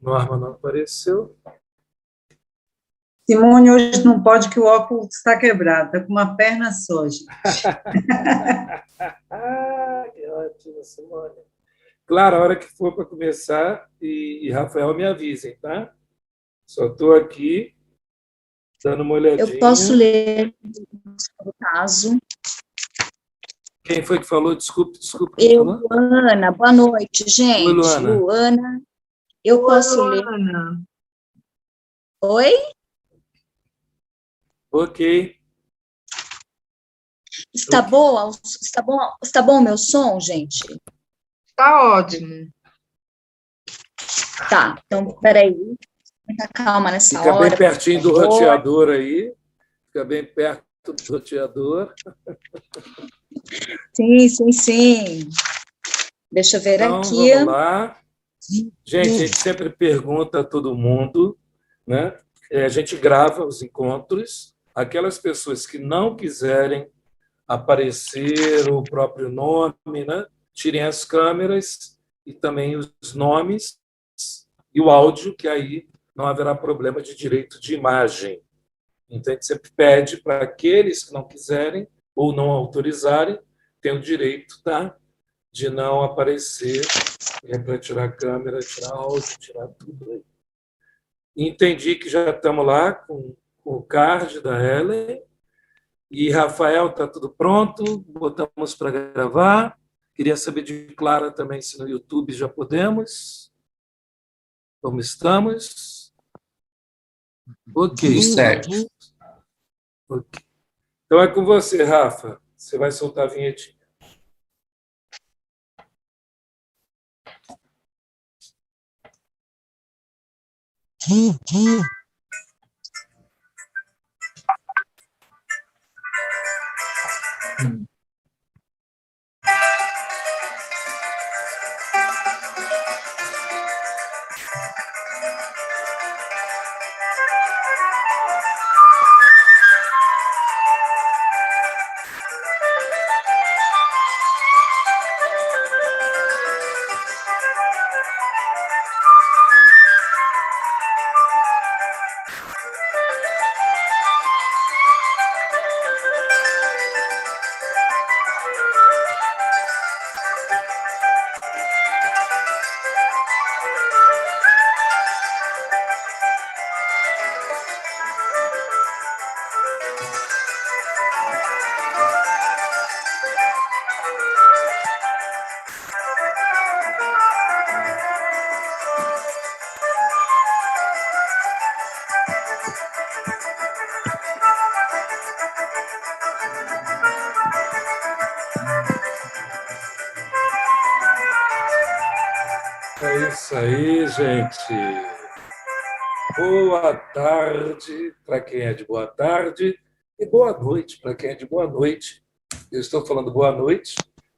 Norma não apareceu. Simone hoje não pode, que o óculos está quebrado, está com uma perna só, gente. Que ótimo, Simone. Claro, a hora que for para começar, e Rafael me avisem, tá? Só estou aqui dando uma Eu posso olhadinha. ler o caso. Quem foi que falou? Desculpe, quem Eu, falou? Luana, boa noite, Oi, gente. Luana. Luana, eu posso ler. Ana. Oi? Ok. Está boa? Está bom o meu som, gente? Está ótimo. Tá, então, peraí. Muita calma nessa Fica hora. bem pertinho do por favor. roteador aí. Fica bem perto do roteador. Sim. Deixa eu ver Então, aqui. vamos lá. Gente, a gente sempre pergunta a todo mundo, né? A gente grava os encontros. Aquelas pessoas que não quiserem aparecer o próprio nome, né? Tirem as câmeras e também os nomes e o áudio, que aí não haverá problema de direito de imagem. Então, a gente sempre pede para aqueles que não quiserem ou não autorizarem, tem o direito, tá? De não aparecer, para tirar a câmera, tirar áudio, tirar tudo aí. Entendi que já estamos lá com o card da Helen. E, Rafael, está tudo pronto, botamos para gravar. Queria saber de Clara também se no YouTube já podemos. Como estamos? Ok. Certo. Ok. Então é com você, Rafa. Você vai soltar a vinhetinha. É isso aí, gente. Boa tarde para quem é de boa tarde e boa noite para quem é de boa noite. Eu estou falando boa noite,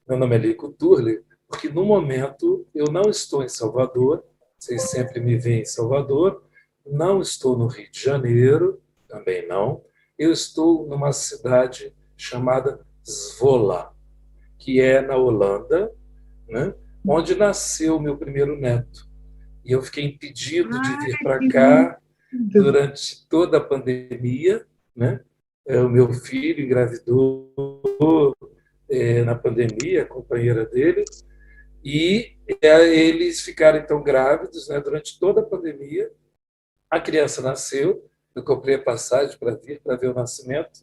meu nome é Lico Turli, porque no momento eu não estou em Salvador, vocês sempre me veem em Salvador, não estou no Rio de Janeiro, também não, eu estou numa cidade chamada Zwolle, que é na Holanda, né, onde nasceu meu primeiro neto. E eu fiquei impedido de vir para cá durante toda a pandemia, né? O meu filho engravidou na pandemia, a companheira dele, e eles ficaram então grávidos, né? Durante toda a pandemia. A criança nasceu, eu comprei a passagem para vir para ver o nascimento,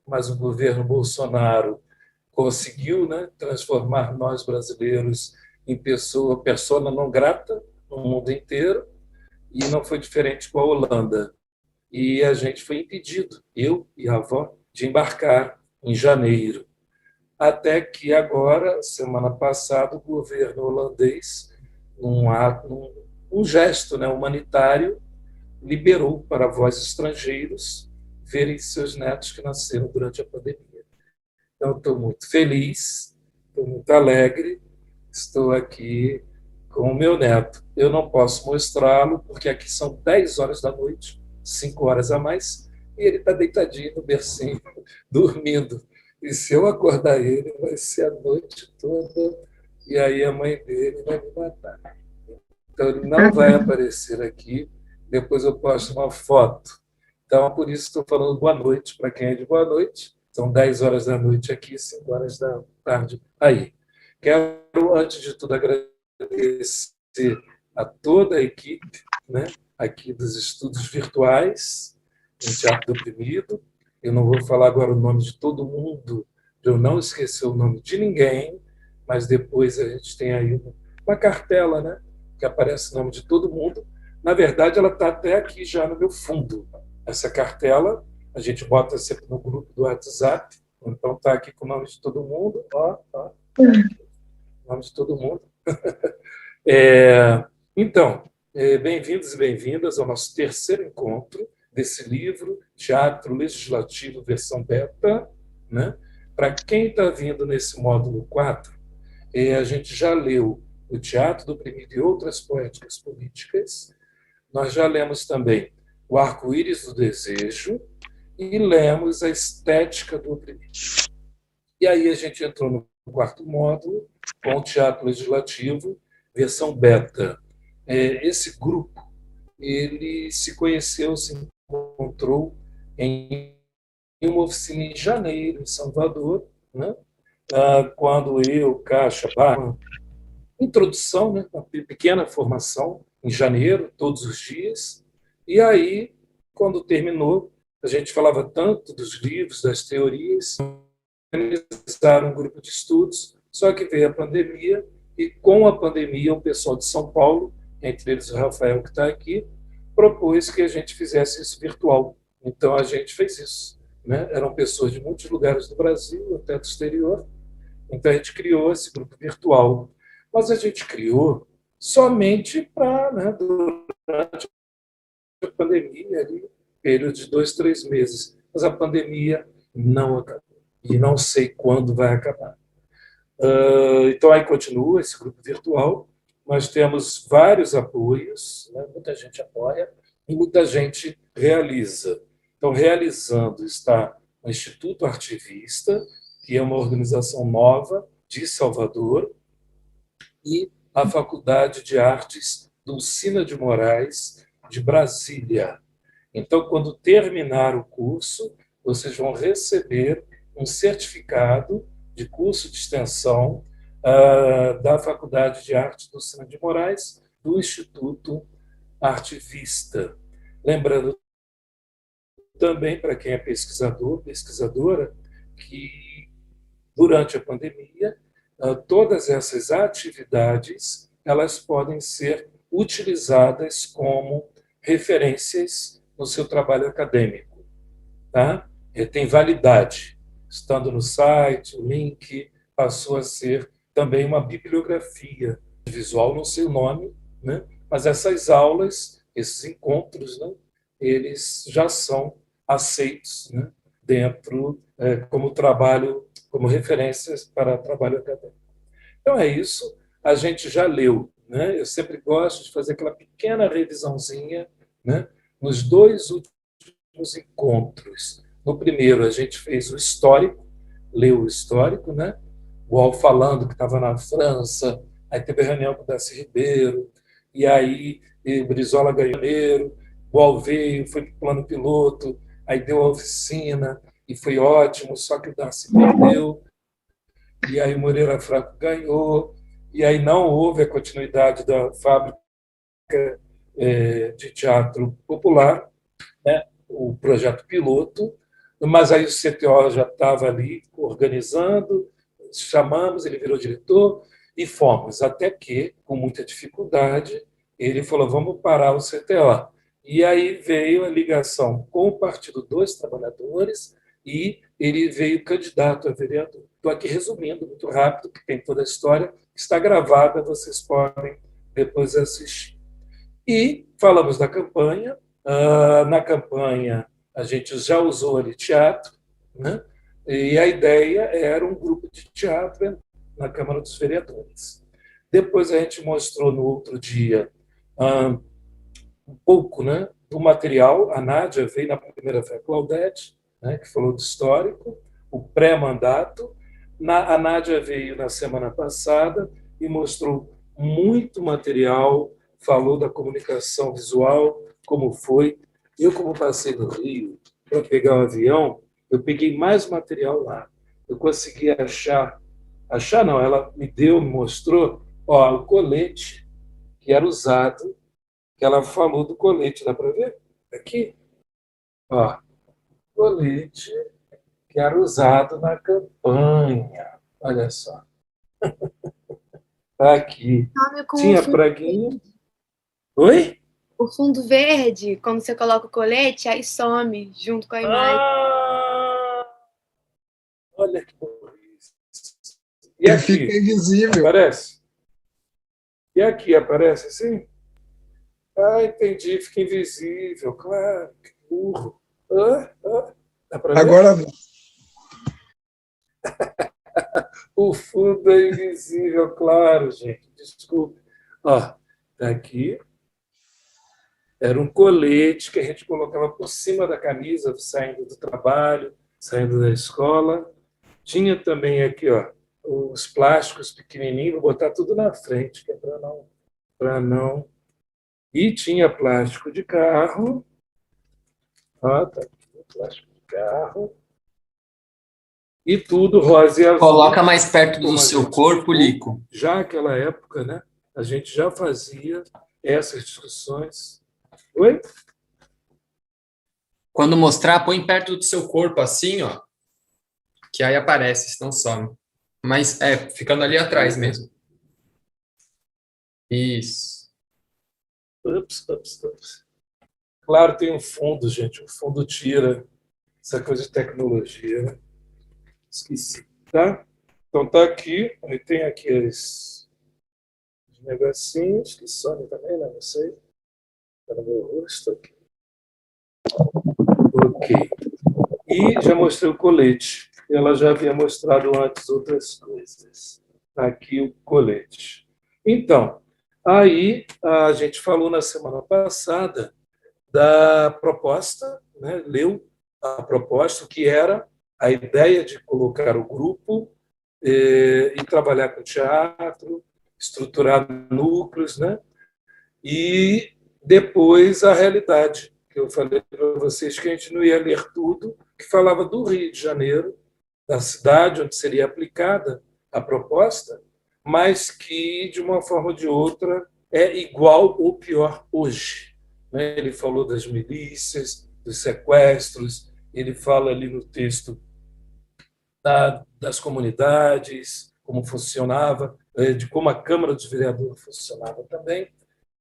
mas o governo Bolsonaro conseguiu, né, transformar nós brasileiros em persona não grata no mundo inteiro, e não foi diferente com a Holanda. E a gente foi impedido, eu e a avó, de embarcar em janeiro. Até que agora, semana passada, o governo holandês, num gesto, né, humanitário, liberou para avós estrangeiros verem seus netos que nasceram durante a pandemia. Então, estou muito feliz, estou muito alegre, estou aqui com o meu neto. Eu não posso mostrá-lo, porque aqui são 10 horas da noite, 5 horas a mais, e ele está deitadinho no bercinho, dormindo. E se eu acordar ele, vai ser a noite toda, e aí a mãe dele vai me matar. Então, ele não vai aparecer aqui. Depois eu posto uma foto. Então, por isso estou falando boa noite para quem é de boa noite. São 10 horas da noite aqui, 5 horas da tarde aí. Quero, antes de tudo, agradecer a toda a equipe, né, aqui dos estudos virtuais, no Teatro do Oprimido. Eu não vou falar agora o nome de todo mundo, para eu não esquecer o nome de ninguém, mas depois a gente tem aí uma cartela, né, que aparece o nome de todo mundo. Na verdade, ela está até aqui já no meu fundo. Essa cartela, a gente bota sempre no grupo do WhatsApp, então está aqui com o nome de todo mundo, ó, o nome de todo mundo. Então, bem-vindos e bem-vindas ao nosso terceiro encontro desse livro, Teatro Legislativo versão beta, né? Para quem está vindo nesse módulo 4, a gente já leu o Teatro do Oprimido e outras poéticas políticas, nós já lemos também o Arco-Íris do Desejo e lemos a Estética do Oprimido. E aí a gente entrou no quarto módulo, com o Teatro Legislativo, versão beta. Esse grupo, ele se conheceu, se encontrou em uma oficina em janeiro, em Salvador, né? Quando eu, Caixa, Barman, introdução, né? Uma pequena formação, em janeiro, todos os dias. E aí, quando terminou, a gente falava tanto dos livros, das teorias, organizaram um grupo de estudos, só que veio a pandemia, e com a pandemia, o pessoal de São Paulo, entre eles o Rafael, que está aqui, propôs que a gente fizesse isso virtual. Então, a gente fez isso, né? Eram pessoas de muitos lugares do Brasil, até do exterior. Então, a gente criou esse grupo virtual. Mas a gente criou somente para, né, durante a pandemia, ali, período de 2, 3 meses. Mas a pandemia não acabou. E não sei quando vai acabar. Então, aí continua esse grupo virtual. Nós temos vários apoios, né? Muita gente apoia e muita gente realiza. Então, realizando está o Instituto Artivista, que é uma organização nova de Salvador, e a Faculdade de Artes Dulcina de Moraes, de Brasília. Então, quando terminar o curso, vocês vão receber um certificado de curso de extensão da Faculdade de Arte Dulcina de Moraes, do Instituto Artivista. Lembrando também, para quem é pesquisador, pesquisadora, que durante a pandemia, todas essas atividades elas podem ser utilizadas como referências no seu trabalho acadêmico, tá? Tem validade. Estando no site, o link passou a ser também uma bibliografia visual, não sei o nome, né? Mas essas aulas, esses encontros, né? Eles já são aceitos, né? Dentro, como trabalho, como referências para trabalho acadêmico. Então é isso, a gente já leu, né? Eu sempre gosto de fazer aquela pequena revisãozinha, né? Nos 2 últimos encontros. No primeiro, a gente fez o histórico, leu o histórico, né? O UOL falando que estava na França, aí teve a reunião com o Darcy Ribeiro, e aí Brizola ganhou dinheiro, o UOL veio, foi para o plano piloto, aí deu a oficina, e foi ótimo, só que o Darcy perdeu, e aí o Moreira Franco ganhou, e aí não houve a continuidade da fábrica de teatro popular, né? O projeto piloto, mas aí o CTO já estava ali organizando, chamamos, ele virou diretor e fomos, até que, com muita dificuldade, ele falou, vamos parar o CTO. E aí veio a ligação com o Partido dos Trabalhadores e ele veio candidato a vereador. Estou aqui resumindo muito rápido, que tem toda a história, está gravada, vocês podem depois assistir. E falamos da campanha. Na campanha, a gente já usou ali teatro, né? E a ideia era um grupo de teatro na Câmara dos Vereadores. Depois a gente mostrou no outro dia um pouco, né, do material. A Nádia veio na primeira, foi a Claudete, né, que falou do histórico, o pré-mandato. A Nádia veio na semana passada e mostrou muito material falou da comunicação visual, como foi. Eu, como passei no Rio para pegar o avião, eu peguei mais material lá. Eu consegui achar não, ela me mostrou, ó, o colete que era usado, que ela falou do colete, dá para ver? Aqui, ó, colete que era usado na campanha. Olha só. Tá aqui. Some com Tinha praguinha. Oi? o fundo verde, quando você coloca o colete, aí some junto com a imagem. Olha que burrice. E aqui? Fica invisível. Aparece? E aqui aparece assim? Ah, entendi, fica invisível, claro, que burro. Dá para ver? Agora, O fundo é invisível, claro, gente. Desculpe. Ó, tá aqui. Era um colete que a gente colocava por cima da camisa, saindo do trabalho, saindo da escola. Tinha também aqui, ó, os plásticos pequenininhos, vou botar tudo na frente, que é para não. E tinha plástico de carro. Ó, tá aqui, plástico de carro. E tudo rosa e azul. Coloca mais perto do Como a seu gente corpo, explicou, Lico. Já naquela época, né, a gente já fazia essas discussões. Oi? Quando mostrar, põe perto do seu corpo, assim, ó. Que aí aparece, senão some. Mas, ficando ali atrás mesmo. Isso. Ups. Claro, tem um fundo, gente. O fundo tira essa coisa de tecnologia, né? Esqueci, tá? Então tá aqui. Aí tem aqui os negocinhos que somem também, né? Não sei. Está no meu rosto aqui. Ok. E já mostrei o colete. Ela já havia mostrado antes outras coisas. Tá aqui o colete. Então, aí a gente falou na semana passada da proposta, né? Leu a proposta, que era a ideia de colocar o grupo e trabalhar com teatro, estruturar núcleos, né? E depois a realidade, que eu falei para vocês que a gente não ia ler tudo, que falava do Rio de Janeiro, da cidade onde seria aplicada a proposta, mas que, de uma forma ou de outra, é igual ou pior hoje. Ele falou das milícias, dos sequestros, ele fala ali no texto das comunidades, como funcionava, de como a Câmara dos Vereadores funcionava também,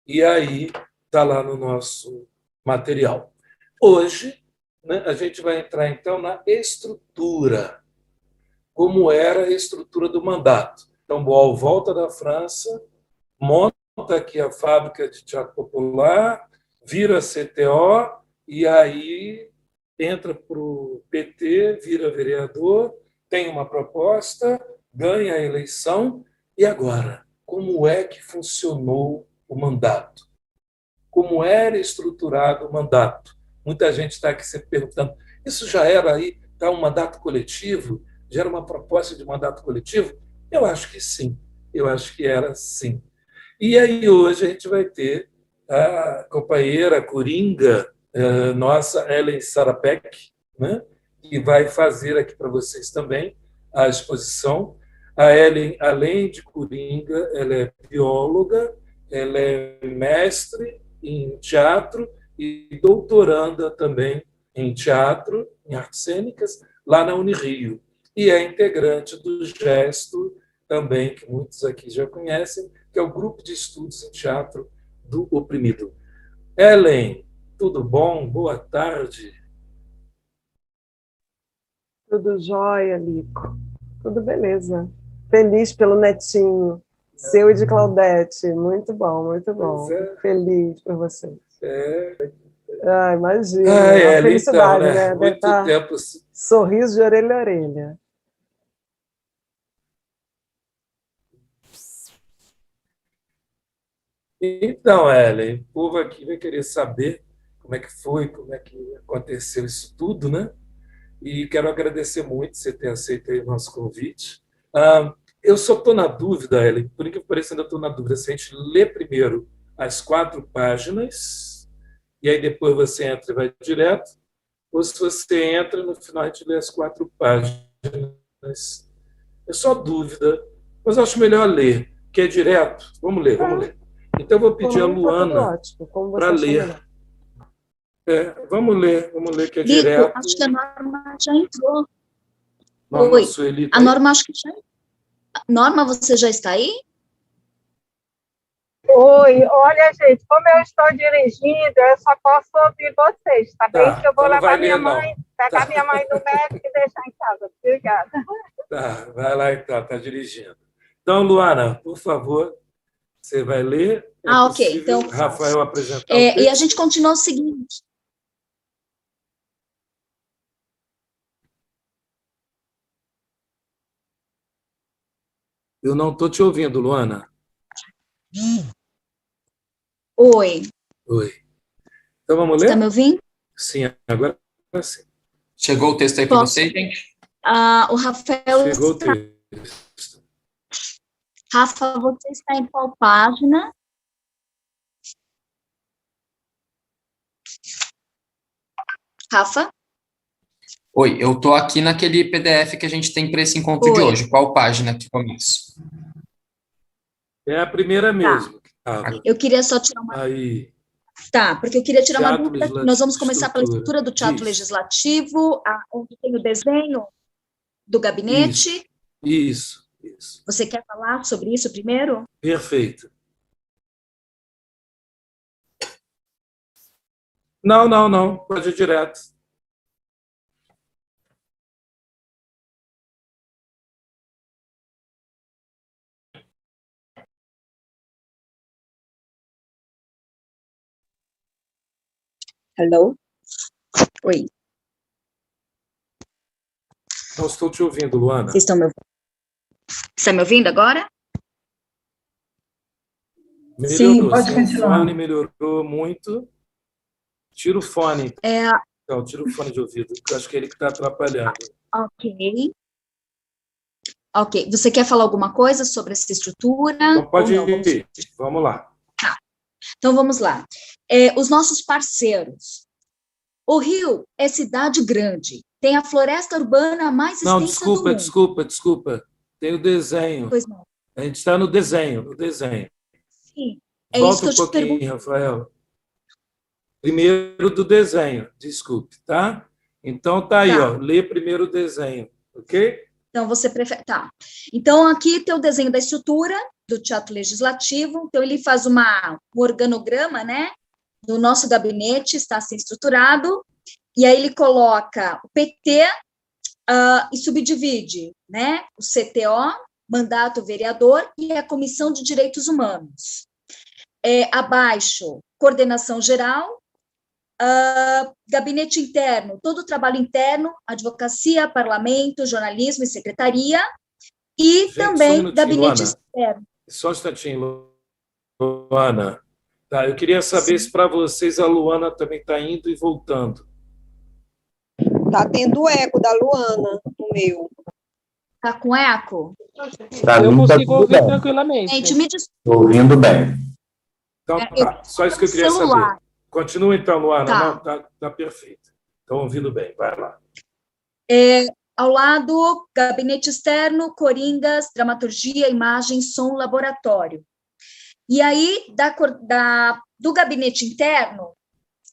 e aí está lá no nosso material. Hoje, né, a gente vai entrar, então, na estrutura, como era a estrutura do mandato. Então, Boal volta da França, monta aqui a fábrica de teatro popular, vira CTO, e aí entra para o PT, vira vereador, tem uma proposta, ganha a eleição, e agora? Como é que funcionou o mandato? Como era estruturado o mandato? Muita gente está aqui se perguntando, isso já era aí, tá, um mandato coletivo? Já era uma proposta de mandato coletivo? Eu acho que sim, eu acho que era sim. E aí hoje a gente vai ter a companheira a coringa, nossa Ellen Sarapek, né, que vai fazer aqui para vocês também a exposição. A Ellen, além de coringa, ela é bióloga, ela é mestre em teatro e doutoranda também em teatro, em artes cênicas, lá na Unirio. E é integrante do Gesto, também, que muitos aqui já conhecem, que é o Grupo de Estudos em Teatro do Oprimido. Ellen, tudo bom? Boa tarde. Tudo jóia, Lico. Tudo beleza. Feliz pelo netinho, seu e de Claudete. Muito bom, muito bom. Feliz por vocês. Imagina. A felicidade, então, né? Muito tempo. Sorriso de orelha a orelha. Então, Ellen, o povo aqui vai querer saber como é que foi, como é que aconteceu isso tudo, né? E quero agradecer muito você ter aceito aí o nosso convite. Eu só estou na dúvida, Ellen, por incrível que pareça, ainda estou na dúvida se a gente lê primeiro as 4 páginas, e aí depois você entra e vai direto, ou se você entra, no final a gente lê as 4 páginas. É só dúvida, mas eu acho melhor ler, que é direto. Vamos ler, vamos ler. Então, eu vou pedir a Luana para ler. Vamos ler, que é Lico, direto. acho que a Norma já entrou. Norma, Oi, Sueli, a Norma acho que já... Norma, você já está aí? Oi, olha, gente, como eu estou dirigindo, eu só posso ouvir vocês, tá bem? Que eu vou então não levar vai minha ler, mãe, não. pegar minha mãe no médico e deixar em casa. Obrigada. Tá, vai lá então, está dirigindo. Então, Luana, por favor, você vai ler. Ok, então Rafael apresentar o e a texto? gente continua o seguinte. Eu não estou te ouvindo, Luana. Oi, Oi. Então, vamos ler? está me ouvindo? Sim, agora sim. Chegou o texto aí para vocês, gente? O Rafael... Chegou o texto. Rafa, você está em qual página? Rafa? Oi, eu estou aqui naquele PDF que a gente tem para esse encontro de hoje. Qual página que começa? É a primeira mesmo. Que estava. Eu queria só tirar uma... Aí. Tá, porque eu queria tirar uma Teatro dúvida. legislativo, Nós vamos começar pela estrutura. estrutura do teatro Isso. legislativo, onde tem o desenho do gabinete. Isso. Você quer falar sobre isso primeiro? Perfeito. Não. Pode ir direto. Hello? Oi, Não estou te ouvindo, Luana. vocês estão me ouvindo? Está me ouvindo agora? Melhorou, Sim, pode sim. continuar. O fone melhorou muito. Tira o fone. Então, tira o fone de ouvido, que eu acho que é ele que está atrapalhando. Ok. Você quer falar alguma coisa sobre essa estrutura? Então, pode ou não? ir. Vamos lá. Então, vamos lá. Os nossos parceiros. O Rio é cidade grande. Tem a floresta urbana mais extensa Não, do mundo. desculpa. Tem o desenho. Pois não. A gente está no desenho. Sim, é Volta isso que eu um te pergunto. pouquinho, Rafael. Primeiro do desenho, desculpe, tá? Então, tá aí, Tá. ó. Lê primeiro o desenho, ok? Então, você prefere... Tá. Então, aqui tem o desenho da estrutura do Teatro Legislativo. Então, ele faz um organograma, né? Do nosso gabinete, está assim estruturado. E aí ele coloca o PT e subdivide, né? O CTO, mandato vereador, e a Comissão de Direitos Humanos. Abaixo, coordenação geral, gabinete interno, todo o trabalho interno, advocacia, parlamento, jornalismo e secretaria, e Gente, também só um minutinho, gabinete Luana. externo. Só um instantinho, Luana. Tá, eu queria saber se para vocês a Luana também está indo e voltando. Tá tendo eco da Luana no meu. Tá com eco? Eu consigo ouvir tranquilamente. Gente, me desculpa. Estou ouvindo bem. Então, tá. Só isso que eu queria celular. saber. Continua então, Luana. Tá. Não, tá perfeito. Estão ouvindo bem. Vai lá. Ao lado, gabinete externo, coringas, dramaturgia, imagem, som, laboratório. E aí, do gabinete interno,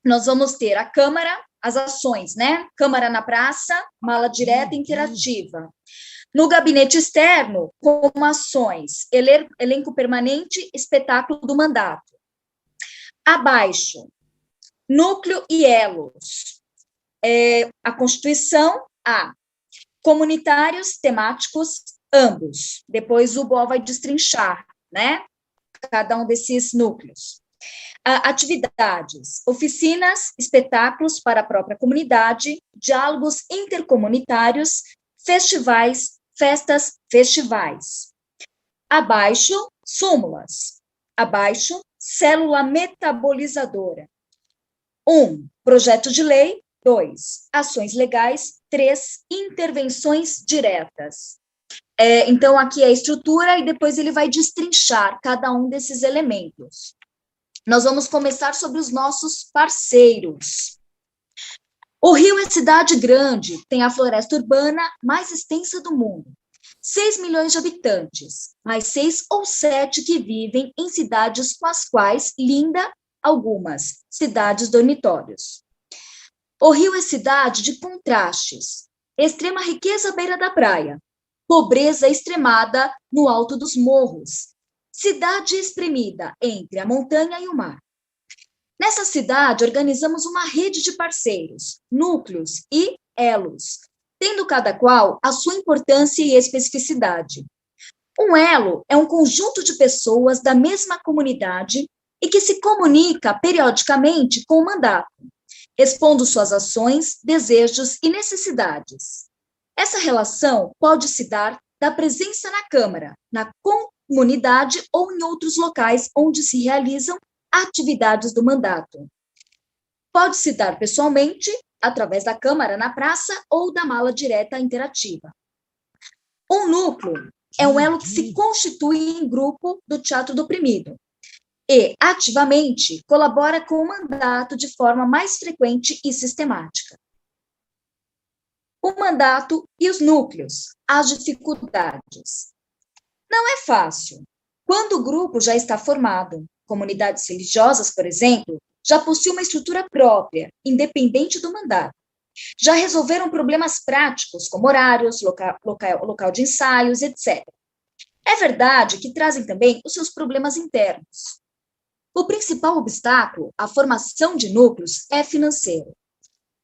nós vamos ter a Câmara, as ações, né? Câmara na praça, mala direta interativa. No gabinete externo, como ações, elenco permanente, espetáculo do mandato. Abaixo, núcleo e elos. A Constituição, comunitários, temáticos, ambos. Depois o Bo vai destrinchar, né? Cada um desses núcleos. Atividades, oficinas, espetáculos para a própria comunidade, diálogos intercomunitários, festivais, festas, festivais. Abaixo, súmulas. Abaixo, célula metabolizadora. 1, projeto de lei. 2, ações legais. 3, intervenções diretas. Então, aqui é a estrutura e depois ele vai destrinchar cada um desses elementos. Nós vamos começar sobre os nossos parceiros. O Rio é cidade grande, tem a floresta urbana mais extensa do mundo. 6 milhões de habitantes, mais 6 ou 7 que vivem em cidades com as quais linda algumas, cidades dormitórios. O Rio é cidade de contrastes, extrema riqueza à beira da praia, pobreza extremada no alto dos morros, cidade espremida entre a montanha e o mar. Nessa cidade, organizamos uma rede de parceiros, núcleos e elos, tendo cada qual a sua importância e especificidade. Um elo é um conjunto de pessoas da mesma comunidade e que se comunica periodicamente com o mandato, expondo suas ações, desejos e necessidades. Essa relação pode se dar da presença na Câmara, na comunidade ou em outros locais onde se realizam atividades do mandato. Pode se dar pessoalmente, através da Câmara na praça ou da mala direta interativa. Um núcleo é um elo que se constitui em grupo do teatro do oprimido e, ativamente, colabora com o mandato de forma mais frequente e sistemática. O mandato e os núcleos, as dificuldades. Não é fácil. Quando o grupo já está formado, comunidades religiosas, por exemplo, já possuem uma estrutura própria, independente do mandato. Já resolveram problemas práticos, como horários, local de ensaios, etc. É verdade que trazem também os seus problemas internos. O principal obstáculo à formação de núcleos é financeiro.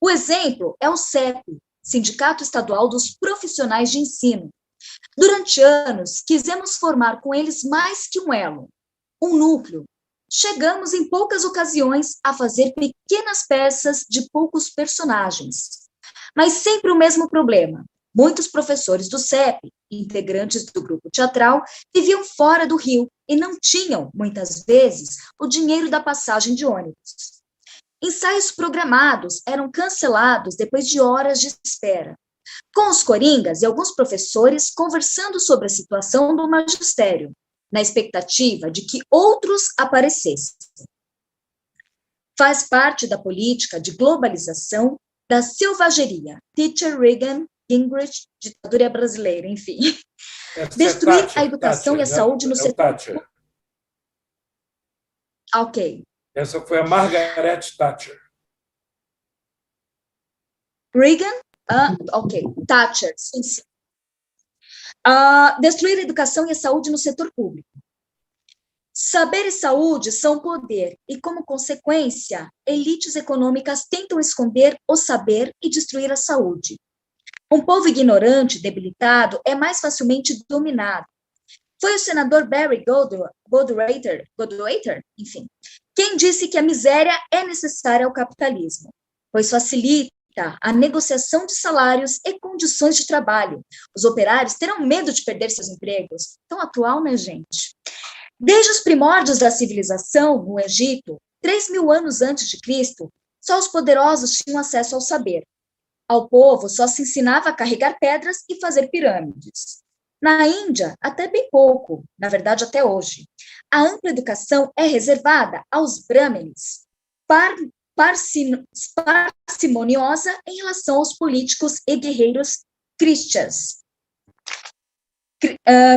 O exemplo é o CEP, Sindicato Estadual dos Profissionais de Ensino. Durante anos, quisemos formar com eles mais que um elo, um núcleo. Chegamos em poucas ocasiões a fazer pequenas peças de poucos personagens. Mas sempre o mesmo problema. Muitos professores do CEP, integrantes do grupo teatral, viviam fora do Rio e não tinham, muitas vezes, o dinheiro da passagem de ônibus. Ensaios programados eram cancelados depois de horas de espera. Com os coringas e alguns professores conversando sobre a situação do magistério, na expectativa de que outros aparecessem. Faz parte da política de globalização da selvageria. Teacher Reagan, Gingrich, ditadura brasileira, enfim. Destruir a educação e a saúde no setor. Ok. Essa foi a Margaret Thatcher. Reagan? Ok. Thatcher, sim, sim. Destruir a educação e a saúde no setor público. Saber e saúde são poder, e, como consequência, elites econômicas tentam esconder o saber e destruir a saúde. Um povo ignorante, debilitado, é mais facilmente dominado. Foi o senador Barry Goldwater, enfim, quem disse que a miséria é necessária ao capitalismo, pois facilita a negociação de salários e condições de trabalho. Os operários terão medo de perder seus empregos. Tão atual, né, gente? Desde os primórdios da civilização, no Egito, 3.000 anos antes de Cristo, só os poderosos tinham acesso ao saber. Ao povo só se ensinava a carregar pedras e fazer pirâmides. Na Índia, até bem pouco, na verdade até hoje. A ampla educação é reservada aos brahmanes, parcimoniosa em relação aos políticos e guerreiros cristãos,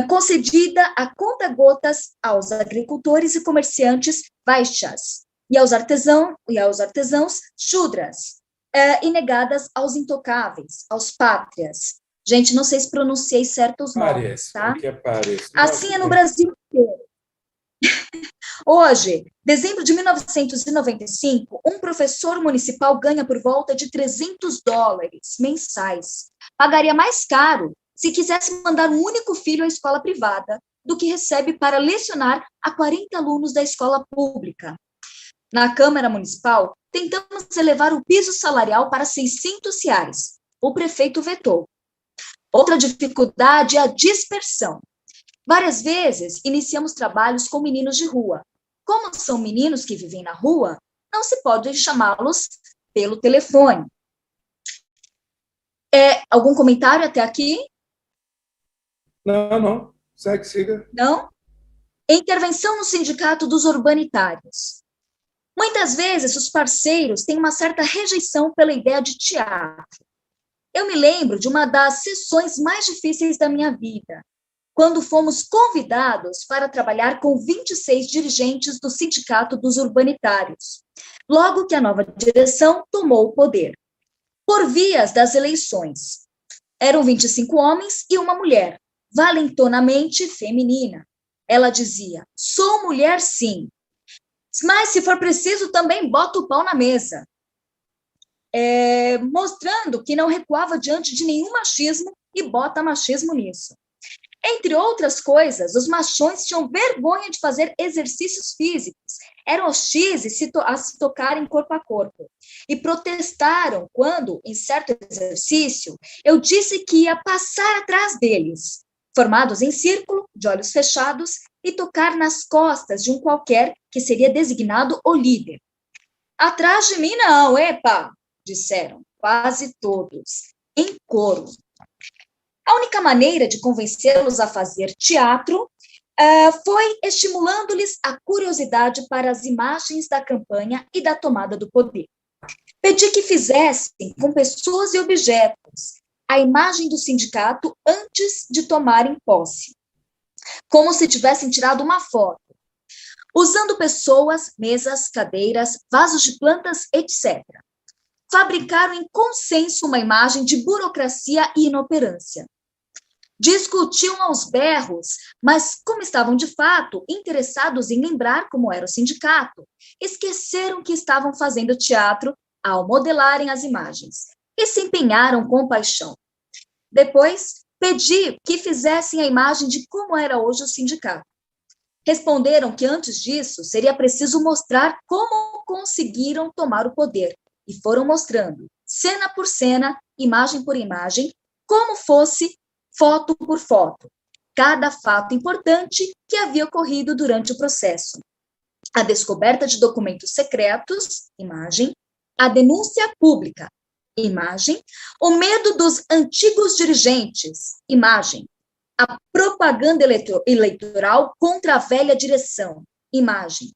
concedida a conta-gotas aos agricultores e comerciantes vaixas, e aos artesãos shudras, e negadas aos intocáveis, aos pátrias. Gente, não sei se pronunciei certo os nomes, tá? Assim é no Brasil inteiro. Hoje, dezembro de 1995, um professor municipal ganha por volta de $300 mensais. Pagaria mais caro se quisesse mandar um único filho à escola privada do que recebe para lecionar a 40 alunos da escola pública. Na Câmara Municipal, tentamos elevar o piso salarial para R$600. O prefeito vetou. Outra dificuldade é a dispersão. Várias vezes, iniciamos trabalhos com meninos de rua. Como são meninos que vivem na rua, não se pode chamá-los pelo telefone. Algum comentário até aqui? Não. Siga. Não? Intervenção no Sindicato dos Urbanitários. Muitas vezes, os parceiros têm uma certa rejeição pela ideia de teatro. Eu me lembro de uma das sessões mais difíceis da minha vida, quando fomos convidados para trabalhar com 26 dirigentes do Sindicato dos Urbanitários, logo que a nova direção tomou o poder. Por vias das eleições. Eram 25 homens e uma mulher, valentonamente feminina. Ela dizia, sou mulher sim, mas se for preciso também boto o pau na mesa. Mostrando que não recuava diante de nenhum machismo e bota machismo nisso. Entre outras coisas, os machões tinham vergonha de fazer exercícios físicos, eram hostis a se tocarem corpo a corpo, e protestaram quando, em certo exercício, eu disse que ia passar atrás deles, formados em círculo, de olhos fechados, e tocar nas costas de um qualquer que seria designado o líder. Atrás de mim não, epa! Disseram, quase todos, em coro. A única maneira de convencê-los a fazer teatro foi estimulando-lhes a curiosidade para as imagens da campanha e da tomada do poder. Pedi que fizessem com pessoas e objetos a imagem do sindicato antes de tomarem posse, como se tivessem tirado uma foto, usando pessoas, mesas, cadeiras, vasos de plantas, etc. Fabricaram em consenso uma imagem de burocracia e inoperância. Discutiam aos berros, mas como estavam de fato interessados em lembrar como era o sindicato, esqueceram que estavam fazendo teatro ao modelarem as imagens e se empenharam com paixão. Depois, pedi que fizessem a imagem de como era hoje o sindicato. Responderam que antes disso seria preciso mostrar como conseguiram tomar o poder e foram mostrando, cena por cena, imagem por imagem, como fosse foto por foto, cada fato importante que havia ocorrido durante o processo. A descoberta de documentos secretos, imagem, a denúncia pública, imagem, o medo dos antigos dirigentes, imagem, a propaganda eleitoral contra a velha direção, imagem,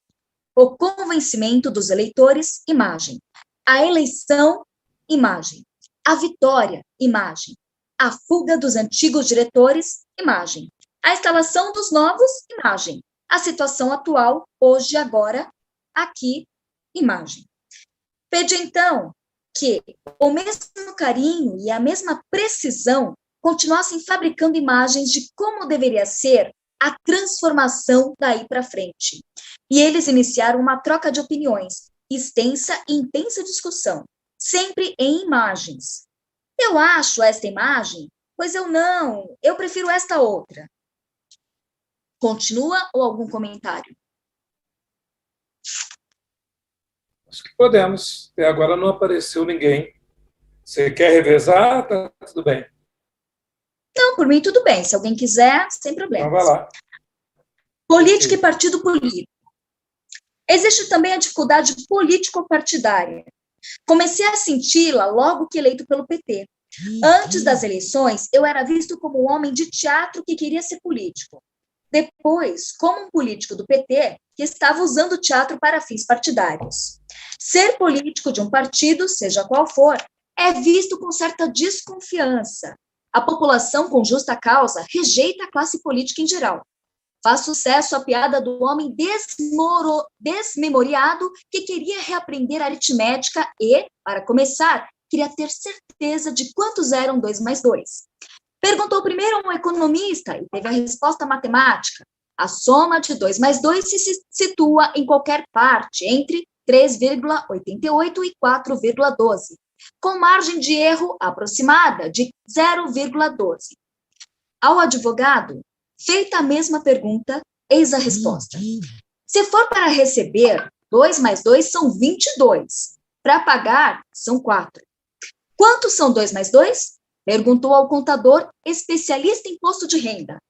o convencimento dos eleitores, imagem, a eleição, imagem, a vitória, imagem, a fuga dos antigos diretores, imagem. A instalação dos novos, imagem. A situação atual, hoje, agora, aqui, imagem. Pedi, então, que o mesmo carinho e a mesma precisão continuassem fabricando imagens de como deveria ser a transformação daí para frente. E eles iniciaram uma troca de opiniões, extensa e intensa discussão, sempre em imagens. Eu acho esta imagem, pois eu não, eu prefiro esta outra. Continua ou algum comentário? Acho que podemos. Até agora não apareceu ninguém. Você quer revezar? Tá tudo bem. Não, por mim tudo bem. Se alguém quiser, sem problema. Então vai lá. Política e partido político. Existe também a dificuldade político-partidária. Comecei a senti-la logo que eleito pelo PT. Antes das eleições, eu era visto como um homem de teatro que queria ser político. Depois, como um político do PT que estava usando o teatro para fins partidários. Ser político de um partido, seja qual for, é visto com certa desconfiança. A população, com justa causa, rejeita a classe política em geral. Faz sucesso a piada do homem desmemoriado que queria reaprender aritmética e, para começar, queria ter certeza de quantos eram 2 mais 2. Perguntou primeiro a um economista e teve a resposta matemática. A soma de 2 mais 2 se situa em qualquer parte entre 3,88 e 4,12, com margem de erro aproximada de 0,12. Ao advogado, feita a mesma pergunta, eis a resposta. Se for para receber, 2 mais 2 são 22. Para pagar, são 4. Quantos são 2 mais 2? Perguntou ao contador, especialista em imposto de renda.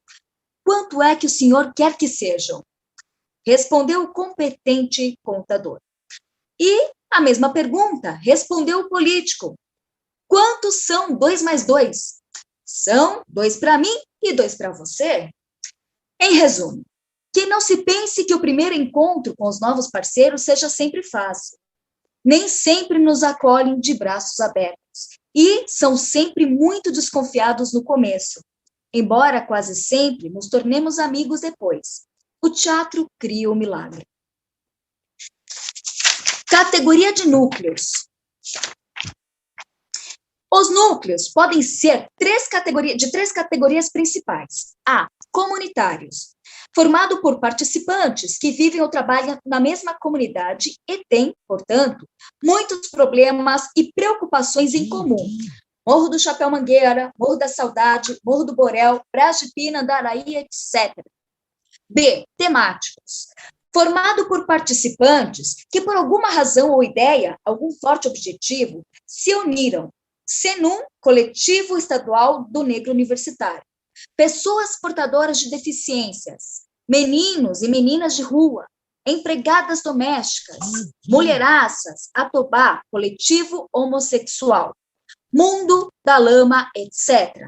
Quanto é que o senhor quer que sejam? Respondeu o competente contador. E a mesma pergunta respondeu o político. Quantos são 2 mais 2? São 2 para mim e 2 para você. Em resumo, Que não se pense que o primeiro encontro com os novos parceiros seja sempre fácil. Nem sempre nos acolhem de braços abertos e são sempre muito desconfiados no começo, embora quase sempre nos tornemos amigos depois. O teatro cria o milagre. Categoria de núcleos. Os núcleos podem ser de três categorias principais. A. Comunitários, formado por participantes que vivem ou trabalham na mesma comunidade e têm, portanto, muitos problemas e preocupações em comum. Morro do Chapéu Mangueira, Morro da Saudade, Morro do Borel, Brás de Pina, Andaraí, etc. B. Temáticos, formado por participantes que, por alguma razão ou ideia, algum forte objetivo, se uniram. CENUM, Coletivo Estadual do Negro Universitário. Pessoas portadoras de deficiências, meninos e meninas de rua, empregadas domésticas, mulheraças, Atobá, Coletivo Homossexual, Mundo da Lama, etc.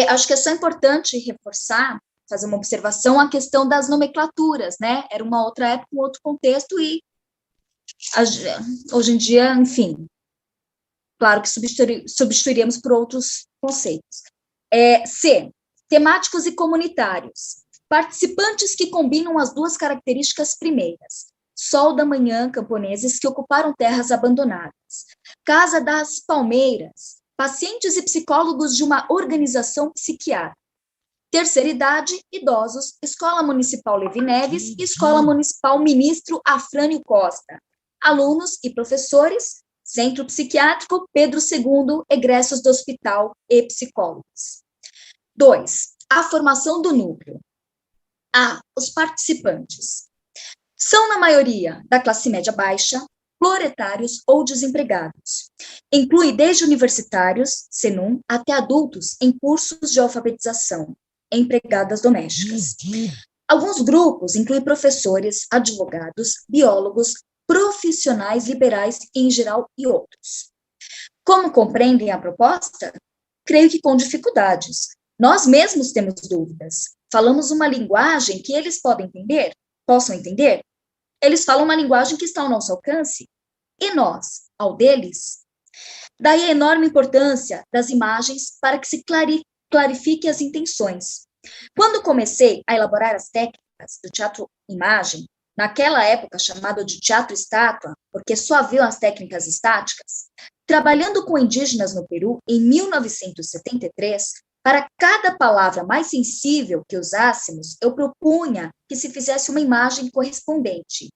Acho que é só importante reforçar, fazer uma observação, a questão das nomenclaturas, né? Era uma outra época, um outro contexto, e hoje em dia, enfim, claro que substituiríamos por outros conceitos. C. Temáticos e comunitários. Participantes que combinam as duas características primeiras. Sol da Manhã, camponeses que ocuparam terras abandonadas. Casa das Palmeiras, pacientes e psicólogos de uma organização psiquiátrica. Terceira idade, idosos, Escola Municipal Levi Neves e Escola Municipal Ministro Afrânio Costa. Alunos e professores, Centro Psiquiátrico Pedro II, egressos do hospital e psicólogos. 2. A formação do núcleo. A. Os participantes. São, na maioria, da classe média baixa, proletários ou desempregados. Inclui desde universitários, CENUM, até adultos em cursos de alfabetização, empregadas domésticas. Alguns grupos incluem professores, advogados, biólogos, profissionais liberais em geral e outros. Como compreendem a proposta? Creio que com dificuldades. Nós mesmos temos dúvidas. Falamos uma linguagem que eles possam entender? Eles falam uma linguagem que está ao nosso alcance? E nós, ao deles? Daí a enorme importância das imagens para que se clarifique as intenções. Quando comecei a elaborar as técnicas do teatro-imagem, naquela época chamado de teatro-estátua, porque só haviam as técnicas estáticas, trabalhando com indígenas no Peru em 1973, para cada palavra mais sensível que usássemos, eu propunha que se fizesse uma imagem correspondente.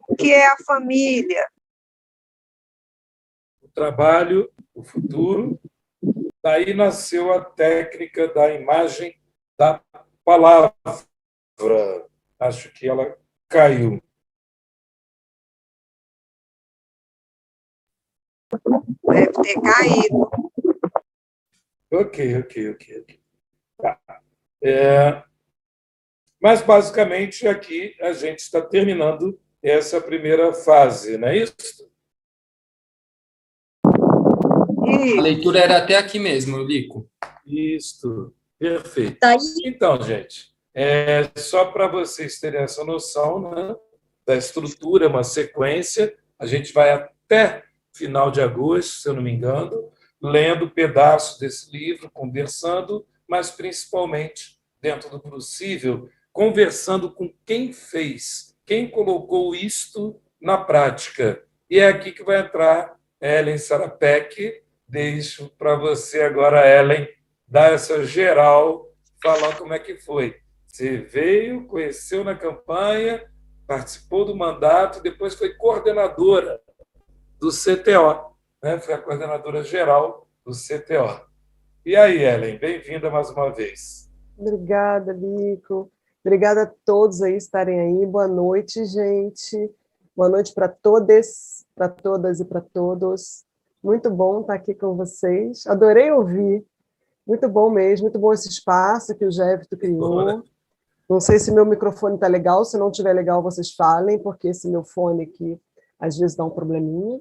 O que é a família? O trabalho, o futuro. Daí nasceu a técnica da imagem da palavra. Acho que ela caiu. Deve ter caído. Ok. Tá. Mas, basicamente, aqui a gente está terminando essa primeira fase, não é isso? A leitura era até aqui mesmo, Lico. Isso, perfeito. Daí... Então, gente, só para vocês terem essa noção, né, da estrutura, uma sequência, a gente vai até final de agosto, se eu não me engano, lendo pedaços desse livro, conversando, mas principalmente, dentro do possível, conversando com quem fez, quem colocou isto na prática. E é aqui que vai entrar Ellen Sarapec. Deixo para você agora, Ellen, dar essa geral, falar como é que foi. Você veio, conheceu na campanha, participou do mandato, depois foi coordenadora do CTO, né? Foi a coordenadora geral do CTO. E aí, Ellen, bem-vinda mais uma vez. Obrigada, Lico. Obrigada a todos aí estarem aí. Boa noite, gente. Boa noite para todas e para todos. Muito bom estar aqui com vocês. Adorei ouvir. Muito bom mesmo. Muito bom esse espaço que o Jefferson criou. Né? Não sei se meu microfone está legal. Se não estiver legal, vocês falem, porque esse meu fone aqui às vezes dá um probleminha.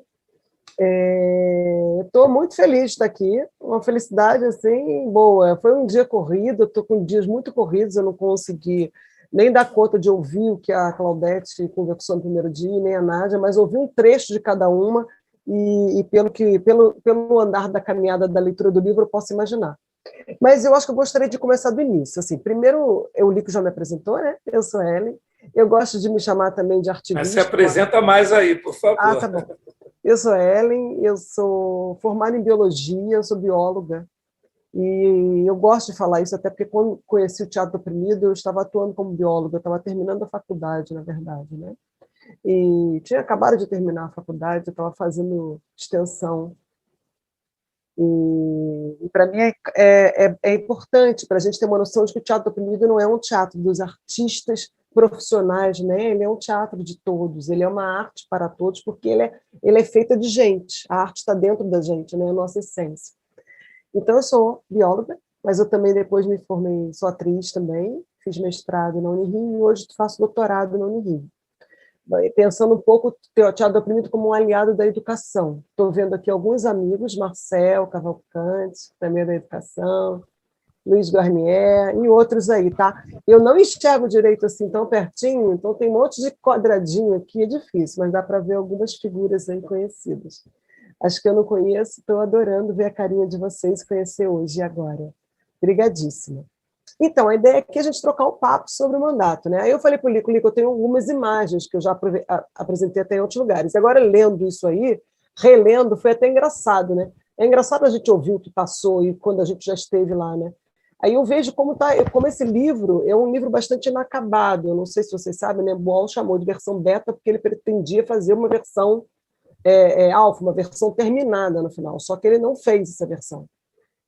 Estou muito feliz de estar aqui, uma felicidade assim boa. Foi um dia corrido, estou com dias muito corridos, eu não consegui nem dar conta de ouvir o que a Claudete conversou no primeiro dia, nem a Nádia, mas ouvi um trecho de cada uma e pelo andar da caminhada da leitura do livro eu posso imaginar. Mas eu acho que eu gostaria de começar do início. Assim, primeiro, o Lico já me apresentou, né? Eu sou Ellen. Eu gosto de me chamar também de artivista. Mas se apresenta mais aí, por favor. Ah, tá bom. Eu sou Ellen, eu sou formada em biologia, eu sou bióloga. E eu gosto de falar isso, até porque quando conheci o Teatro Oprimido, eu estava atuando como bióloga, eu estava terminando a faculdade, na verdade, né? E tinha acabado de terminar a faculdade, eu estava fazendo extensão. E para mim é importante para a gente ter uma noção de que o Teatro Oprimido não é um teatro dos artistas profissionais, né? Ele é um teatro de todos, ele é uma arte para todos, porque ele é feita de gente, a arte está dentro da gente, né? A nossa essência. Então, eu sou bióloga, mas eu também depois me formei, sou atriz também, fiz mestrado na Unirio e hoje faço doutorado na Unirio. Pensando um pouco o Teatro Oprimido como um aliado da educação. Estou vendo aqui alguns amigos, Marcel Cavalcante, também é da educação, Luiz Garnier e outros aí, tá? Eu não enxergo direito assim tão pertinho, então tem um monte de quadradinho aqui, é difícil, mas dá para ver algumas figuras aí conhecidas. Acho que eu não conheço, estou adorando ver a carinha de vocês, conhecer hoje e agora. Obrigadíssima. Então, a ideia é que a gente trocar um papo sobre o mandato, né? Aí eu falei para o Lico, eu tenho algumas imagens que eu já apresentei até em outros lugares. Agora, lendo isso aí, relendo, foi até engraçado, né? É engraçado a gente ouvir o que passou e quando a gente já esteve lá, né? Aí eu vejo como esse livro é um livro bastante inacabado. Eu não sei se vocês sabem, né? Boal chamou de versão beta porque ele pretendia fazer uma versão alfa, uma versão terminada no final, só que ele não fez essa versão.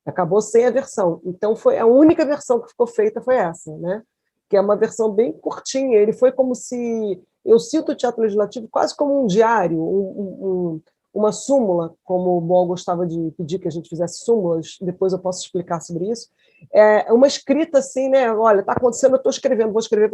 Acabou sem a versão. Então, foi a única versão que ficou feita foi essa, né? Que é uma versão bem curtinha. Ele foi como se... Eu sinto o Teatro Legislativo quase como um diário, uma súmula, como o Boal gostava de pedir que a gente fizesse súmulas, depois eu posso explicar sobre isso. É uma escrita assim, né? Olha, está acontecendo, eu estou escrevendo, vou escrever.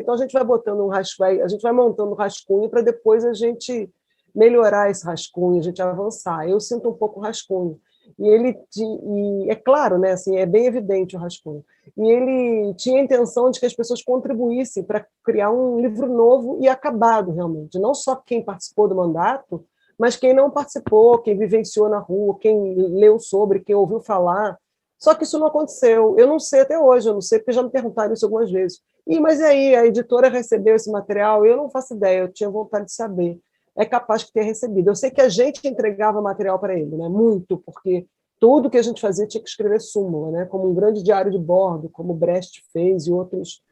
Então, a gente vai botando um rascunho, a gente vai montando um rascunho para depois a gente melhorar esse rascunho, a gente avançar. Eu sinto um pouco o rascunho. E é claro, né, assim, é bem evidente o rascunho. E ele tinha a intenção de que as pessoas contribuíssem para criar um livro novo e acabado, realmente. Não só quem participou do mandato, mas quem não participou, quem vivenciou na rua, quem leu sobre, quem ouviu falar. Só que isso não aconteceu. Eu não sei até hoje, eu não sei, porque já me perguntaram isso algumas vezes. Mas e aí, a editora recebeu esse material? Eu não faço ideia, eu tinha vontade de saber. É capaz de ter recebido. Eu sei que a gente entregava material para ele, né? Muito, porque tudo que a gente fazia tinha que escrever súmula, né? Como um grande diário de bordo, como Brecht fez e outros.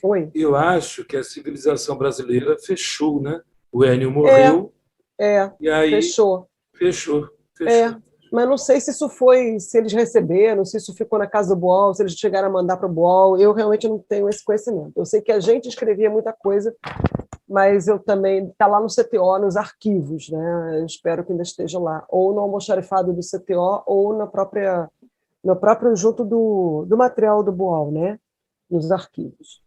Oi? Eu acho que a civilização brasileira fechou, né? O Enio morreu. E aí fechou. Mas não sei se isso foi, se eles receberam, se isso ficou na casa do Boal, se eles chegaram a mandar para o Boal. Eu realmente não tenho esse conhecimento. Eu sei que a gente escrevia muita coisa, mas eu também está lá no CTO, nos arquivos, né? Eu espero que ainda esteja lá, ou no almoxarifado do CTO, ou no próprio junto do material do Boal, né? Nos arquivos.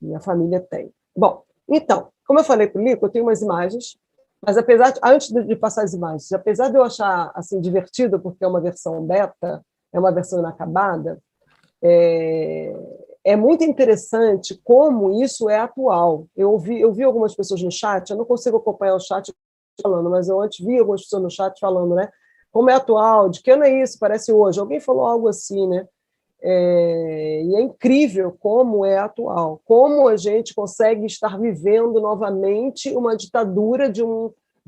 E a família tem. Bom, então, como eu falei para o Lico, eu tenho umas imagens, mas antes de passar as imagens, apesar de eu achar assim divertido, porque é uma versão beta, é uma versão inacabada, é muito interessante como isso é atual. Eu vi algumas pessoas no chat, eu não consigo acompanhar o chat falando, mas eu antes vi algumas pessoas no chat falando, né? Como é atual, de que ano é isso, parece hoje. Alguém falou algo assim, né? E é incrível como é atual, como a gente consegue estar vivendo novamente uma ditadura de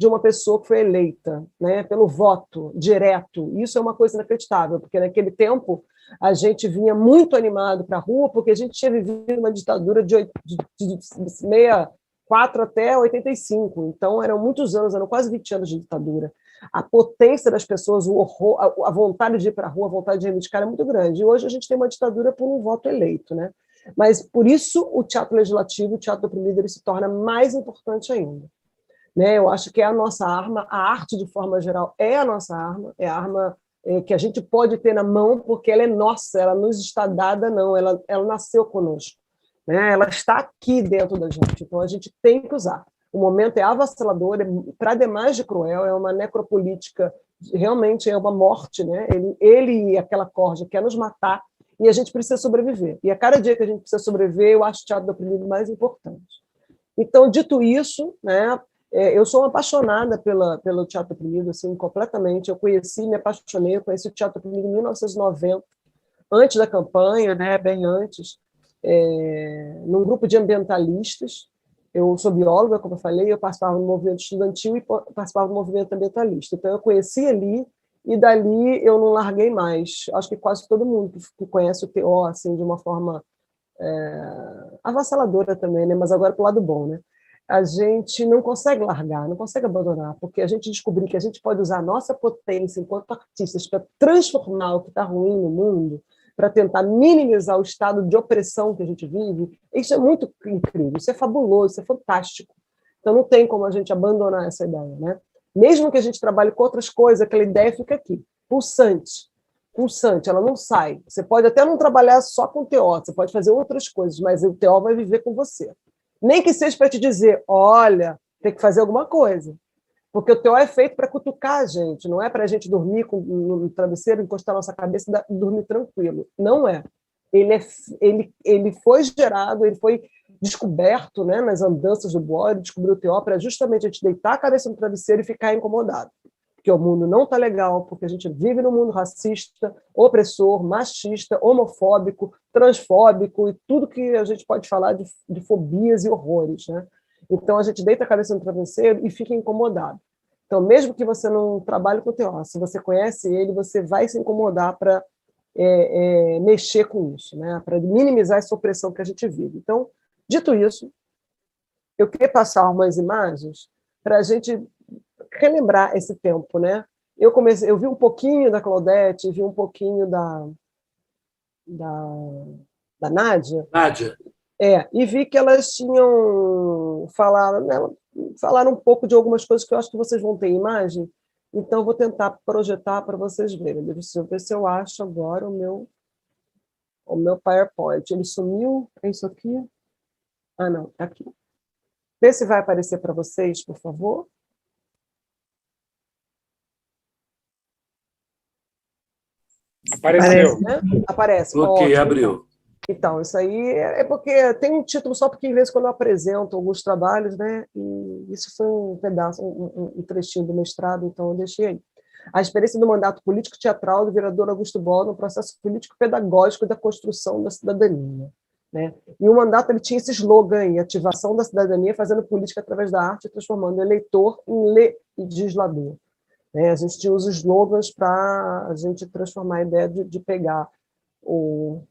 uma pessoa que foi eleita, né? Pelo voto direto. Isso é uma coisa inacreditável, porque naquele tempo a gente vinha muito animado para a rua, porque a gente tinha vivido uma ditadura de 64 até 85, então eram muitos anos, eram quase 20 anos de ditadura. A potência das pessoas, o horror, a vontade de ir para a rua, a vontade de reivindicar é muito grande. E hoje a gente tem uma ditadura por um voto eleito, né? Mas, por isso, o Teatro Legislativo, o Teatro Oprimido, ele se torna mais importante ainda. Né? Eu acho que é a nossa arma, a arte, de forma geral, é a nossa arma, é a arma que a gente pode ter na mão, porque ela é nossa, ela não nos está dada, não, ela nasceu conosco. Né? Ela está aqui dentro da gente, então a gente tem que usar. O momento é avassalador, para demais de cruel, é uma necropolítica, realmente é uma morte, né? Ele e aquela corja quer nos matar e a gente precisa sobreviver. E a cada dia que a gente precisa sobreviver, eu acho o teatro do oprimido mais importante. Então, dito isso, né, eu sou uma apaixonada pelo teatro oprimido, assim, completamente. Eu me apaixonei, eu conheci o teatro oprimido em 1990, antes da campanha, né, bem antes, num grupo de ambientalistas. Eu sou bióloga, como eu falei, eu participava do movimento estudantil e participava do movimento ambientalista. Então, eu conheci ali, e dali eu não larguei mais. Acho que quase todo mundo que conhece o TO assim, de uma forma avassaladora também, né? Mas agora para o lado bom. Né? A gente não consegue largar, não consegue abandonar, porque a gente descobriu que a gente pode usar a nossa potência enquanto artistas para transformar o que está ruim no mundo, para tentar minimizar o estado de opressão que a gente vive. Isso é muito incrível, isso é fabuloso, isso é fantástico. Então não tem como a gente abandonar essa ideia. Né? Mesmo que a gente trabalhe com outras coisas, aquela ideia fica aqui, pulsante, ela não sai. Você pode até não trabalhar só com o TO, você pode fazer outras coisas, mas o TO vai viver com você. Nem que seja para te dizer, olha, tem que fazer alguma coisa. Porque o TO é feito para cutucar a gente, não é para a gente dormir no travesseiro, encostar a nossa cabeça e dormir tranquilo. Não é. Ele foi gerado, ele foi descoberto, né, nas andanças do Bohr, ele descobriu o TO para justamente a gente deitar a cabeça no travesseiro e ficar incomodado. Porque o mundo não está legal, porque a gente vive num mundo racista, opressor, machista, homofóbico, transfóbico e tudo que a gente pode falar de fobias e horrores. Né? Então, a gente deita a cabeça no travesseiro e fica incomodado. Então, mesmo que você não trabalhe com o TO, se você conhece ele, você vai se incomodar para mexer com isso, né? Para minimizar essa opressão que a gente vive. Então, dito isso, eu queria passar umas imagens para a gente relembrar esse tempo, né? Eu vi um pouquinho da Claudete, vi um pouquinho da Nádia. Nádia. E vi que elas falaram um pouco de algumas coisas que eu acho que vocês vão ter imagem, então vou tentar projetar para vocês verem. Deixa eu ver se eu acho agora o meu PowerPoint. Ele sumiu? É isso aqui? Ah, não, está aqui. Vê se vai aparecer para vocês, por favor. Apareceu. Né? Aparece. Ok, ótimo. abriu. Então, isso aí é porque tem um título só porque, às vezes, quando eu apresento alguns trabalhos, né, e isso foi um pedaço, um trechinho do mestrado, então eu deixei aí. A experiência do mandato político-teatral do vereador Augusto Boll no processo político-pedagógico da construção da cidadania. Né? E o mandato ele tinha esse slogan aí, ativação da cidadania, fazendo política através da arte, transformando o eleitor em legislador. Né? A gente tinha os slogans para a gente transformar a ideia de pegar o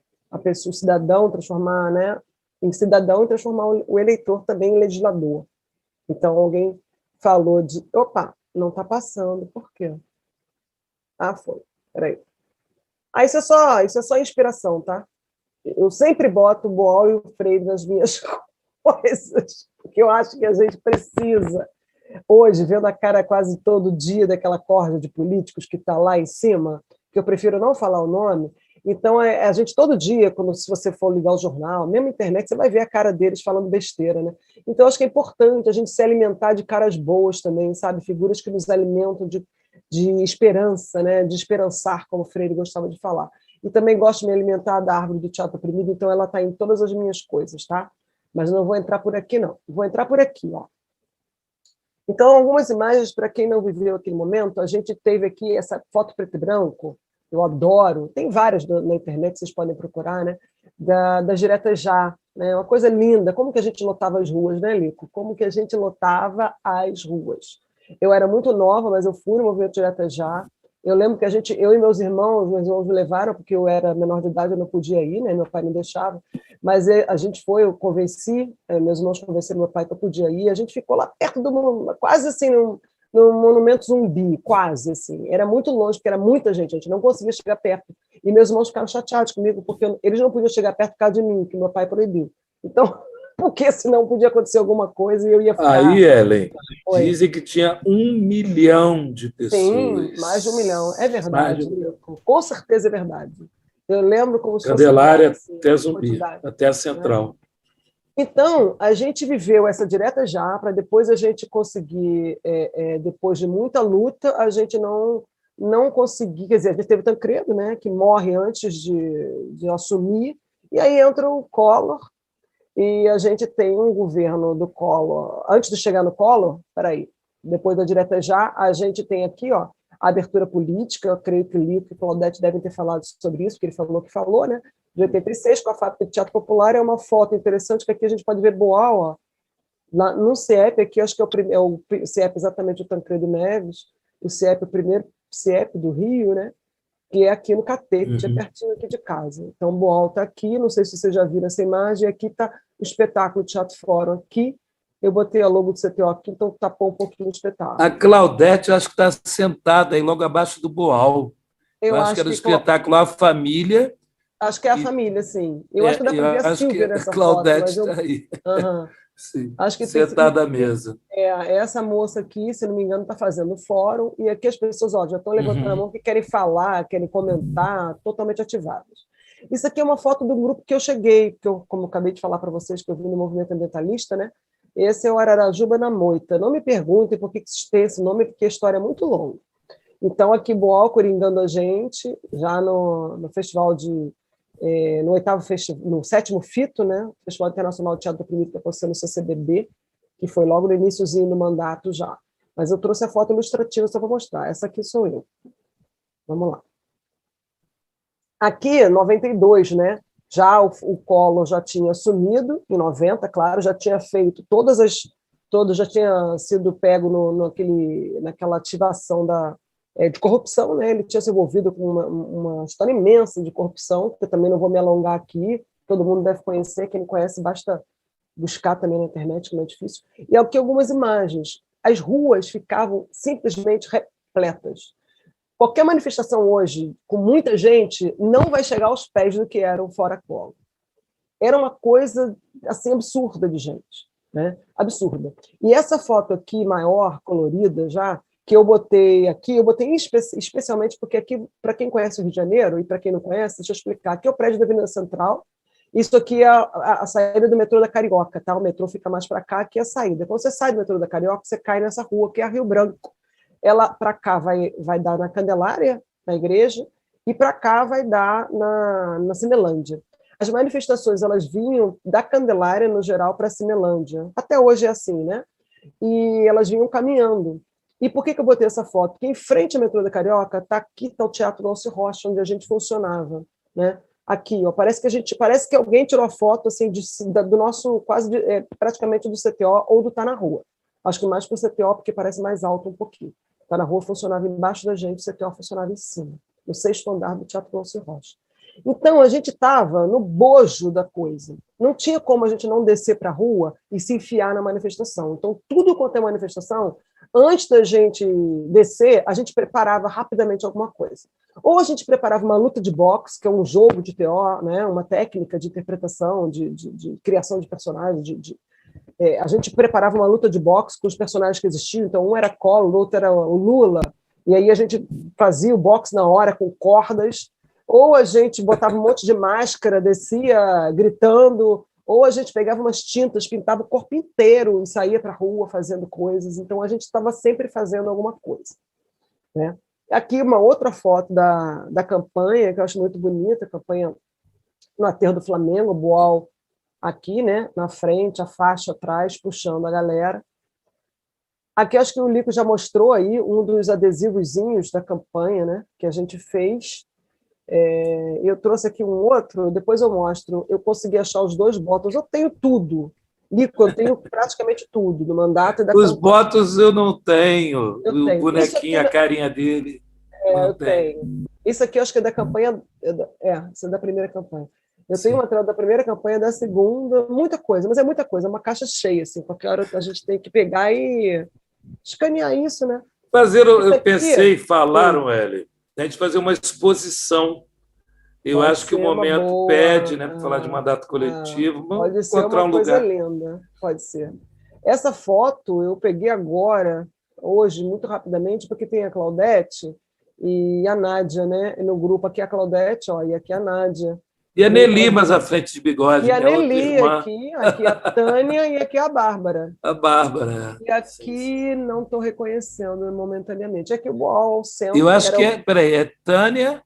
cidadão, transformar, né, em cidadão e transformar o eleitor também em legislador. Então, alguém falou de... Opa, não está passando. Por quê? Ah, foi. Peraí. Isso é só inspiração, tá? Eu sempre boto o Boal e o Freire nas minhas coisas, porque eu acho que a gente precisa. Hoje, vendo a cara quase todo dia daquela corda de políticos que está lá em cima, que eu prefiro não falar o nome, então a gente todo dia, se você for ligar o jornal, mesmo a internet, você vai ver a cara deles falando besteira. Né? Então, acho que é importante a gente se alimentar de caras boas também, sabe? Figuras que nos alimentam de esperança, né? De esperançar, como o Freire gostava de falar. E também gosto de me alimentar da árvore do teatro oprimido, então ela está em todas as minhas coisas, tá? Mas não vou entrar por aqui, não. Vou entrar por aqui, ó. Então, algumas imagens, para quem não viveu aquele momento, a gente teve aqui essa foto preto e branco, eu adoro, tem várias na internet, vocês podem procurar, né? Das Diretas Já, né? Uma coisa linda, como que a gente lotava as ruas, né, Lico? Como que a gente lotava as ruas. Eu era muito nova, mas eu fui no movimento Diretas Já. Eu lembro que eu e meus irmãos me levaram, porque eu era menor de idade, eu não podia ir, né? Meu pai não deixava, mas a gente foi, eu convenci, meus irmãos convenceram meu pai que eu podia ir, a gente ficou lá perto quase assim, no Monumento Zumbi, quase, assim. Era muito longe, porque era muita gente, a gente não conseguia chegar perto. E meus irmãos ficaram chateados comigo, porque eles não podiam chegar perto por causa de mim, que meu pai proibiu. Então, porque senão podia acontecer alguma coisa e eu ia ficar... Aí, Ellen, dizem que tinha 1 milhão de pessoas. Sim, mais de 1 milhão, é verdade. Com certeza é verdade. Eu lembro como se Candelária fosse... até Zumbi, até a Central. Então, a gente viveu essa direta já, para depois a gente conseguir, depois de muita luta, a gente não conseguir, quer dizer, a gente teve o Tancredo, né, que morre antes de assumir, e aí entra o Collor, e a gente tem um governo do Collor, antes de chegar no Collor, depois da direta já, a gente tem aqui, ó, a abertura política, eu creio que o Lico e o Claudete devem ter falado sobre isso, porque ele falou que falou, né, de 86, com a Fábrica de Teatro Popular, é uma foto interessante, que aqui a gente pode ver Boal, ó, no CIEP, aqui acho que é o CIEP exatamente o Tancredo Neves, o CIEP, o primeiro CIEP do Rio, né, que é aqui no Catete, é pertinho aqui de casa. Então, Boal está aqui, não sei se vocês já viram essa imagem, aqui está o espetáculo Teatro Fórum aqui, eu botei a logo do CTO aqui, então tapou um pouquinho o espetáculo. A Claudete, eu acho que está sentada aí logo abaixo do Boal. Eu acho que era o espetáculo A Família. Acho que é a família, sim. Eu acho que dá para ver a Silvia nessa Claudete foto. está aí. Sim, acho que sentada à mesa. Essa moça aqui, se não me engano, está fazendo o fórum, e aqui as pessoas já estão levantando a mão, que querem falar, querem comentar, totalmente ativadas. Isso aqui é uma foto do grupo que eu cheguei, que eu, como eu acabei de falar para vocês, que eu vim no movimento ambientalista, né? Esse é o Ararajuba na Moita. Não me perguntem por que tem esse nome, porque a história é muito longa. Então, aqui Boal coringando a gente, já no festival no 7º FITO, né? Festival Internacional de Teatro Oprimido, que aconteceu no CCBB, que foi logo no iníciozinho do mandato já. Mas eu trouxe a foto ilustrativa só para mostrar. Essa aqui sou eu. Vamos lá. Aqui, 92, né? Já o Collor já tinha assumido, em 90, claro, já tinha feito já tinha sido pego naquela ativação de corrupção, né? Ele tinha se envolvido com uma história imensa de corrupção, que eu também não vou me alongar aqui, todo mundo deve conhecer, quem não conhece, basta buscar também na internet, que não é difícil. E aqui algumas imagens. As ruas ficavam simplesmente repletas. Qualquer manifestação hoje, com muita gente, não vai chegar aos pés do que era o Fora Collor. Era uma coisa assim absurda de gente, né? Absurda. E essa foto aqui, maior, colorida já, que eu botei aqui, especialmente porque aqui, para quem conhece o Rio de Janeiro, e para quem não conhece, deixa eu explicar, aqui é o prédio da Avenida Central, isso aqui é a saída do metrô da Carioca, tá? O metrô fica mais para cá, aqui é a saída. Quando você sai do metrô da Carioca, você cai nessa rua, que é a Rio Branco. Ela para cá vai dar na Candelária, na igreja, e para cá vai dar na Cinelândia. As manifestações elas vinham da Candelária, no geral, para a Cinelândia. Até hoje é assim, né? E elas vinham caminhando. E por que eu botei essa foto? Porque em frente ao metrô da Carioca está o Teatro Alci Rocha, onde a gente funcionava, né? Aqui, ó, parece que alguém tirou a foto assim, do nosso, praticamente do CTO ou do Tá na Rua. Acho que mais para o CTO, porque parece mais alto um pouquinho. Tá na Rua funcionava embaixo da gente, o CTO funcionava em cima, no 6º andar do Teatro Alci Rocha. Então, a gente estava no bojo da coisa. Não tinha como a gente não descer para a rua e se enfiar na manifestação. Então, tudo quanto é manifestação, antes da gente descer, a gente preparava rapidamente alguma coisa. Ou a gente preparava uma luta de boxe, que é um jogo de TO, né, uma técnica de interpretação, de criação de personagens, a gente preparava uma luta de boxe com os personagens que existiam, então um era Collor, o outro era o Lula, e aí a gente fazia o boxe na hora com cordas, ou a gente botava um monte de máscara, descia gritando, ou a gente pegava umas tintas, pintava o corpo inteiro e saía para a rua fazendo coisas, então a gente estava sempre fazendo alguma coisa, né? Aqui uma outra foto da campanha, que eu acho muito bonita, a campanha no Aterro do Flamengo, Boal aqui, né, na frente, a faixa atrás, puxando a galera. Aqui acho que o Lico já mostrou aí um dos adesivozinhos da campanha, né, que a gente fez. Eu trouxe aqui um outro, depois eu mostro. Eu consegui achar os 2 botos. Eu tenho tudo. Lico, eu tenho praticamente tudo do mandato e da Os campanha. botos eu não tenho. Eu O tenho. bonequinho, a carinha dele. Eu tenho. Isso aqui eu acho que é da campanha. Isso é da primeira campanha. Eu tenho material da primeira campanha, da segunda, muita coisa, mas é muita coisa, é uma caixa cheia, assim, qualquer hora a gente tem que pegar e escanear isso, né? Eu pensei, falaram, Hélio, a gente fazer uma exposição. Eu acho que o momento pede, né, para falar de mandato coletivo. Pode ser uma coisa linda, pode ser. Essa foto eu peguei agora, hoje, muito rapidamente, porque tem a Claudete e a Nádia, né? No grupo aqui a Claudete, ó, e aqui a Nádia. E a Nelly, mas à frente de bigode. E a minha outra Nelly irmã, aqui a Tânia e aqui a Bárbara. a Bárbara. E aqui não estou reconhecendo momentaneamente. Aqui o Boal, o centro. Eu acho era que é. Peraí, é Tânia,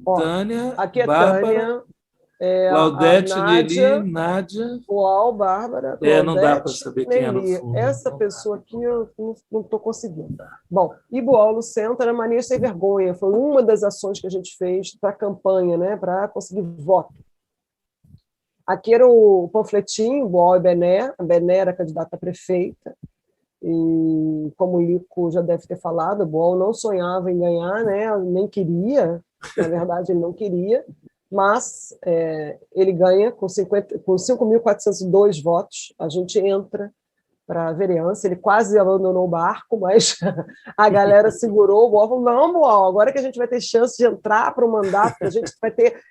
Ó, Tânia, aqui é Bárbara, Tânia, a Claudete, Nádia, Nelly, Nádia. Boal, Bárbara, Não dá para Claudete, saber quem é no Nelly. fundo. Essa pessoa aqui eu não estou conseguindo. Bom, e Boal no centro era Mania Sem Vergonha. Foi uma das ações que a gente fez para a campanha, né, para conseguir voto. Aqui era o panfletinho, Boal e Bené. A Bené era candidata a prefeita. E, como o Lico já deve ter falado, o Boal não sonhava em ganhar, né? Nem queria, na verdade, ele não queria, mas ele ganha com 5.402 votos. A gente entra para a vereança. Ele quase abandonou o barco, mas a galera segurou o Boal. Falou: não, Boal, agora que a gente vai ter chance de entrar para o mandato, a gente vai ter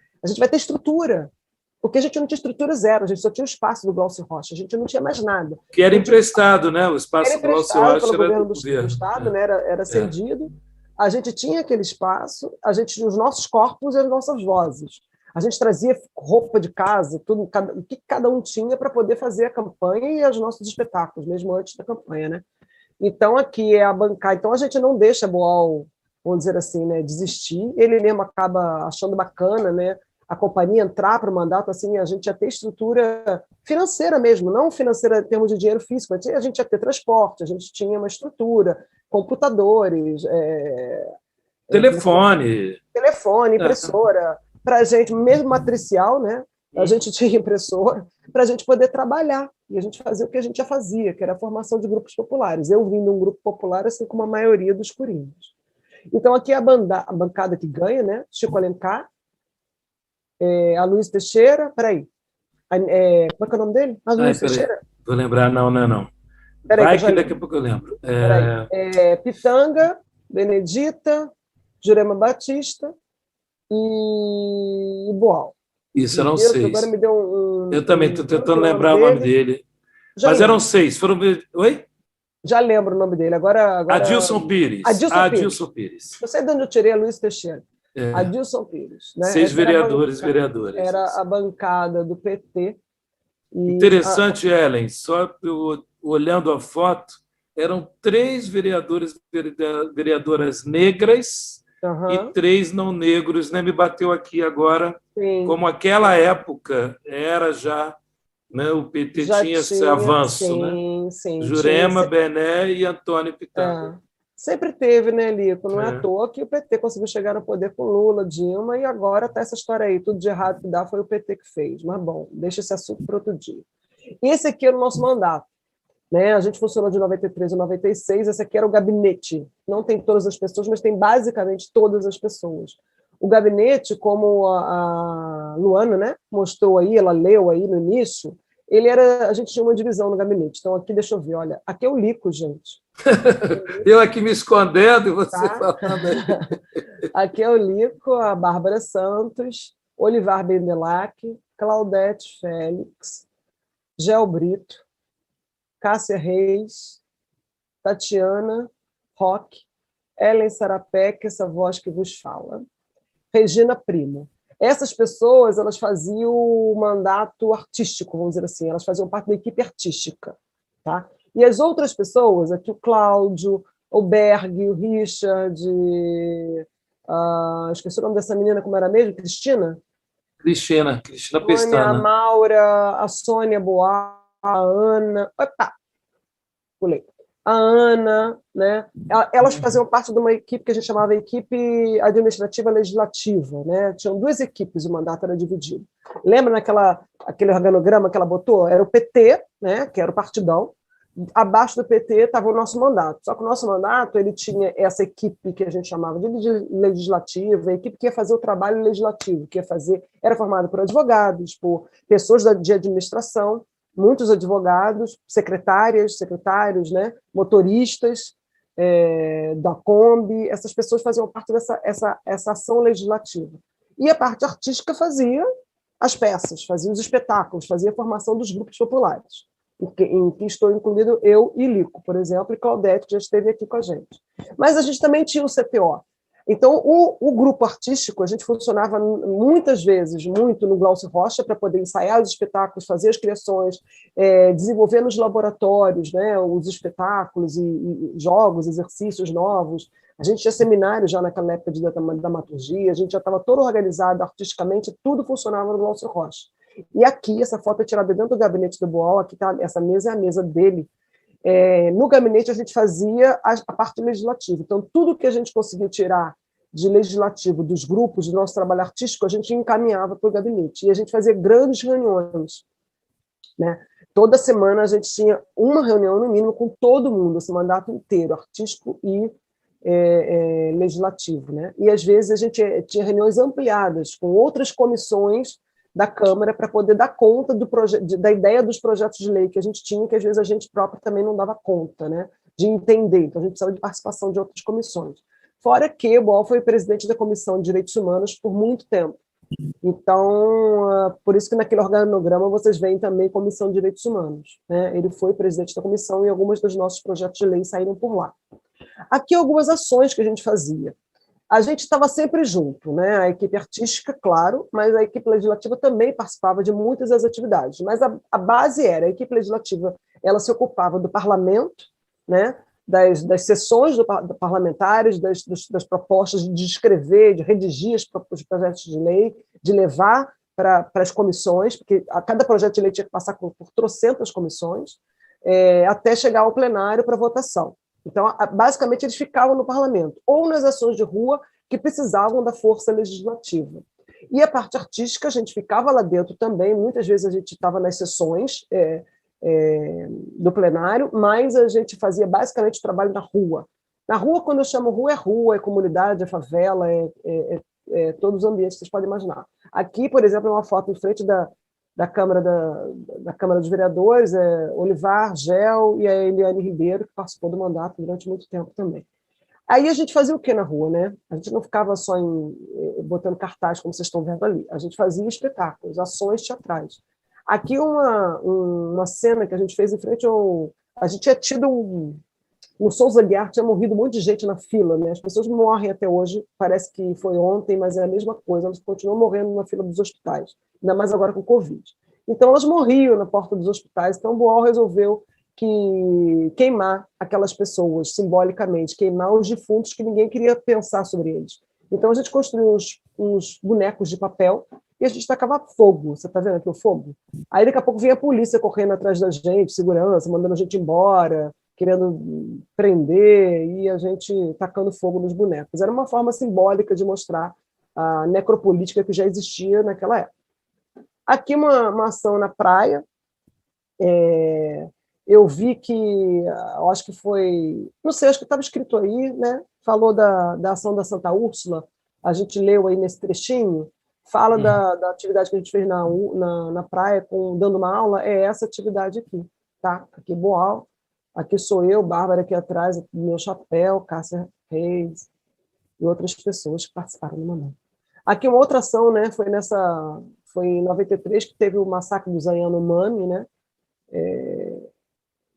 estrutura. Porque a gente não tinha estrutura zero, a gente só tinha o espaço do Glaucio Rocha, a gente não tinha mais nada. Que era emprestado, né? O espaço do Glaucio Rocha pelo era governo do governo. Estado, né? Era cedido. A gente tinha aquele espaço, a gente tinha os nossos corpos e as nossas vozes. A gente trazia roupa de casa, tudo, o que cada um tinha para poder fazer a campanha e os nossos espetáculos, mesmo antes da campanha, né? Então, aqui é a bancada. Então, a gente não deixa Boal, vamos dizer assim, né, desistir. Ele mesmo acaba achando bacana, né, a companhia entrar para o mandato, assim, a gente ia ter estrutura financeira mesmo, não financeira em termos de dinheiro físico, a gente ia ter transporte, a gente tinha uma estrutura, computadores, telefone, impressora, para a gente, mesmo matricial, né? A gente tinha impressora para a gente poder trabalhar, e a gente fazia o que a gente já fazia, que era a formação de grupos populares. Eu vim de um grupo popular, assim como a maioria dos curinhos. Então, aqui é a bancada que ganha, né? Chico Alencar, a Luiz Teixeira, peraí, como é que é o nome dele? A Luiz Teixeira? Vou lembrar, não. Peraí, vai que daqui a pouco eu lembro. Pitanga, Benedita, Jurema Batista e Boal. Isso, eram 6. Agora me deu eu também estou tentando lembrar o nome dele. Mas eram 6. Oi? Já lembro o nome dele. Agora... Adilson Pires. Adilson Pires. Eu sei de onde eu tirei a Luiz Teixeira. Adilson Pires. Né? 6 vereadores e vereadoras. Era a bancada do PT. Interessante, Ellen, só olhando a foto, eram 3 vereadores e vereadoras negras e 3 não negros, né? Me bateu aqui agora, como aquela época era já, né? O PT tinha esse avanço, né? Jurema, Bené e Antônio Pitanga. Sempre teve, né, Lico? Não é à toa que o PT conseguiu chegar no poder com Lula, Dilma, e agora tá essa história aí. Tudo de errado que dá foi o PT que fez. Mas, bom, deixa esse assunto para outro dia. E esse aqui era o nosso mandato. Né? A gente funcionou de 93 a 96, esse aqui era o gabinete. Não tem todas as pessoas, mas tem basicamente todas as pessoas. O gabinete, como a Luana, né, mostrou aí, ela leu aí no início, a gente tinha uma divisão no gabinete. Então, aqui, deixa eu ver, olha, aqui é o Lico, gente. Eu aqui me escondendo e você falando aí. Aqui é o Lico, a Bárbara Santos, Olivar Bendelac, Claudete Félix, Gel Brito, Cássia Reis, Tatiana Roque, Ellen Sarapec, essa voz que vos fala, Regina Primo. Essas pessoas, elas faziam o mandato artístico, vamos dizer assim, elas faziam parte da equipe artística. Tá? E as outras pessoas, aqui o Cláudio, o Berg, o Richard, esqueci o nome dessa menina, como era mesmo? Cristina Pestana. A Maura, a Sônia Boa, a Ana... Opa! Pulei. A Ana, né? Elas faziam parte de uma equipe que a gente chamava equipe administrativa legislativa, né? Tinham 2 equipes, o mandato era dividido. Lembra aquele organograma que ela botou? Era o PT, né? Que era o partidão. Abaixo do PT estava o nosso mandato. Só que o nosso mandato ele tinha essa equipe que a gente chamava de legislativa, a equipe que ia fazer o trabalho legislativo, era formada por advogados, por pessoas de administração, muitos advogados, secretários, né, motoristas da Kombi, essas pessoas faziam parte dessa ação legislativa. E a parte artística fazia as peças, fazia os espetáculos, fazia a formação dos grupos populares, em que estou incluído eu e Lico, por exemplo, e Claudete, que já esteve aqui com a gente. Mas a gente também tinha o CTO. Então, o grupo artístico, a gente funcionava muitas vezes muito no Glaucio Rocha para poder ensaiar os espetáculos, fazer as criações, desenvolver nos laboratórios, né, os espetáculos e jogos, exercícios novos. A gente tinha seminários já naquela época de dramaturgia, a gente já estava todo organizado artisticamente, tudo funcionava no Glaucio Rocha. E aqui, essa foto é tirada dentro do gabinete do Boal, aqui tá, essa mesa é a mesa dele. No gabinete a gente fazia a parte legislativa. Então, tudo que a gente conseguia tirar de legislativo dos grupos do nosso trabalho artístico, a gente encaminhava para o gabinete. E a gente fazia grandes reuniões, né? Toda semana a gente tinha uma reunião, no mínimo, com todo mundo, esse mandato inteiro, artístico e legislativo, né? E, às vezes, a gente tinha reuniões ampliadas com outras comissões da Câmara para poder dar conta da ideia dos projetos de lei que a gente tinha, que às vezes a gente próprio também não dava conta, né, de entender. Então, a gente precisava de participação de outras comissões. Fora que o Boal foi presidente da Comissão de Direitos Humanos por muito tempo. Então, por isso que naquele organograma vocês veem também Comissão de Direitos Humanos, né? Ele foi presidente da comissão e alguns dos nossos projetos de lei saíram por lá. Aqui algumas ações que a gente fazia. A gente estava sempre junto, né? A equipe artística, claro, mas a equipe legislativa também participava de muitas das atividades. Mas a base era, a equipe legislativa, ela se ocupava do parlamento, né? Das sessões parlamentares, das propostas de escrever, de redigir os projetos de lei, de levar para as comissões, porque cada projeto de lei tinha que passar por trocentas comissões, até chegar ao plenário para votação. Então, basicamente, eles ficavam no parlamento, ou nas ações de rua que precisavam da força legislativa. E a parte artística, a gente ficava lá dentro também, muitas vezes a gente estava nas sessões do plenário, mas a gente fazia basicamente o trabalho na rua. Na rua, quando eu chamo rua, é comunidade, é favela, todos os ambientes que vocês podem imaginar. Aqui, por exemplo, é uma foto em frente da Câmara dos Vereadores, Olivar, Gel e a Eliane Ribeiro, que participou do mandato durante muito tempo também. Aí a gente fazia o quê na rua, né? A gente não ficava só botando cartaz, como vocês estão vendo ali. A gente fazia espetáculos, ações teatrais. Aqui uma cena que a gente fez em frente ao... A gente tinha tido no Souza Guiar tinha morrido um monte de gente na fila, né? As pessoas morrem até hoje, parece que foi ontem, mas é a mesma coisa, elas continuam morrendo na fila dos hospitais, ainda mais agora com Covid. Então, elas morriam na porta dos hospitais, então o Boal resolveu queimar aquelas pessoas, simbolicamente, queimar os defuntos que ninguém queria pensar sobre eles. Então, a gente construiu uns bonecos de papel e a gente tacava fogo. Você está vendo aqui o fogo? Aí, daqui a pouco, vinha a polícia correndo atrás da gente, segurança, mandando a gente embora, querendo prender, e a gente tacando fogo nos bonecos. Era uma forma simbólica de mostrar a necropolítica que já existia naquela época. Aqui uma ação na praia. Eu vi que, eu acho que foi, não sei, acho que estava escrito aí, né? Falou da ação da Santa Úrsula, a gente leu aí nesse trechinho, fala da atividade que a gente fez na praia, dando uma aula, é essa atividade aqui, tá? Aqui Boal, aqui sou eu, Bárbara aqui atrás, aqui meu chapéu, Cássia Reis e outras pessoas que participaram do momento. Aqui uma outra ação, né? Foi em 93 que teve o massacre do Yanomami, né?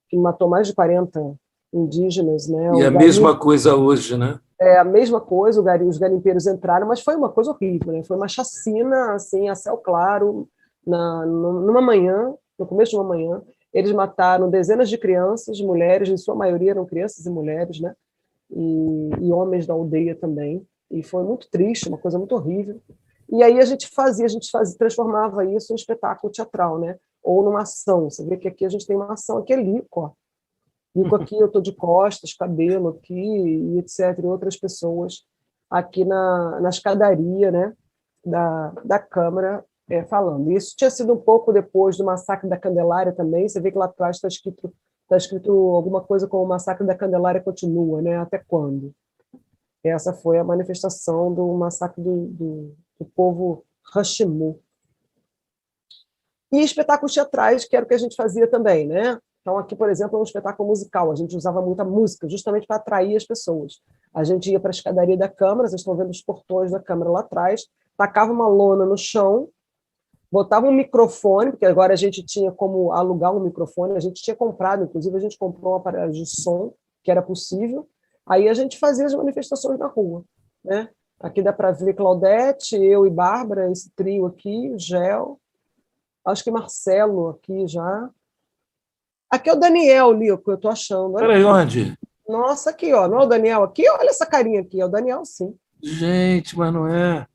Que matou mais de 40 indígenas, né? E a mesma coisa hoje, né? A mesma coisa, os garimpeiros entraram, mas foi uma coisa horrível, né? Foi uma chacina, assim, a céu claro, numa manhã, no começo de uma manhã, eles mataram dezenas de crianças, mulheres, em sua maioria eram crianças e mulheres, né? E homens da aldeia também, e foi muito triste, uma coisa muito horrível. E aí a gente transformava isso em espetáculo teatral, né? Ou numa ação. Você vê que aqui a gente tem uma ação, aqui é Lico, ó. Lico aqui, eu estou de costas, cabelo aqui, e etc. E outras pessoas aqui na escadaria, né? Da Câmara falando. Isso tinha sido um pouco depois do massacre da Candelária também. Você vê que lá atrás está escrito alguma coisa como o massacre da Candelária continua, né? Até quando? Essa foi a manifestação do massacre do povo Rashimu. E espetáculos teatrais, que era o que a gente fazia também, né? Então, aqui, por exemplo, é um espetáculo musical. A gente usava muita música, justamente para atrair as pessoas. A gente ia para a escadaria da Câmara, vocês estão vendo os portões da Câmara lá atrás, tacava uma lona no chão, botava um microfone, porque agora a gente tinha como alugar um microfone, a gente tinha comprado, inclusive a gente comprou um aparelho de som, que era possível, aí a gente fazia as manifestações na rua. né? Aqui dá para ver Claudete, eu e Bárbara, esse trio aqui, o Gel. Acho que Marcelo aqui já. Aqui é o Daniel, Lico, eu estou achando. Olha Peraí, aqui. onde? Nossa, aqui, ó. Não é o Daniel aqui? Olha essa carinha aqui. É o Daniel, sim. Gente, mas não é.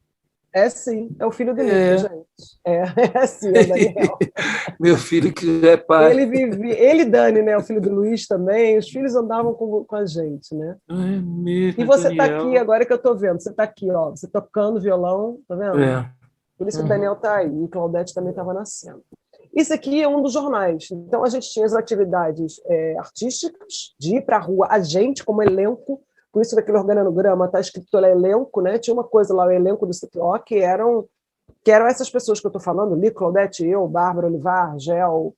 É sim, é o filho do É. Lico, gente. É sim, é o Daniel. Meu filho que já é pai. Ele e Dani, né? O filho do Luiz também. Os filhos andavam com a gente, né? É mesmo, E você está Daniel. aqui agora que eu estou vendo. Você está aqui, ó. Você tocando violão, tá vendo? É. Por isso que o Daniel está aí. E Claudete também estava nascendo. Isso aqui é um dos jornais. Então, a gente tinha as atividades artísticas, de ir para a rua, a gente, como elenco, por isso que aquele organograma está escrito lá, elenco, né? Tinha uma coisa lá, o elenco do CPO, que eram essas pessoas que eu estou falando, Li, Claudete, eu, Bárbara Olivar, Gel,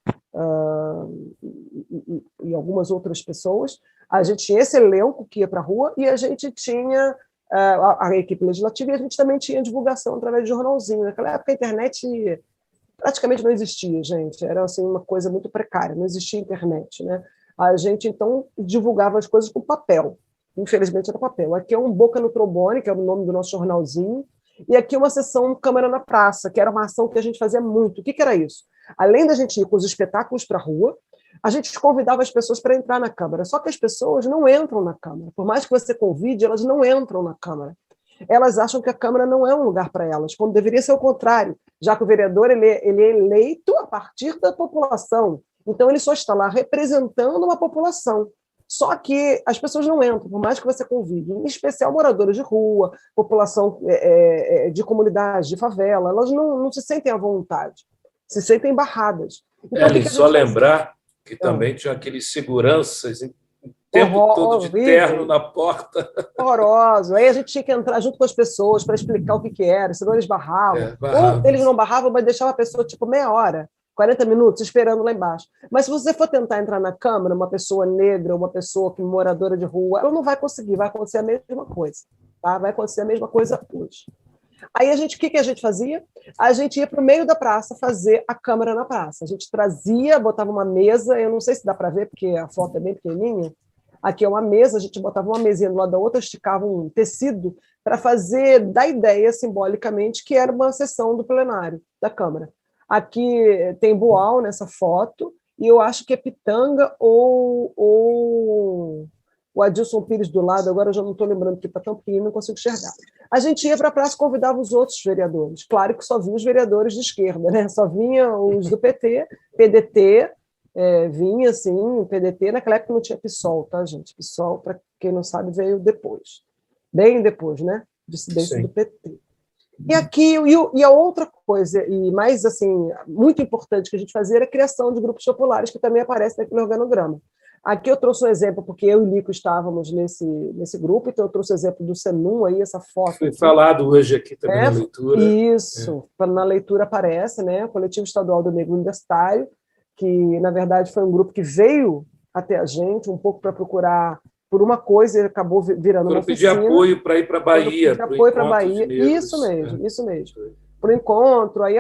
e algumas outras pessoas. A gente tinha esse elenco que ia para a rua e a gente tinha a equipe legislativa e a gente também tinha divulgação através de jornalzinho. Naquela época a internet praticamente não existia, gente. Era assim, uma coisa muito precária, não existia internet, né? A gente, então, divulgava as coisas com papel. Infelizmente, era papel. Aqui é um Boca no Trombone, que é o nome do nosso jornalzinho, e aqui uma sessão Câmara na Praça, que era uma ação que a gente fazia muito. O que era isso? Além da gente ir com os espetáculos para a rua, a gente convidava as pessoas para entrar na Câmara. Só que as pessoas não entram na Câmara. Por mais que você convide, elas não entram na Câmara. Elas acham que a Câmara não é um lugar para elas, quando deveria ser o contrário, já que o vereador ele é eleito a partir da população. Então, ele só está lá representando uma população. Só que as pessoas não entram, por mais que você convide, em especial moradores de rua, população de comunidade, de favela, elas não se sentem à vontade, se sentem barradas. Então, Ellen, só lembrar que também tinha aqueles seguranças o tempo todo de terno na porta. Horroroso. Aí a gente tinha que entrar junto com as pessoas para explicar o que era, senão eles barravam. Barravam. Ou eles não barravam, mas deixavam a pessoa tipo meia hora, 40 minutos, esperando lá embaixo. Mas se você for tentar entrar na Câmara, uma pessoa negra, uma pessoa que moradora de rua, ela não vai conseguir, vai acontecer a mesma coisa. Tá? Vai acontecer a mesma coisa hoje. Aí o que a gente fazia? A gente ia para o meio da praça fazer a Câmara na praça. A gente trazia, botava uma mesa, eu não sei se dá para ver, porque a foto é bem pequenininha. Aqui é uma mesa, a gente botava uma mesinha do lado da outra, esticava um tecido para fazer da ideia, simbolicamente, que era uma sessão do plenário da Câmara. Aqui tem Boal nessa foto, e eu acho que é Pitanga ou o Adilson Pires do lado, agora eu já não estou lembrando, porque está tão pequeno, não consigo enxergar. A gente ia para a praça e convidava os outros vereadores. Claro que só vinha os vereadores de esquerda, né? Só vinha os do PT, PDT, vinha, assim, o PDT, naquela época não tinha PSOL, tá, gente? PSOL, para quem não sabe, veio depois. Bem depois, né? Dissidência do PT. E aqui, e a outra coisa, e mais, assim, muito importante que a gente fazia era a criação de grupos populares, que também aparece naquele organograma. Aqui eu trouxe um exemplo, porque eu e o Lico estávamos nesse grupo, então eu trouxe o exemplo do Senum, aí, essa foto. Foi falado hoje aqui também na leitura. Isso, na leitura aparece, né? O Coletivo Estadual do Negro Universitário, que, na verdade, foi um grupo que veio até a gente, um pouco para procurar por uma coisa, e acabou virando uma oficina. Pedir apoio para ir para a Bahia. Pedir apoio para a Bahia, isso mesmo. Para o encontro, aí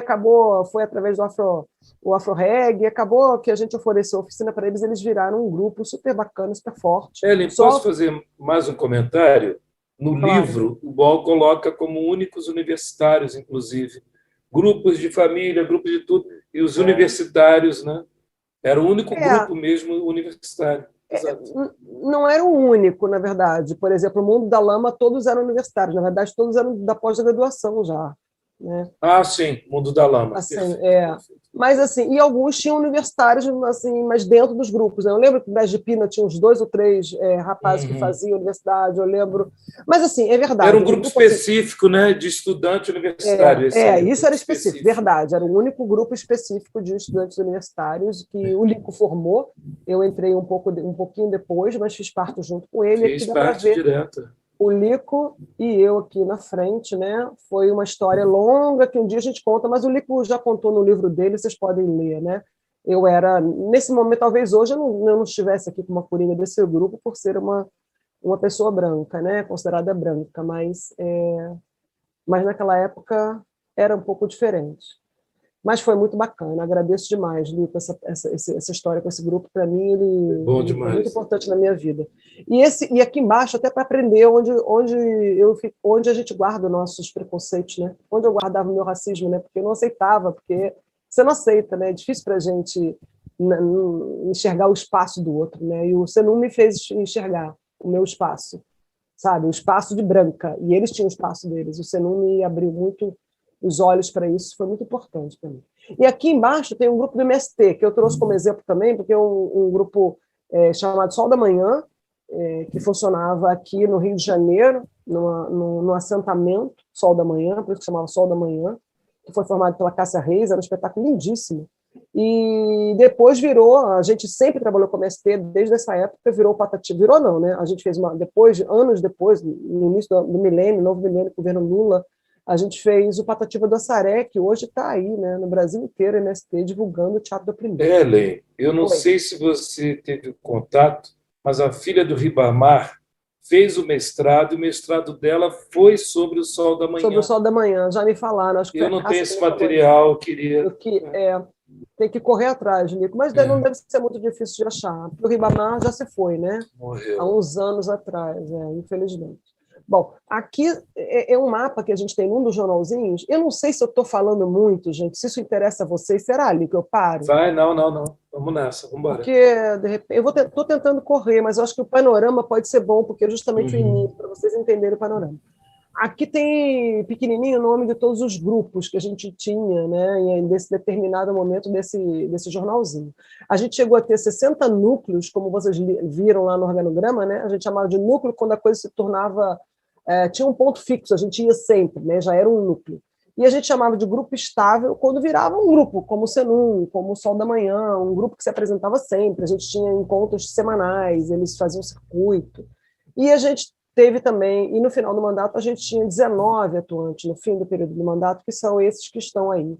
foi através do Afro-Reg, acabou que a gente ofereceu a oficina para eles, eles viraram um grupo super bacana, super forte. Ellen, posso fazer mais um comentário? No livro, o Boal coloca como únicos universitários, inclusive, grupos de família, grupos de tudo, e os universitários, né? Era o único grupo mesmo universitário. Não era o único, na verdade. Por exemplo, o Mundo da Lama, todos eram universitários. Na verdade, todos eram da pós-graduação já. Né? Ah, sim, Mundo da Lama. Assim, mas, assim, e alguns tinham universitários, assim, mas dentro dos grupos. Né? Eu lembro que o Brás de Pina tinha uns 2 ou 3 rapazes que faziam universidade, eu lembro. Mas, assim, é verdade. Era um grupo específico, assim, né, de estudante universitário. Isso era específico, verdade. Era o único grupo específico de estudantes universitários que o Lico formou. Eu entrei um pouquinho depois, mas fiz parte junto com ele. Fiz parte direta. O Lico e eu aqui na frente, né? Foi uma história longa que um dia a gente conta, mas o Lico já contou no livro dele, vocês podem ler, né? Eu era, nesse momento, talvez hoje eu não estivesse aqui com uma coringa desse grupo por ser uma pessoa branca, né? Considerada branca, mas naquela época era um pouco diferente. Mas foi muito bacana, agradeço demais, Lico, essa história com esse grupo, para mim, Bom ele demais. foi muito importante na minha vida. E aqui embaixo, até para aprender onde a gente guarda os nossos preconceitos, né? Onde eu guardava o meu racismo, né? Porque eu não aceitava, porque você não aceita, né? É difícil para a gente enxergar o espaço do outro, né? E você não me fez enxergar o meu espaço, sabe? O espaço de branca, e eles tinham o espaço deles, você não me abriu muito os olhos para isso, foi muito importante para mim. E aqui embaixo tem um grupo do MST, que eu trouxe como exemplo também, porque é um grupo chamado Sol da Manhã, que funcionava aqui no Rio de Janeiro, no assentamento Sol da Manhã, por isso que chamava Sol da Manhã, que foi formado pela Cássia Reis, era um espetáculo lindíssimo. E depois virou, a gente sempre trabalhou com MST, desde essa época virou Patativa, virou não, né? A gente fez anos depois, no início do milênio, novo milênio, governo Lula, a gente fez o Patativa do Assaré, que hoje está aí, né, no Brasil inteiro, MST, divulgando o Teatro da Primeira. Ellen, eu não sei se você teve contato, mas a filha do Ribamar fez o mestrado, e o mestrado dela foi sobre o Sol da Manhã. Sobre o Sol da Manhã, já me falaram. Acho que eu não tenho esse material, eu queria... Tem que correr atrás, Nico, mas não deve ser muito difícil de achar, porque o Ribamar já se foi, né? Morreu. Há uns anos atrás, infelizmente. Bom, aqui é um mapa que a gente tem num dos jornalzinhos. Eu não sei se eu estou falando muito, gente, se isso interessa a vocês. Será, ali que eu paro? Vai, não. Vamos nessa, vamos embora. Porque, de repente, eu estou tentando correr, mas eu acho que o panorama pode ser bom, porque é justamente o início, para vocês entenderem o panorama. Aqui tem pequenininho o nome de todos os grupos que a gente tinha, né, nesse determinado momento desse jornalzinho. A gente chegou a ter 60 núcleos, como vocês viram lá no organograma, né? A gente chamava de núcleo quando a coisa se tornava... tinha um ponto fixo, a gente ia sempre, né? Já era um núcleo. E a gente chamava de grupo estável quando virava um grupo, como o Senum, como o Sol da Manhã, um grupo que se apresentava sempre. A gente tinha encontros semanais, eles faziam circuito. E a gente teve também, e no final do mandato, a gente tinha 19 atuantes, no fim do período do mandato, que são esses que estão aí,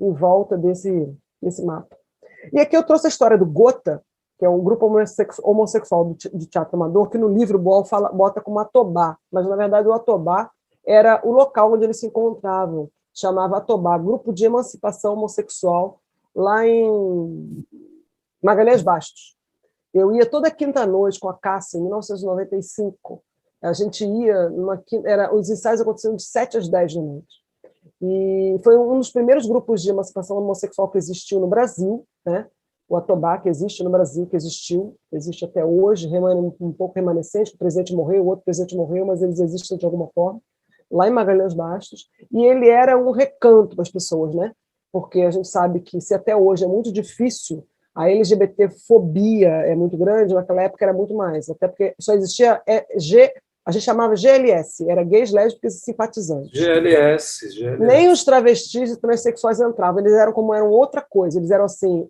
em volta desse mapa. E aqui eu trouxe a história do Gota, que é um grupo homossexual de teatro amador, que no livro bota como Atobá, mas, na verdade, o Atobá era o local onde eles se encontravam, chamava Atobá, Grupo de Emancipação Homossexual, lá em Magalhães Bastos. Eu ia toda quinta-noite com a Cássia, em 1995. A gente ia, os ensaios aconteciam de 7 às 10 da noite. E foi um dos primeiros grupos de emancipação homossexual que existiu no Brasil, né? O Atobá, que existe no Brasil, que existe até hoje, um pouco remanescente, o presidente morreu, o outro presidente morreu, mas eles existem de alguma forma, lá em Magalhães Bastos, e ele era um recanto para as pessoas, né? Porque a gente sabe que se até hoje é muito difícil, a LGBT-fobia é muito grande, naquela época era muito mais, até porque só existia a gente chamava GLS, era gays, lésbicas e simpatizantes. GLS. Nem os travestis e transexuais entravam, eles eram outra coisa, eles eram assim,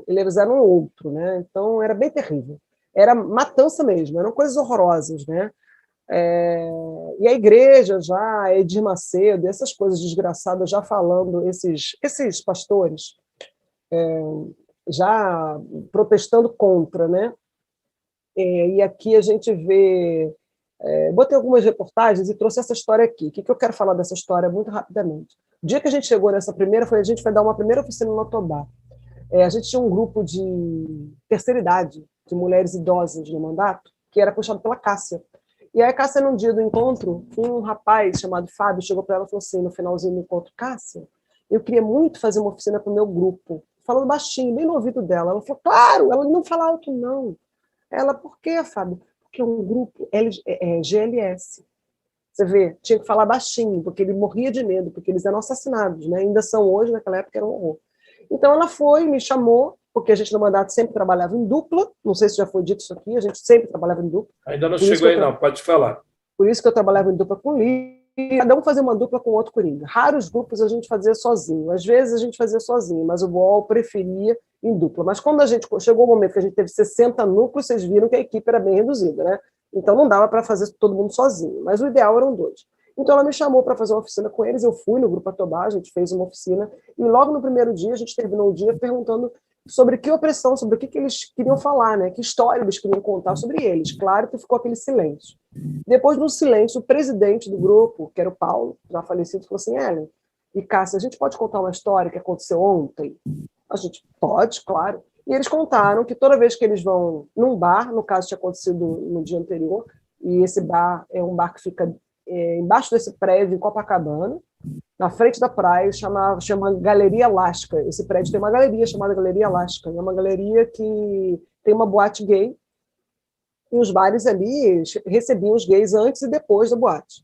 eles eram outro, né? Então era bem terrível. Era matança mesmo, eram coisas horrorosas, né? E a igreja já, Edir Macedo, essas coisas desgraçadas já falando, esses pastores já protestando contra, né? E aqui a gente vê... botei algumas reportagens e trouxe essa história aqui. O que eu quero falar dessa história muito rapidamente? O dia que a gente chegou nessa primeira, a gente foi dar uma primeira oficina no Atobá. A gente tinha um grupo de terceira idade, de mulheres idosas no mandato, que era puxado pela Cássia. E aí a Cássia, num dia do encontro, um rapaz chamado Fábio chegou para ela e falou assim, no finalzinho do encontro, Cássia, eu queria muito fazer uma oficina para o meu grupo, falando baixinho, bem no ouvido dela. Ela falou, claro, ela não fala alto, não. Ela, por quê, Fábio? Porque é um grupo GLS. Você vê, tinha que falar baixinho, porque ele morria de medo, porque eles eram assassinados, né? Ainda são hoje, naquela época era um horror. Então ela foi, me chamou, porque a gente no mandato sempre trabalhava em dupla, não sei se já foi dito isso aqui, a gente sempre trabalhava em dupla. Ainda não chegou aí não, pode falar. Por isso que eu trabalhava em dupla com o Lívia, cada um fazia uma dupla com outro coringa. Raros grupos a gente fazia sozinho, às vezes a gente fazia sozinho, mas o BOL preferia em dupla. Mas quando a gente chegou o momento que a gente teve 60 núcleos, vocês viram que a equipe era bem reduzida, né? Então não dava para fazer todo mundo sozinho, mas o ideal eram 2. Então ela me chamou para fazer uma oficina com eles, eu fui no Grupo Atobá, a gente fez uma oficina, e logo no primeiro dia a gente terminou o dia perguntando sobre que opressão, sobre o que eles queriam falar, né? Que história eles queriam contar sobre eles. Claro que ficou aquele silêncio. Depois, no silêncio, o presidente do grupo, que era o Paulo, já falecido, falou assim, Ellen, E, Cássia, a gente pode contar uma história que aconteceu ontem? A gente pode, claro. E eles contaram que toda vez que eles vão num bar, no caso tinha acontecido no dia anterior, e esse bar é um bar que fica embaixo desse prédio em Copacabana, na frente da praia, chama Galeria Alaska. Esse prédio tem uma galeria chamada Galeria Alaska. É uma galeria que tem uma boate gay, e os bares ali recebiam os gays antes e depois da boate.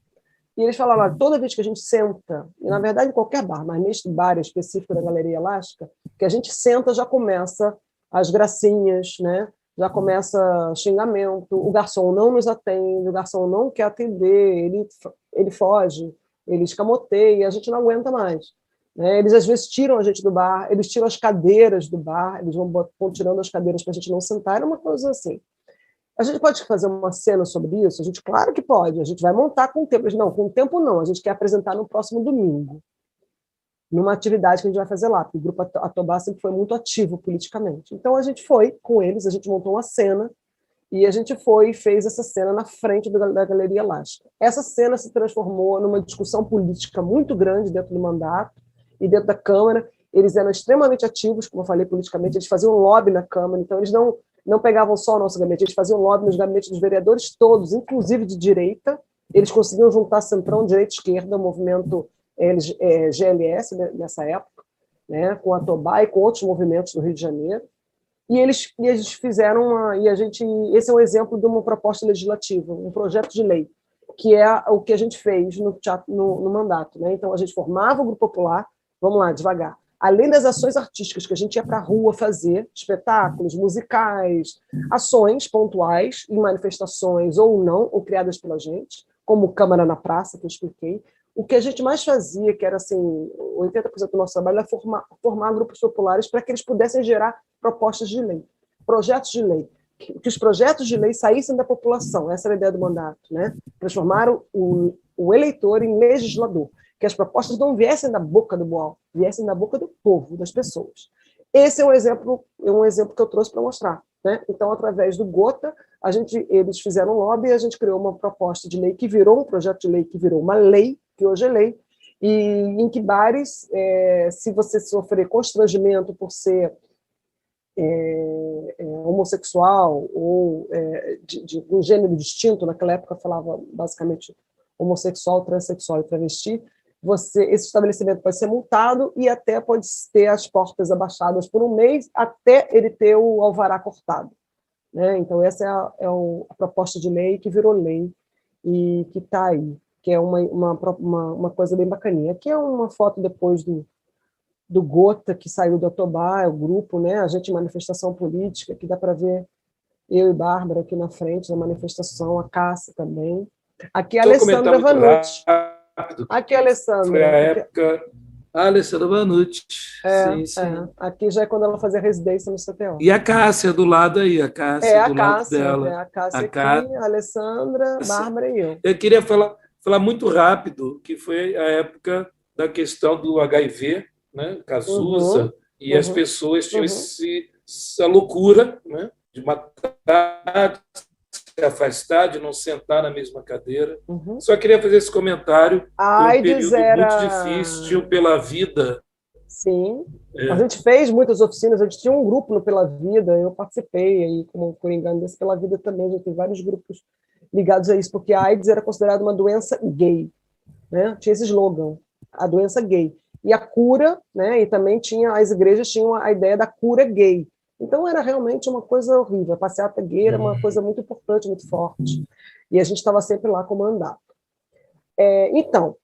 E eles falaram, toda vez que a gente senta, e na verdade em qualquer bar, mas neste bar específico da Galeria Alaska, que a gente senta, já começa as gracinhas, né? Já começa xingamento, o garçom não nos atende, o garçom não quer atender, ele foge, ele escamoteia, e a gente não aguenta mais. Né? Eles, às vezes, tiram a gente do bar, eles tiram as cadeiras do bar, eles vão tirando as cadeiras para a gente não sentar, é uma coisa assim. A gente pode fazer uma cena sobre isso? A gente, claro que pode, a gente vai montar com o tempo. Não, com o tempo não, a gente quer apresentar no próximo domingo, numa atividade que a gente vai fazer lá, porque o Grupo Atobá sempre foi muito ativo politicamente. Então, a gente foi com eles, a gente montou uma cena, e a gente foi e fez essa cena na frente da Galeria Alaska. Essa cena se transformou numa discussão política muito grande dentro do mandato e dentro da Câmara. Eles eram extremamente ativos, como eu falei, politicamente, eles faziam lobby na Câmara, então eles não pegavam só o nosso gabinete, eles faziam lobby nos gabinetes dos vereadores todos, inclusive de direita. Eles conseguiam juntar centrão, direita e esquerda, o movimento GLS nessa época, né, com a Atobá e com outros movimentos do Rio de Janeiro. E eles fizeram esse é um exemplo de uma proposta legislativa, um projeto de lei, que é o que a gente fez no mandato. Né? Então, a gente formava o Grupo Popular, vamos lá, devagar. Além das ações artísticas que a gente ia para a rua fazer, espetáculos, musicais, ações pontuais em manifestações ou não, ou criadas pela gente, como Câmara na Praça, que eu expliquei. O que a gente mais fazia, que era assim, 80% do nosso trabalho, era formar grupos populares para que eles pudessem gerar propostas de lei, projetos de lei, que os projetos de lei saíssem da população. Essa era a ideia do mandato, né? Transformar o eleitor em legislador, que as propostas não viessem da boca do boal, viessem da boca do povo, das pessoas. Esse é um exemplo que eu trouxe para mostrar. Né? Então, através do Gota, eles fizeram um lobby e a gente criou uma proposta de lei que virou um projeto de lei, que virou uma lei, que hoje é lei, e em que bares, se você sofrer constrangimento por ser homossexual ou de um gênero distinto, naquela época falava basicamente homossexual, transexual e travesti, esse estabelecimento pode ser multado e até pode ter as portas abaixadas por um mês até ele ter o alvará cortado. Né? Então, essa é a proposta de lei que virou lei e que está aí, que é uma coisa bem bacaninha. Aqui é uma foto depois do Gota, que saiu do Atobá, o grupo, né? A gente manifestação política, que dá para ver eu e Bárbara aqui na frente da manifestação, a Cássia também. Aqui a Alessandra Vanucci. Aqui a Alessandra. Foi a época... A Alessandra Vanucci. Sim. Aqui já é quando ela fazia residência no CTO. E a Cássia do lado aí, a Cássia do lado dela. A Cássia aqui, a Alessandra, Bárbara e eu. Eu queria falar muito rápido, que foi a época da questão do HIV, né? Cazuza, e as pessoas tinham essa loucura, né? De matar, se afastar, de não sentar na mesma cadeira. Só queria fazer esse comentário. A AIDS era muito difícil pela vida. Sim. A gente fez muitas oficinas, a gente tinha um grupo no Pela Vida, eu participei aí como coringano desse Pela Vida também, a gente tem vários grupos ligados a isso, porque a AIDS era considerada uma doença gay, né? Tinha esse slogan, a doença gay. E a cura, né? E também as igrejas tinham a ideia da cura gay. Então, era realmente uma coisa horrível. A passeata gay era uma coisa muito importante, muito forte. E a gente estava sempre lá com mandato. Então,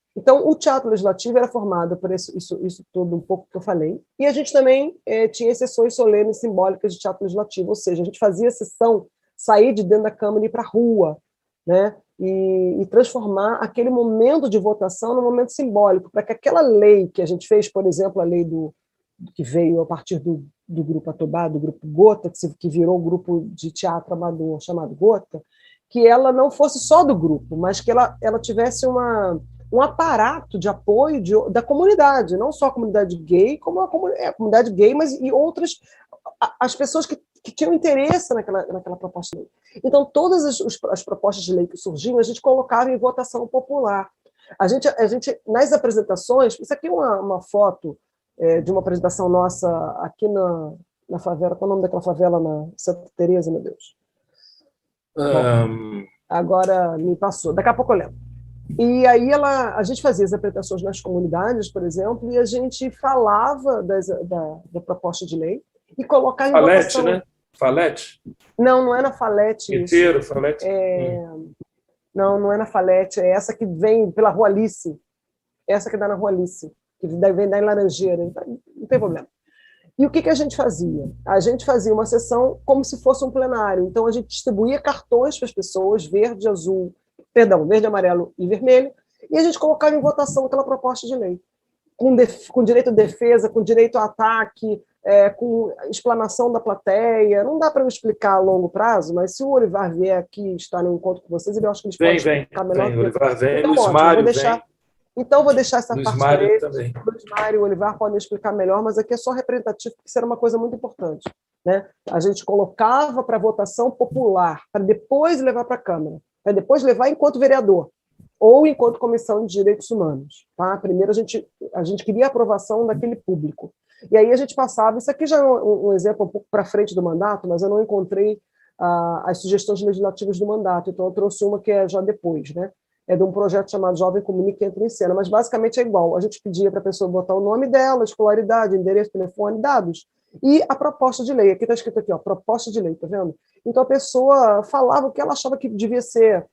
o teatro legislativo era formado por isso tudo um pouco que eu falei. E a gente também tinha sessões solenes simbólicas de teatro legislativo, ou seja, a gente fazia a sessão, sair de dentro da Câmara e ir para a rua, né? E transformar aquele momento de votação num momento simbólico, para que aquela lei que a gente fez, por exemplo, a lei que veio a partir do Grupo Atobá, do Grupo Gota, que virou um grupo de teatro amador chamado Gota, que ela não fosse só do grupo, mas que ela tivesse um aparato de apoio da comunidade, não só a comunidade gay, como a comunidade gay, mas e outras, as pessoas que tinham interesse naquela proposta de lei. Então, todas as propostas de lei que surgiam, a gente colocava em votação popular. A gente nas apresentações, isso aqui é uma foto de uma apresentação nossa aqui na favela, qual é o nome daquela favela na Santa Teresa, meu Deus? Bom, agora me passou, daqui a pouco eu lembro. E aí a gente fazia as apresentações nas comunidades, por exemplo, e a gente falava da proposta de lei e colocava em votação. Falete, né? Falete? Não é na Falete. Inteiro, Falete. Não é na Falete, é essa que vem pela Rua Alice. Essa que dá na Rua Alice, que vem da Laranjeira, não tem problema. E o que a gente fazia? A gente fazia uma sessão como se fosse um plenário. Então, a gente distribuía cartões para as pessoas, verde, amarelo e vermelho, e a gente colocava em votação aquela proposta de lei, com direito à defesa, com direito ao ataque, com explanação da plateia. Não dá para eu explicar a longo prazo, mas se o Olivar vier aqui estar no encontro com vocês, ele acha que eles podem explicar melhor. O Olivar vem, então, Luiz Mário vem. Então, vou deixar essa Luiz parte Mário para eles. também. Luiz Mário e o Olivar podem explicar melhor, mas aqui é só representativo, porque isso era uma coisa muito importante, né? A gente colocava para votação popular, para depois levar para a Câmara, para depois levar enquanto vereador, ou enquanto Comissão de Direitos Humanos. Tá? Primeiro, a gente queria a aprovação daquele público. E aí a gente passava, isso aqui já é um exemplo um pouco para frente do mandato, mas eu não encontrei as sugestões legislativas do mandato, então eu trouxe uma que é já depois, né? É de um projeto chamado Jovem Comunica que entra em cena, mas basicamente é igual. A gente pedia para a pessoa botar o nome dela, escolaridade, endereço, telefone, dados, e a proposta de lei. Aqui está escrito aqui, ó, proposta de lei, tá vendo? Então a pessoa falava o que ela achava que devia ser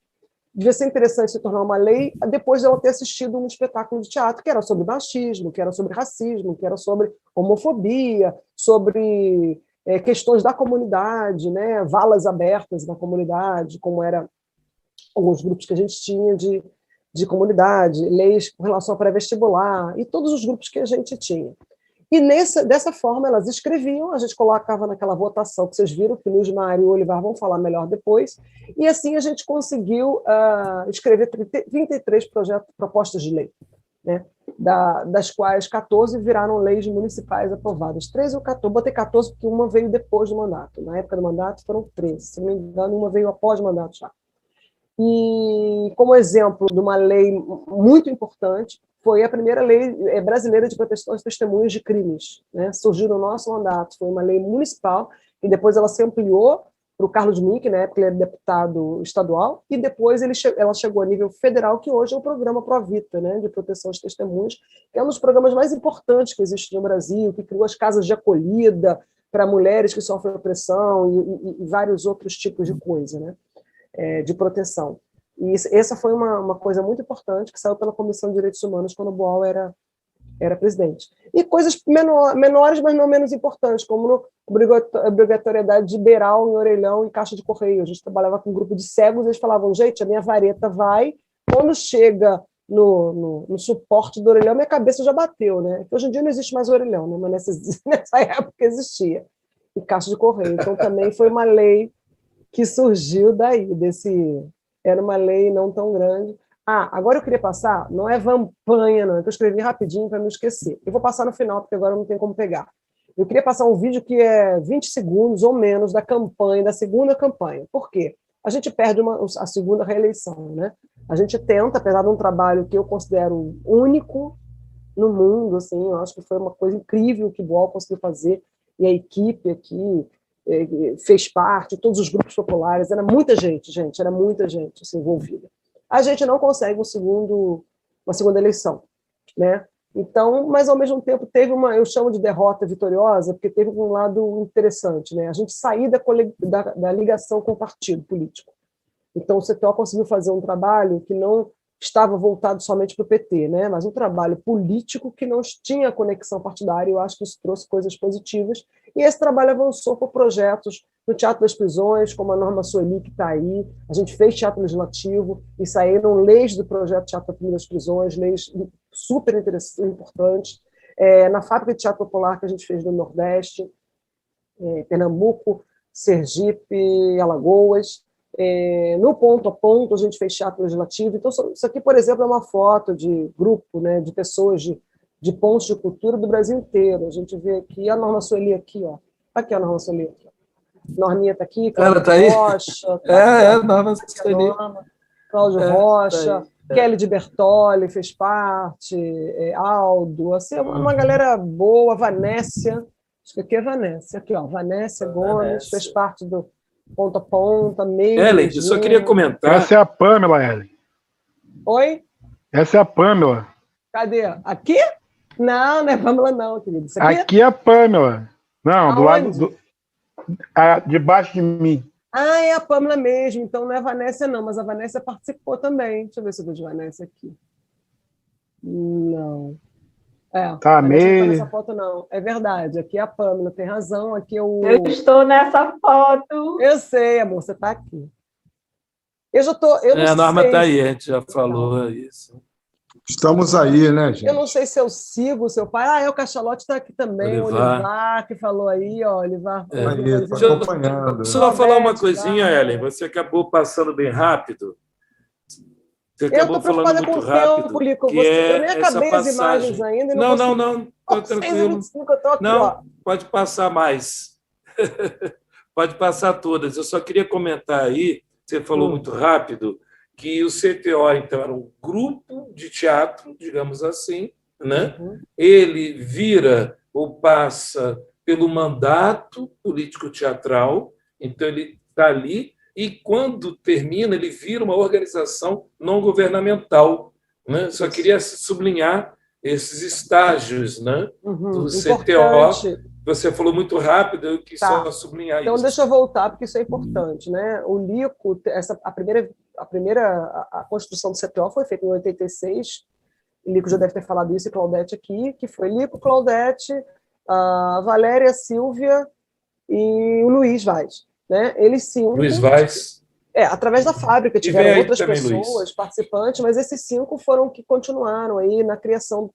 interessante se tornar uma lei depois dela ter assistido um espetáculo de teatro que era sobre machismo, que era sobre racismo, que era sobre homofobia, sobre questões da comunidade, né? Valas abertas na comunidade, como era alguns grupos que a gente tinha de comunidade, leis com relação ao pré-vestibular, e todos os grupos que a gente tinha. E dessa forma elas escreviam, a gente colocava naquela votação que vocês viram, que Luiz Mário e o Olivar vão falar melhor depois, e assim a gente conseguiu escrever 33 propostas de lei, né? Das quais 14 viraram leis municipais aprovadas. 13 ou 14, botei 14 porque uma veio depois do mandato. Na época do mandato foram 13, se não me engano, uma veio após o mandato já. E, como exemplo de uma lei muito importante, foi a primeira lei brasileira de proteção às testemunhas de crimes, né? Surgiu no nosso mandato, foi uma lei municipal, e depois ela se ampliou para o Carlos Mink, na época ele era deputado estadual, e depois ela chegou a nível federal, que hoje é o programa Provita, né, de proteção às testemunhas, que é um dos programas mais importantes que existe no Brasil, que criou as casas de acolhida para mulheres que sofrem opressão e vários outros tipos de coisa, né? De proteção. E essa foi uma coisa muito importante que saiu pela Comissão de Direitos Humanos quando o Boal era presidente. E coisas menores, mas não menos importantes, como a obrigatoriedade de beiral em orelhão e caixa de correio. A gente trabalhava com um grupo de cegos, eles falavam, gente, a minha vareta vai, quando chega no suporte do orelhão, minha cabeça já bateu, né? Hoje em dia não existe mais orelhão, né? Mas nessa época existia. E caixa de correio. Então também foi uma lei que surgiu daí, era uma lei não tão grande. Agora eu queria passar, não é campanha, não, que eu escrevi rapidinho para não esquecer. Eu vou passar no final, porque agora não tem como pegar. Eu queria passar um vídeo que é 20 segundos ou menos da campanha, da segunda campanha. Por quê? A gente perde a segunda reeleição, né? A gente tenta, apesar de um trabalho que eu considero único no mundo, assim, eu acho que foi uma coisa incrível que o Boal conseguiu fazer, e a equipe aqui fez parte, todos os grupos populares, era muita gente assim, envolvida. A gente não consegue uma segunda eleição, né? Então, mas ao mesmo tempo teve eu chamo de derrota vitoriosa, porque teve um lado interessante, né? A gente sair da ligação com o partido político. Então o CTO conseguiu fazer um trabalho que não estava voltado somente para o PT, né? Mas um trabalho político que não tinha conexão partidária, e eu acho que isso trouxe coisas positivas, e esse trabalho avançou por projetos no Teatro das Prisões, como a Norma Sueli, que está aí, a gente fez teatro legislativo, e saíram leis do projeto Teatro das Prisões, leis super interessantes, importantes, na Fábrica de Teatro Popular que a gente fez no Nordeste, Pernambuco, Sergipe, Alagoas, no Ponto a Ponto a gente fez teatro legislativo. Então isso aqui, por exemplo, é uma foto de grupo, né, de pessoas de pontos de cultura do Brasil inteiro. A gente vê aqui a Norma Sueli aqui, ó. Aqui a Norma Sueli aqui. Norminha está aqui, Cláudio Rocha. Norma Sueli. Cláudio Rocha. Kelly de Bertoli fez parte, Aldo, assim, uma galera boa, Vanécia, acho que aqui é Vanécia, aqui, ó, Vanécia Gomes, fez parte do Ponta a Ponta, meio. Ellen, eu só queria comentar. Essa é a Pamela, Ellen. Oi? Essa é a Pamela. Cadê? Aqui? Não, não é Pamela, não, querido. Isso aqui é a Pamela. Não, do lado debaixo de mim. Ah, é a Pamela mesmo, então não é a Vanécia, não, mas a Vanécia participou também. Deixa eu ver se eu vejo a Vanécia aqui. Não. Tá meio. Não nessa foto, não. É verdade, aqui é a Pamela, tem razão. Aqui é o... Eu estou nessa foto. Eu sei, amor, você está aqui. Eu já tô. Eu não a Norma sei. está aí, a gente já falou isso. Estamos aí, né, gente? Eu não sei se eu sigo o seu pai. O Cachalote está aqui também, o Olivar, que falou aí, ó, Olivar. Acompanhando. Só falar uma coisinha, Ellen, você acabou passando bem rápido. Você acabou falando muito rápido. Lico, eu nem acabei as imagens ainda. Não, estou tranquilo. Não, pode passar mais. Pode passar todas. Eu só queria comentar aí, você falou muito rápido, que o CTO, então, era um grupo de teatro, digamos assim, né? Ele vira ou passa pelo mandato político-teatral, então ele está ali, e quando termina, ele vira uma organização não governamental. Né? Só queria sublinhar esses estágios, né? Do CTO. Você falou muito rápido, eu quis só sublinhar então, isso. Deixa eu voltar, porque isso é importante. Né? O Lico, a construção do CTO foi feita em 86, o Lico já deve ter falado isso, e Claudete aqui, que foi Lico, Claudete, a Valéria, a Silvia e o Luiz Vaz. Né? Eles cinco... Luiz Vaz. Através da fábrica, tiveram outras pessoas participantes, mas esses 5 foram que continuaram aí na criação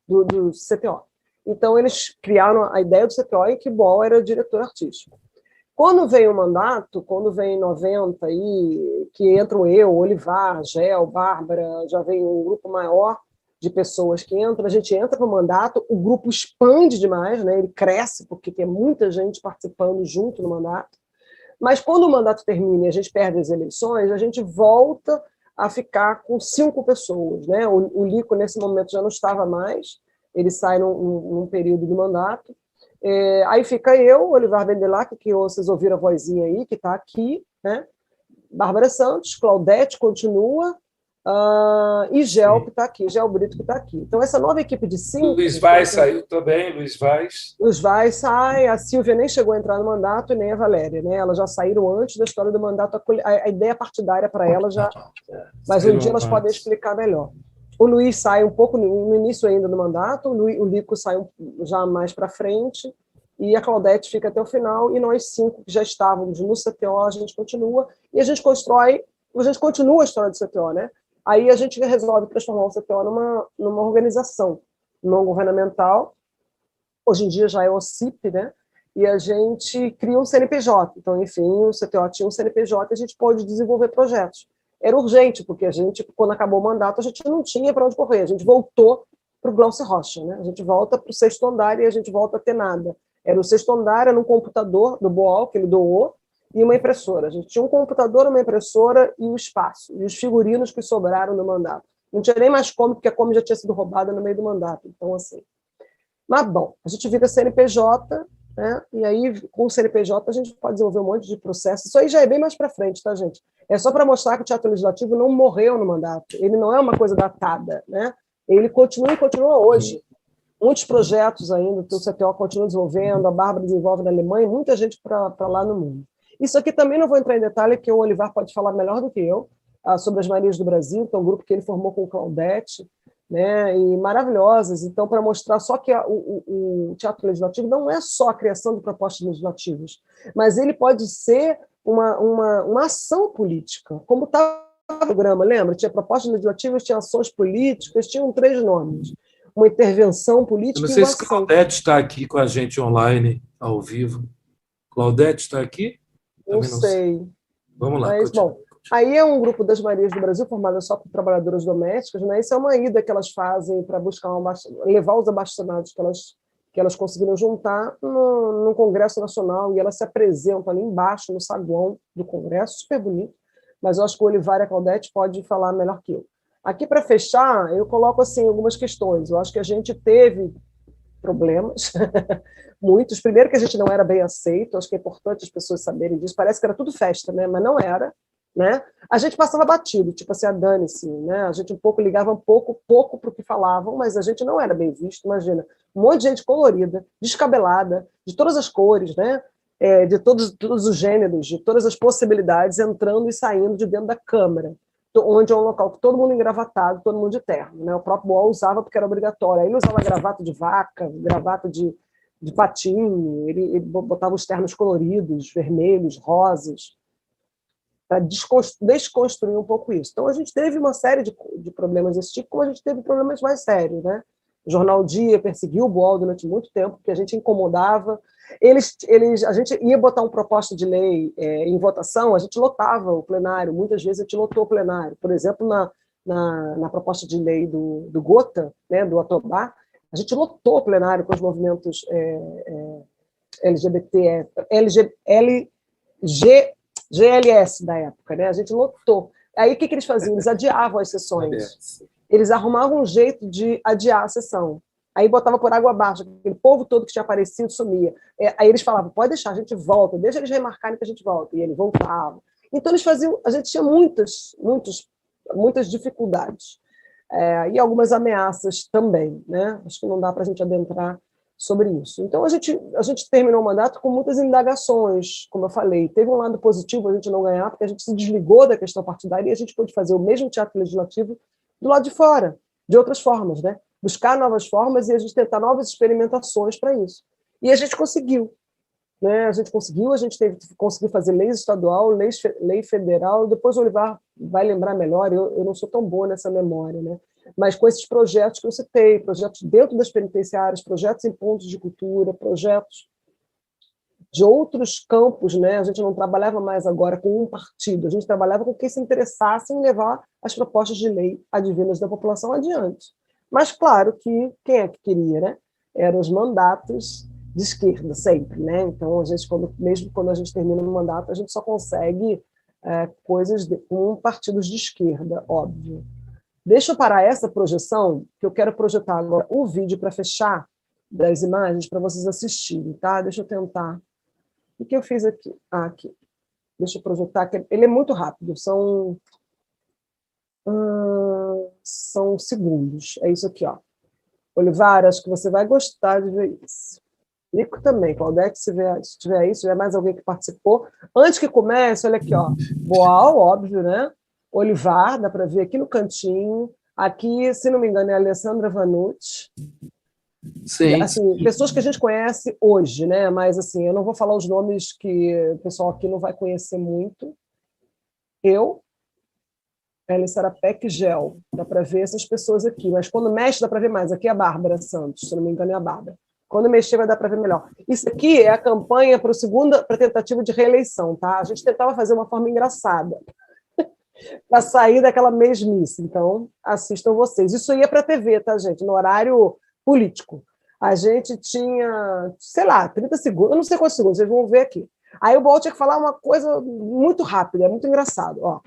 do CTO. Então, eles criaram a ideia do CTO e que Boal era diretor artístico. Quando vem o mandato, quando vem em 90, aí, que entram eu, Olivar, Gel, Bárbara, já vem um grupo maior de pessoas que entram, a gente entra para o mandato, o grupo expande demais, né? Ele cresce, porque tem muita gente participando junto no mandato. Mas quando o mandato termina e a gente perde as eleições, a gente volta a ficar com 5 pessoas. Né? O Lico, nesse momento, já não estava mais, ele sai num período do mandato. Aí fica eu, Olivar Bendelac, que vocês ouviram a vozinha aí, que está aqui, né? Bárbara Santos, Claudete continua, e Gel, que está aqui, Gel Brito, que está aqui. Então, essa nova equipe de 5... Luiz Vaz saiu também, Luiz Vaz. Luiz Vaz sai, a Silvia nem chegou a entrar no mandato, e nem a Valéria. Né? Elas já saíram antes da história do mandato, a ideia partidária para elas já... Mas um dia elas podem explicar melhor. O Luiz sai um pouco no início ainda do mandato, o Lico sai já mais para frente, e a Claudete fica até o final, e nós 5 que já estávamos no CTO, a gente continua, e a gente continua a história do CTO, né? Aí a gente resolve transformar o CTO numa organização não governamental, hoje em dia já é o OCIP, né? E a gente cria um CNPJ. Então, enfim, o CTO tinha um CNPJ e a gente pôde desenvolver projetos. Era urgente, porque a gente, quando acabou o mandato, a gente não tinha para onde correr. A gente voltou para o Glaucio Rocha, né? A gente volta para o 6º andar e a gente volta a ter nada. Era o 6º andar, era um computador do Boal, que ele doou, e uma impressora. A gente tinha um computador, uma impressora e o espaço, e os figurinos que sobraram do mandato. Não tinha nem mais Kombi, porque a Kombi já tinha sido roubada no meio do mandato. Então, assim... Mas, bom, a gente vira CNPJ, né? E aí, com o CNPJ, a gente pode desenvolver um monte de processo. Isso aí já é bem mais para frente, tá, gente? É só para mostrar que o Teatro Legislativo não morreu no mandato. Ele não é uma coisa datada, né? Ele continua e continua hoje. Muitos projetos ainda que o CTO continua desenvolvendo, a Bárbara desenvolve na Alemanha, muita gente para lá no mundo. Isso aqui também não vou entrar em detalhe, que o Olivar pode falar melhor do que eu, sobre as Marias do Brasil, que é um grupo que ele formou com o Claudete, né, e maravilhosas. Então, para mostrar só que o Teatro Legislativo não é só a criação de propostas legislativas, mas ele pode ser uma ação política, como estava no programa, lembra? Tinha propostas legislativas, tinha ações políticas, tinham 3 nomes. Uma intervenção política. Eu não sei se Claudete está aqui com a gente online, ao vivo. Claudete está aqui? Não sei. Vamos lá. Mas, bom, aí é um grupo das Marias do Brasil, formado só por trabalhadoras domésticas, né? Isso é uma ida que elas fazem para buscar levar os abastonados que elas conseguiram juntar no Congresso Nacional, e elas se apresentam ali embaixo, no saguão do Congresso, super bonito, mas eu acho que o Olivar e a Claudete pode falar melhor que eu. Aqui, para fechar, eu coloco assim, algumas questões. Eu acho que a gente teve problemas, muitos. Primeiro que a gente não era bem aceito, acho que é importante as pessoas saberem disso. Parece que era tudo festa, né? Mas não era. Né? A gente passava batido, tipo assim, dane-se, né? A gente ligava um pouco para o que falavam, mas a gente não era bem visto, imagina. Um monte de gente colorida, descabelada, de todas as cores, né? De todos os gêneros, de todas as possibilidades, entrando e saindo de dentro da Câmara, onde é um local que todo mundo engravatado, todo mundo de terno. Né? O próprio Boal usava porque era obrigatório. Aí ele usava gravata de vaca, gravata de patinho, ele botava os ternos coloridos, vermelhos, rosas, para desconstruir um pouco isso. Então, a gente teve uma série de problemas desse tipo, como a gente teve problemas mais sérios. Né? O Jornal Dia perseguiu o Boal durante muito tempo, porque a gente incomodava. A gente ia botar uma proposta de lei em votação, a gente lotava o plenário, muitas vezes a gente lotou o plenário. Por exemplo, na proposta de lei do Gota, né, do Atobá, a gente lotou o plenário com os movimentos LGBT, GLS da época, né? A gente lotou. Aí o que eles faziam? Eles adiavam as sessões. Eles arrumavam um jeito de adiar a sessão. Aí botava por água abaixo, aquele povo todo que tinha aparecido sumia. Aí eles falavam, pode deixar, a gente volta, deixa eles remarcarem que a gente volta. E eles voltavam. Então eles faziam, a gente tinha muitas dificuldades. E algumas ameaças também, né? Acho que não dá para a gente adentrar sobre isso. Então, a gente terminou o mandato com muitas indagações, como eu falei. Teve um lado positivo a gente não ganhar, porque a gente se desligou da questão partidária e a gente pôde fazer o mesmo teatro legislativo do lado de fora, de outras formas, né? Buscar novas formas e a gente tentar novas experimentações para isso. E a gente conseguiu. Né? A gente conseguiu fazer leis estadual, lei federal, depois o Olivar vai lembrar melhor, eu não sou tão boa nessa memória, né? Mas com esses projetos que eu citei, projetos dentro das penitenciárias, projetos em pontos de cultura, projetos de outros campos, né? A gente não trabalhava mais agora com um partido, a gente trabalhava com quem se interessasse em levar as propostas de lei advindas da população adiante. Mas, claro, que quem é que queria, né? Eram os mandatos de esquerda, sempre, né? Então, a gente, mesmo quando a gente termina um mandato, a gente só consegue coisas com partidos de esquerda, óbvio. Deixa eu parar essa projeção, que eu quero projetar agora o vídeo para fechar das imagens para vocês assistirem, tá? Deixa eu tentar. O que eu fiz aqui? Aqui. Deixa eu projetar, que ele é muito rápido, são segundos. É isso aqui, ó. Olivar, acho que você vai gostar de ver isso. Nico também, Claudete, se tiver isso, se tiver mais alguém que participou. Antes que comece, olha aqui, ó. Boal, óbvio, né? Olivar, dá para ver aqui no cantinho. Aqui, se não me engano, é a Alessandra Vanucci. Sim. Assim, pessoas que a gente conhece hoje, né? Mas assim, eu não vou falar os nomes que o pessoal aqui não vai conhecer muito. Ela Sarapec Gel, dá para ver essas pessoas aqui. Mas quando mexe, dá para ver mais. Aqui é a Bárbara Santos, se não me engano, é a Bárbara. Quando mexer, vai dar para ver melhor. Isso aqui é a campanha para a tentativa de reeleição, tá? A gente tentava fazer uma forma engraçada para sair daquela mesmice. Então, assistam vocês. Isso ia para a TV, tá, gente? No horário político. A gente tinha, sei lá, 30 segundos, eu não sei quantos segundos, vocês vão ver aqui. Aí o Boal tinha que falar uma coisa muito rápida, é muito engraçado. Ó.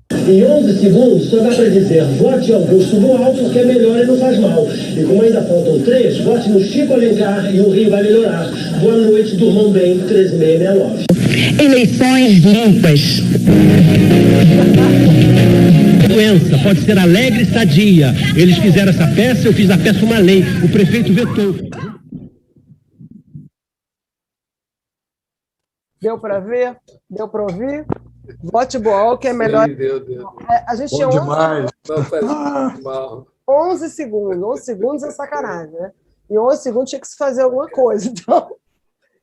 Em 11 segundos, só dá para dizer, vote Augusto Boal porque é melhor e não faz mal. E como ainda faltam 3, vote no Chico Alencar e o Rio vai melhorar. Boa noite, durmam bem, 3669. Eleições limpas. Doença pode ser alegre e sadia. Eles fizeram essa peça, eu fiz a peça uma lei. O prefeito vetou. Deu para ver? Deu para ouvir? Vote Boal, que é melhor. Sim, deu. A gente tinha 11, demais. Não faz mal. 11 segundos. 11 segundos é sacanagem, né? Em 11 segundos tinha que se fazer alguma coisa.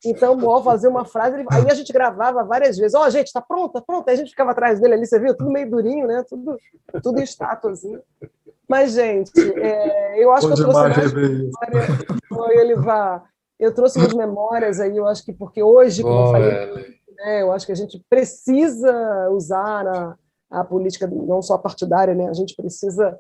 Então o Boal fazia uma frase, aí a gente gravava várias vezes. Ó, gente, tá pronta? Aí a gente ficava atrás dele ali, você viu? Tudo meio durinho, né? Tudo em estátuazinho. Mas, gente, eu acho que eu trouxe mais memória. Eu trouxe umas memórias aí, eu acho que porque hoje, como eu falei, eu acho que a gente precisa usar a política não só partidária, né? A gente precisa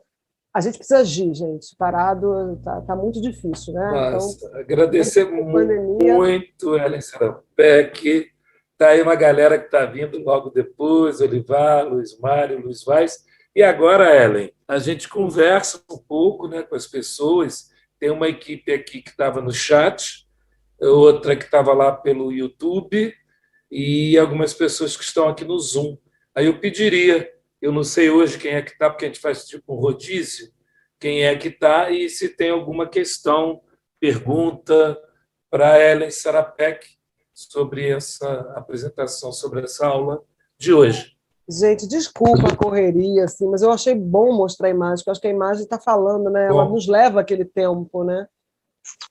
agir, gente. Parado tá muito difícil, né? Mas, então, agradecer muito, Ellen Sarapec. Está aí uma galera que está vindo logo depois, Olivar, Luiz Mário, Luiz Vaz. E agora, Ellen, a gente conversa um pouco, né, com as pessoas. Tem uma equipe aqui que estava no chat, outra que estava lá pelo YouTube e algumas pessoas que estão aqui no Zoom. Aí eu pediria, eu não sei hoje quem é que está, porque a gente faz tipo um rodízio, quem é que está e se tem alguma questão, pergunta para Ellen Sarapec sobre essa apresentação, sobre essa aula de hoje. Gente, desculpa a correria, assim, mas eu achei bom mostrar a imagem, porque eu acho que a imagem está falando, né? Ela nos leva aquele tempo, né?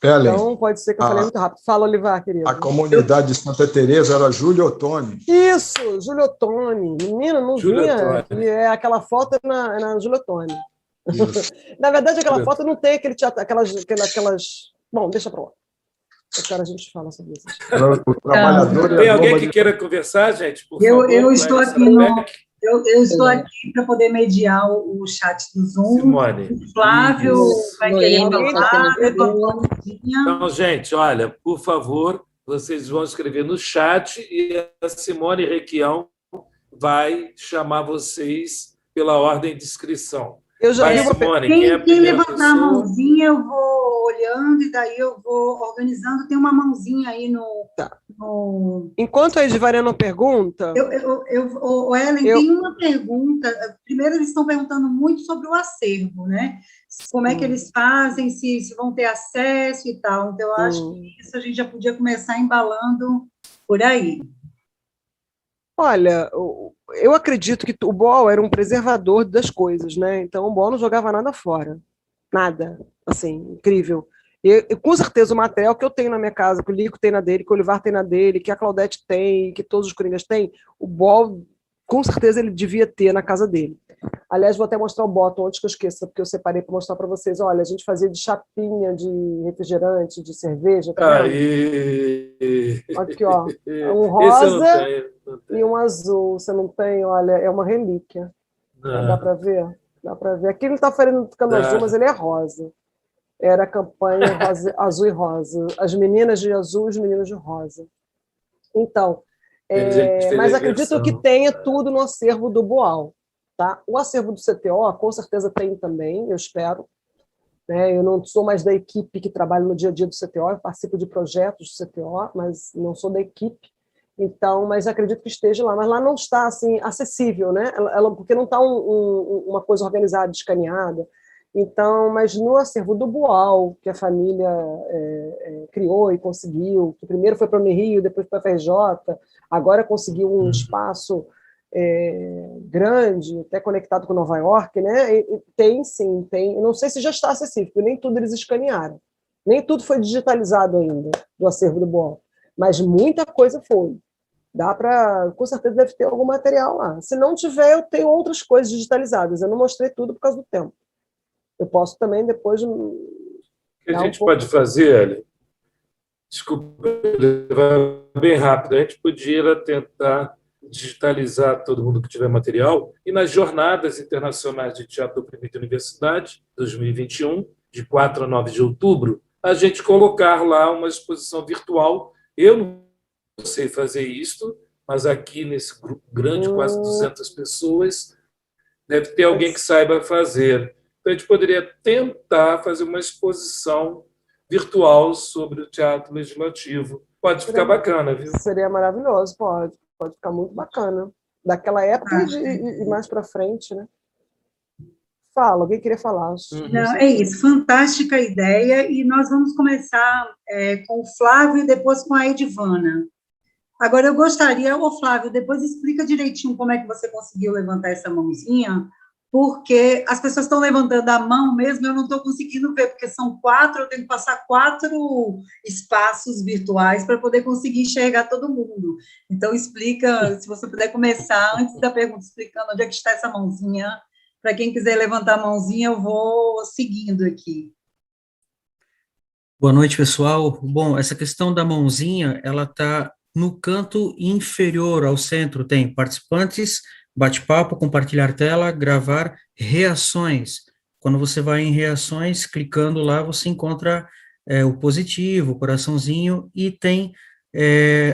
Ellen, Então, pode ser que eu falei muito rápido. Fala, Olivar, querido. a comunidade de Santa Teresa era Júlio Ottoni. Isso, Júlio Ottoni. Menina, não Júlio vinha. Ottoni. Aquela foto é na Júlio Ottoni. Na verdade, aquela foto não tem aquele teatro, aquelas... Bom, deixa para lá. Agora a gente fala sobre isso. O trabalhador Tem alguém que queira conversar, gente? Por favor, Eu estou aqui Sarapec. eu estou aqui para poder mediar o chat do Zoom. Simone. O Flávio vai querer falar. Então, gente, olha, por favor, vocês vão escrever no chat e a Simone Requião vai chamar vocês pela ordem de inscrição. Eu já vai, vi Simone, quem levantar a mãozinha, eu vou olhando e daí eu vou organizando. Tem uma mãozinha aí no... Tá. no... Enquanto a Edvaria não pergunta... Ellen, tem uma pergunta. Primeiro, eles estão perguntando muito sobre o acervo, né? Como é que eles fazem, se vão ter acesso e tal. Então, eu acho que isso a gente já podia começar embalando por aí. Olha, eu acredito que o Boal era um preservador das coisas, né? Então, o Boal não jogava nada fora. Nada. Assim, incrível. E com certeza o material que eu tenho na minha casa, que o Lico tem na dele, que o Olivar tem na dele, que a Claudete tem, que todos os Coringas têm, o Boal, com certeza, ele devia ter na casa dele. Aliás, vou até mostrar o bottom antes que eu esqueça, porque eu separei para mostrar para vocês. Olha, a gente fazia de chapinha de refrigerante, de cerveja. Tá vendo? Aqui, ó. Um rosa e um azul. Você não tem? Olha, é uma relíquia. Dá para ver? Dá para ver. Aqui ele está ficando azul, mas ele é rosa. Era a campanha rosa, azul e rosa. As meninas de azul, os meninos de rosa. Então, mas acredito que tenha tudo no acervo do Boal. Tá? O acervo do CTO, com certeza tem também, eu espero. Né? Eu não sou mais da equipe que trabalha no dia a dia do CTO, eu participo de projetos do CTO, mas não sou da equipe. Então, mas acredito que esteja lá. Mas lá não está assim, acessível, né? Porque não está uma coisa organizada, escaneada. Então, mas no acervo do Boal, que a família criou e conseguiu, que primeiro foi para o Rio, depois para a FRJ, agora conseguiu um espaço grande, até conectado com Nova York, né? Tem, sim, tem. Eu não sei se já está acessível, porque nem tudo eles escanearam. Nem tudo foi digitalizado ainda, do acervo do Boal. Mas muita coisa foi. Dá para, com certeza deve ter algum material lá. Se não tiver, eu tenho outras coisas digitalizadas. Eu não mostrei tudo por causa do tempo. Eu posso também depois... O que a gente pode fazer, Ellen? Desculpa, vai bem rápido. A gente podia tentar digitalizar todo mundo que tiver material e nas jornadas internacionais de teatro do Oprimido Universidade, 2021, de 4 a 9 de outubro, a gente colocar lá uma exposição virtual. Eu não sei fazer isso, mas aqui nesse grupo grande, quase 200 pessoas, deve ter alguém que saiba fazer. Então, a gente poderia tentar fazer uma exposição virtual sobre o teatro legislativo. Pode ficar bacana, viu? Seria maravilhoso, pode ficar muito bacana. Daquela época e mais para frente, né? Fala, alguém queria falar. Não, é isso, fantástica ideia, e nós vamos começar com o Flávio e depois com a Edvana. Agora, eu gostaria, Flávio, depois explica direitinho como é que você conseguiu levantar essa mãozinha, porque as pessoas estão levantando a mão mesmo, eu não estou conseguindo ver, porque são 4, eu tenho que passar 4 espaços virtuais para poder conseguir enxergar todo mundo. Então, explica, se você puder começar, antes da pergunta, explicando onde é que está essa mãozinha. Para quem quiser levantar a mãozinha, eu vou seguindo aqui. Boa noite, pessoal. Bom, essa questão da mãozinha, ela está no canto inferior ao centro, tem participantes, bate-papo, compartilhar tela, gravar reações. Quando você vai em reações, clicando lá, você encontra o positivo, o coraçãozinho, e tem,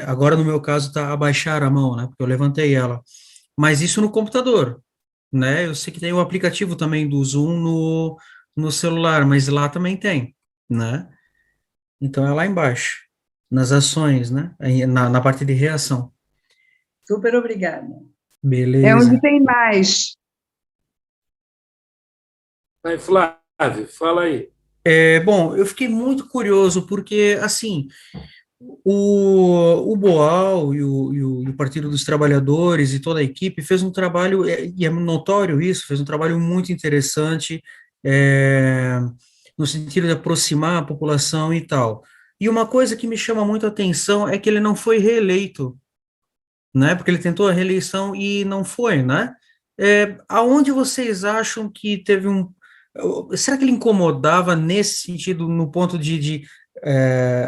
agora no meu caso está abaixar a mão, né, porque eu levantei ela, mas isso no computador. né? Eu sei que tem o aplicativo também do Zoom no celular, mas lá também tem, né? Então é lá embaixo, nas ações, né? Aí na parte de reação. Super obrigada. Beleza. É onde tem mais. Aí, Flávio, fala aí. Bom, eu fiquei muito curioso porque, assim, o Boal e o Partido dos Trabalhadores e toda a equipe fez um trabalho, e é notório isso, fez um trabalho muito interessante, no sentido de aproximar a população e tal. E uma coisa que me chama muito a atenção é que ele não foi reeleito, né? Porque ele tentou a reeleição e não foi, né? Aonde vocês acham que teve um... Será que ele incomodava nesse sentido, no ponto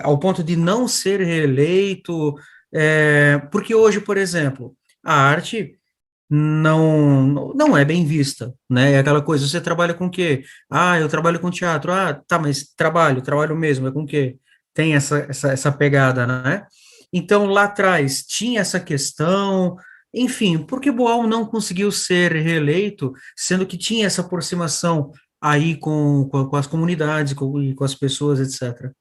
ao ponto de não ser reeleito? Porque hoje, por exemplo, a arte não é bem vista, né? É aquela coisa, você trabalha com o quê? Ah, eu trabalho com teatro. Ah, tá, mas trabalho mesmo, é com o quê? Tem essa pegada, né? Então, lá atrás, tinha essa questão, enfim, por que Boal não conseguiu ser reeleito, sendo que tinha essa aproximação aí com as comunidades e com as pessoas, etc.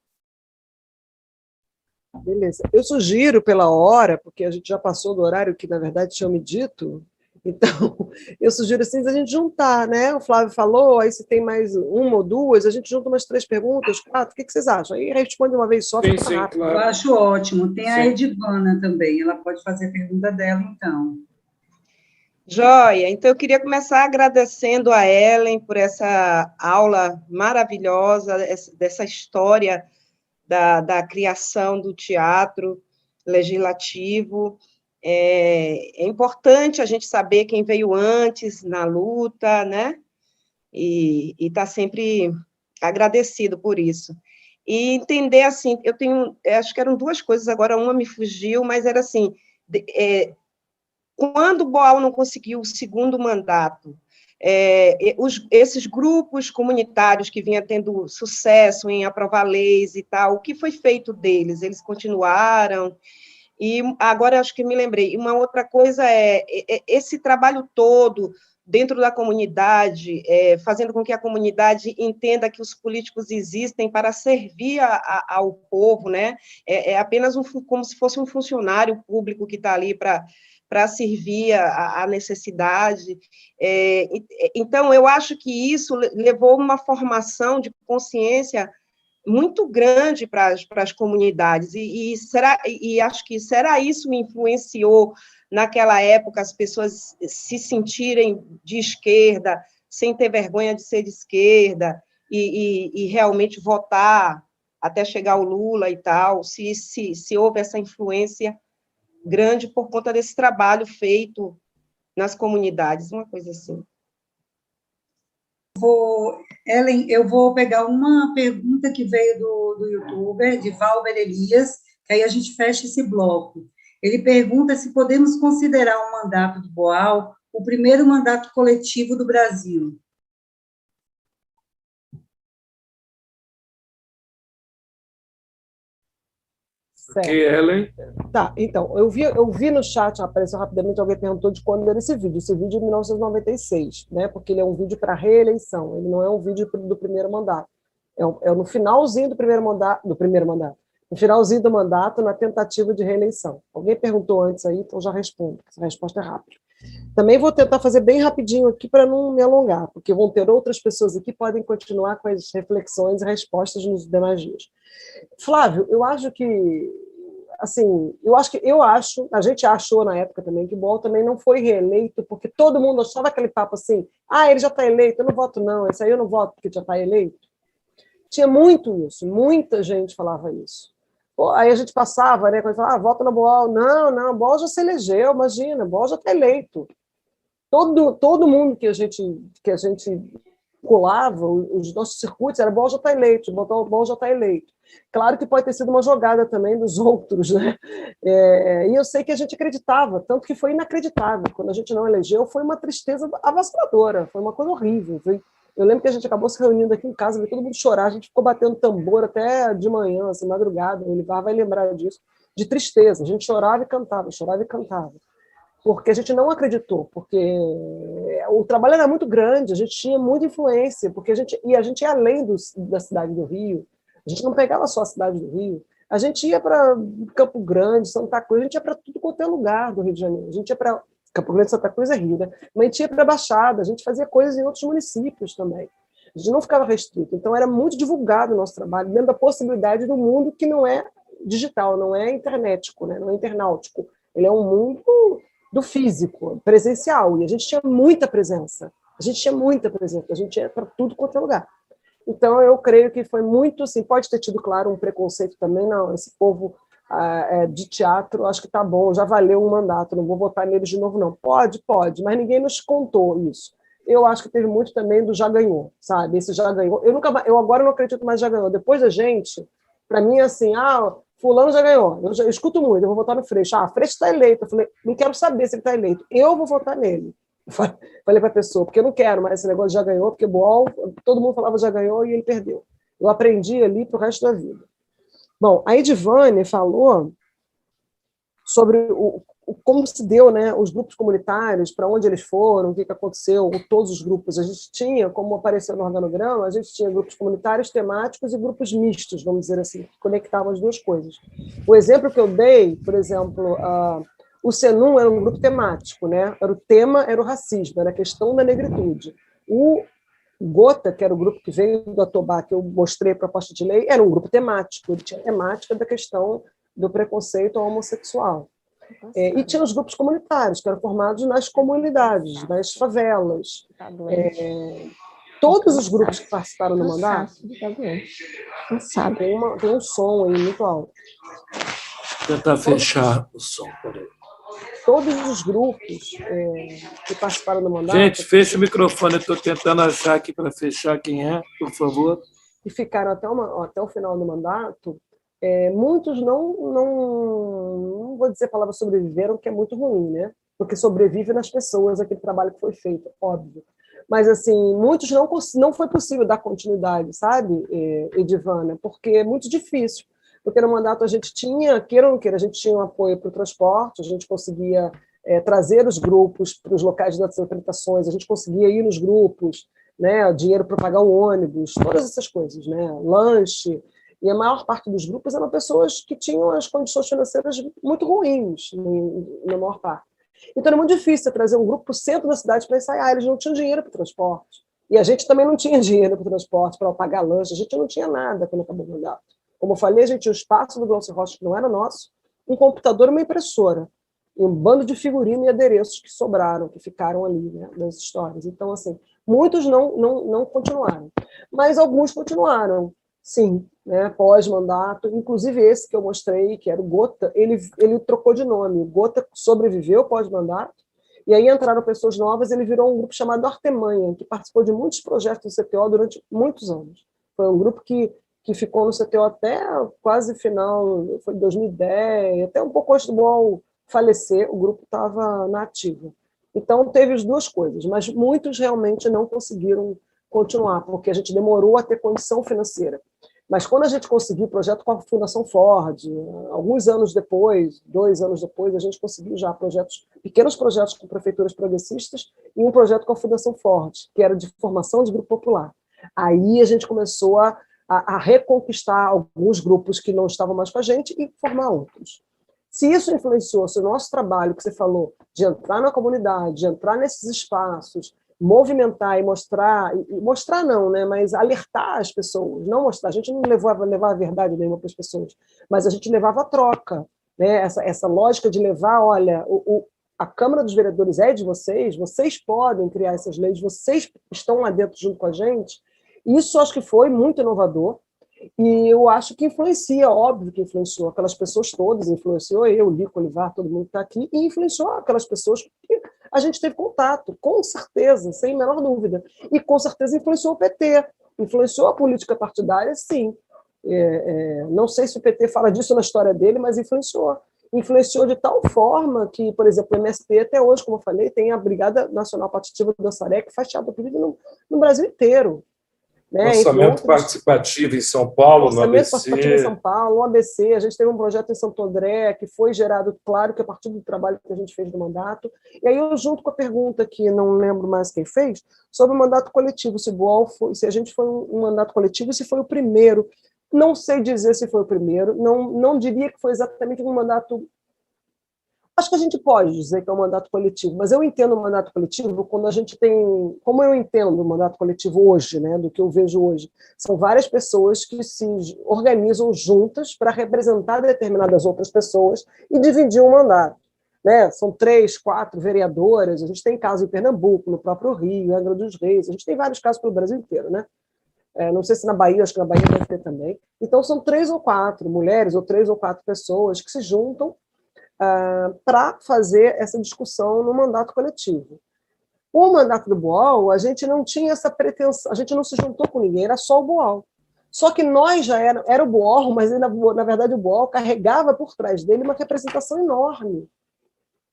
Beleza. Eu sugiro pela hora, porque a gente já passou do horário que, na verdade, tinham me dito, então, eu sugiro assim, a gente juntar, né? O Flávio falou, aí se tem mais uma ou duas, a gente junta umas 3 perguntas, 4, o que vocês acham? Aí responde uma vez só, fica rápido. Eu acho ótimo. Tem a Edivana também, ela pode fazer a pergunta dela, então. Joia, então eu queria começar agradecendo a Ellen por essa aula maravilhosa, dessa história da criação do teatro legislativo. É importante a gente saber quem veio antes na luta, né? E está sempre agradecido por isso. E entender, assim, acho que eram 2 coisas, agora uma me fugiu, mas era assim, quando o Boal não conseguiu o 2º mandato, esses grupos comunitários que vinham tendo sucesso em aprovar leis e tal, o que foi feito deles? Eles continuaram? E agora acho que me lembrei, uma outra coisa esse trabalho todo dentro da comunidade, fazendo com que a comunidade entenda que os políticos existem para servir ao povo, né? Apenas como se fosse um funcionário público que está ali para servir a necessidade. Então, eu acho que isso levou uma formação de consciência muito grande para as comunidades, e acho que isso influenciou, naquela época, as pessoas se sentirem de esquerda, sem ter vergonha de ser de esquerda, e realmente votar até chegar o Lula e tal, se houve essa influência grande por conta desse trabalho feito nas comunidades, uma coisa assim. Ellen, eu vou pegar uma pergunta que veio do youtuber, de Valber Elias, que aí a gente fecha esse bloco. Ele pergunta se podemos considerar o mandato do Boal o primeiro mandato coletivo do Brasil. Ok, Ellen? Tá, então, eu vi no chat, apareceu rapidamente, alguém perguntou de quando era esse vídeo. Esse vídeo é de 1996, né? Porque ele é um vídeo para reeleição, ele não é um vídeo do primeiro mandato. É no finalzinho do primeiro mandato, no finalzinho do mandato, na tentativa de reeleição. Alguém perguntou antes aí, então já respondo, essa resposta é rápida. Também vou tentar fazer bem rapidinho aqui para não me alongar, porque vão ter outras pessoas aqui que podem continuar com as reflexões e respostas nos demais dias. Flávio, eu acho que, assim, a gente achou na época também que o Boal também não foi reeleito, porque todo mundo achava aquele papo assim, ele já está eleito, eu não voto não, esse aí eu não voto porque já está eleito. Tinha muito isso, muita gente falava isso. Pô, aí a gente passava, né, quando falava, vota no Boal. Não, o Boal já se elegeu, imagina, o Boal já está eleito. Todo mundo que a gente colava, os nossos circuitos, era o Boal já está eleito, o Boal já está eleito. Claro que pode ter sido uma jogada também dos outros, né? E eu sei que a gente acreditava, tanto que foi inacreditável. Quando a gente não elegeu, foi uma tristeza avassaladora, foi uma coisa horrível. Eu lembro que a gente acabou se reunindo aqui em casa, viu todo mundo chorar, a gente ficou batendo tambor até de manhã, assim, madrugada, o Olivar vai lembrar disso, de tristeza. A gente chorava e cantava, chorava e cantava. porque a gente não acreditou, porque o trabalho era muito grande, a gente tinha muita influência, porque a gente ia além da cidade do Rio, a gente não pegava só a cidade do Rio, a gente ia para Campo Grande, Santa Cruz, a gente ia para tudo quanto é lugar do Rio de Janeiro, a gente ia para Campo Grande, Santa Cruz é Rio, né? Mas a gente ia para a Baixada, a gente fazia coisas em outros municípios também, a gente não ficava restrito, então era muito divulgado o nosso trabalho, dentro da possibilidade do mundo que não é digital, não é internetico, né? Não é internautico, ele é um mundo do físico, presencial, e a gente tinha muita presença, a gente ia para tudo quanto é lugar. Então, eu creio que foi muito, assim, pode ter tido, claro, um preconceito também, não, esse povo de teatro, acho que tá bom, já valeu um mandato, não vou votar neles de novo, não. Pode, mas ninguém nos contou isso. Eu acho que teve muito também do já ganhou, sabe? Esse já ganhou. Eu agora não acredito mais já ganhou. Depois da gente, para mim, assim, fulano já ganhou. Eu escuto muito, eu vou votar no Freixo. Freixo está eleito. Eu falei, não quero saber se ele está eleito. Eu vou votar nele. Falei para a pessoa, porque eu não quero mais esse negócio de já ganhou, porque bom, todo mundo falava já ganhou e ele perdeu. Eu aprendi ali para o resto da vida. Bom, a Edivane falou sobre como se deu, né, os grupos comunitários, para onde eles foram, o que aconteceu, todos os grupos. A gente tinha, como apareceu no organograma, a gente tinha grupos comunitários temáticos e grupos mistos, vamos dizer assim, que conectavam as duas coisas. O exemplo que eu dei, por exemplo, o Senum era um grupo temático, né? O tema era o racismo, era a questão da negritude. O Gota, que era o grupo que veio do Atobá, que eu mostrei a proposta de lei, era um grupo temático, ele tinha temática da questão do preconceito ao homossexual. E tinha os grupos comunitários, que eram formados nas comunidades, nas favelas. Todos os grupos que participaram do mandato... Tem um som aí muito alto. Vou tentar fechar o som, peraí. Todos os grupos que participaram do mandato... Gente, fecha o microfone, eu estou tentando achar aqui para fechar quem é, por favor. E ficaram até o final do mandato, muitos não vou dizer a palavra sobreviveram, que é muito ruim, né? Porque sobrevive nas pessoas aquele trabalho que foi feito, óbvio. Mas, assim, muitos não foi possível dar continuidade, sabe, Edivana? Porque é muito difícil. Porque no mandato a gente tinha, queira ou não queira, a gente tinha um apoio para o transporte, a gente conseguia trazer os grupos para os locais das apresentações, a gente conseguia ir nos grupos, né, dinheiro para pagar o ônibus, todas essas coisas, né, lanche, e a maior parte dos grupos eram pessoas que tinham as condições financeiras muito ruins, na maior parte. Então era muito difícil trazer um grupo para o centro da cidade para ensaiar, eles não tinham dinheiro para o transporte, e a gente também não tinha dinheiro para o transporte, para pagar lanche, a gente não tinha nada quando acabou o mandato. Como eu falei, a gente tinha o espaço do Glaucio Rocha, que não era nosso, um computador e uma impressora, e um bando de figurino e adereços que sobraram, que ficaram ali, né, nas histórias. Então, assim, muitos não continuaram, mas alguns continuaram, sim, né, pós-mandato, inclusive esse que eu mostrei, que era o Gota, ele trocou de nome, o Gota sobreviveu pós-mandato, e aí entraram pessoas novas, ele virou um grupo chamado Artemanha, que participou de muitos projetos do CTO durante muitos anos. Foi um grupo que ficou no CTO até quase final, foi 2010, até um pouco antes do Boal falecer, o grupo estava na ativa. Então, teve as duas coisas, mas muitos realmente não conseguiram continuar, porque a gente demorou a ter condição financeira. Mas quando a gente conseguiu o projeto com a Fundação Ford, alguns anos depois, 2 anos depois, a gente conseguiu já pequenos projetos com prefeituras progressistas e um projeto com a Fundação Ford, que era de formação de grupo popular. Aí a gente começou a reconquistar alguns grupos que não estavam mais com a gente e formar outros. Se isso influenciou, se o nosso trabalho, que você falou, de entrar na comunidade, de entrar nesses espaços, movimentar e mostrar não, né, mas alertar as pessoas, não mostrar, a gente não levava a verdade nenhuma para as pessoas, mas a gente levava a troca, né, essa lógica de levar, olha, a Câmara dos Vereadores é de vocês podem criar essas leis, vocês estão lá dentro junto com a gente. Isso acho que foi muito inovador, e eu acho que influencia, óbvio que influenciou aquelas pessoas todas, influenciou eu, Lico, Olivar, todo mundo que está aqui, e influenciou aquelas pessoas que a gente teve contato, com certeza, sem a menor dúvida, e com certeza influenciou o PT, influenciou a política partidária, sim. Não sei se o PT fala disso na história dele, mas influenciou de tal forma que, por exemplo, o MST até hoje, como eu falei, tem a Brigada Nacional Partitiva do Dançaré, que faz teatro político no Brasil inteiro. né? Orçamento participativo em São Paulo, no Orçamento participativo em ABC. São Paulo, no ABC, a gente teve um projeto em Santo André, que foi gerado, claro, que a partir do trabalho que a gente fez no mandato. E aí eu junto com a pergunta, que não lembro mais quem fez, sobre o mandato coletivo, se a gente foi um mandato coletivo, se foi o primeiro. Não sei dizer se foi o primeiro, não diria que foi exatamente um mandato. Acho que a gente pode dizer que é um mandato coletivo, mas eu entendo o mandato coletivo quando a gente tem, como eu entendo o mandato coletivo hoje, né, do que eu vejo hoje, são várias pessoas que se organizam juntas para representar determinadas outras pessoas e dividir um mandato, né? São 3, 4 vereadoras, a gente tem casos em Pernambuco, no próprio Rio, Angra dos Reis, a gente tem vários casos pelo Brasil inteiro, né? Não sei se na Bahia, acho que na Bahia deve ter também. Então são 3 ou 4 mulheres ou 3 ou 4 pessoas que se juntam para fazer essa discussão no mandato coletivo. O mandato do BOAL, a gente não tinha essa pretensão, a gente não se juntou com ninguém, era só o BOAL. Só que nós já era o BOAL, mas na verdade o BOAL carregava por trás dele uma representação enorme,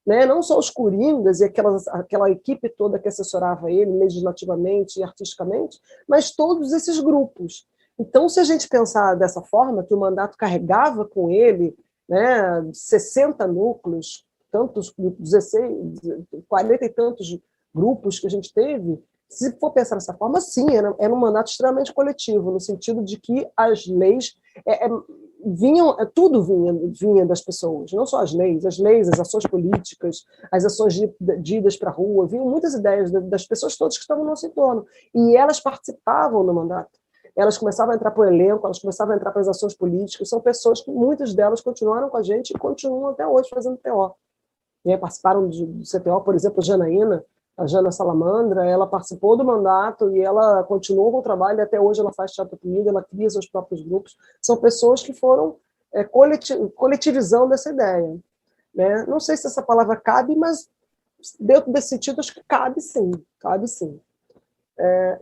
né? Não só os coringas e aquela equipe toda que assessorava ele legislativamente e artisticamente, mas todos esses grupos. Então, se a gente pensar dessa forma, que o mandato carregava com ele, né, 60 núcleos, tantos 16, 40 e tantos grupos que a gente teve, se for pensar dessa forma, sim, era um mandato extremamente coletivo, no sentido de que as leis tudo vinha das pessoas, não só as leis, as ações políticas, as ações de idas para a rua, vinham muitas ideias das pessoas todas que estavam no nosso entorno, e elas participavam do mandato. Elas começavam a entrar para o elenco, elas começavam a entrar para as ações políticas, são pessoas que muitas delas continuaram com a gente e continuam até hoje fazendo TO. Participaram do CTO, por exemplo, a Jana Salamandra, ela participou do mandato e ela continuou com o trabalho, e até hoje ela faz teatro comigo, ela cria seus próprios grupos. São pessoas que foram coletivizando essa ideia, né? Não sei se essa palavra cabe, mas dentro desse sentido, acho que cabe sim, cabe sim.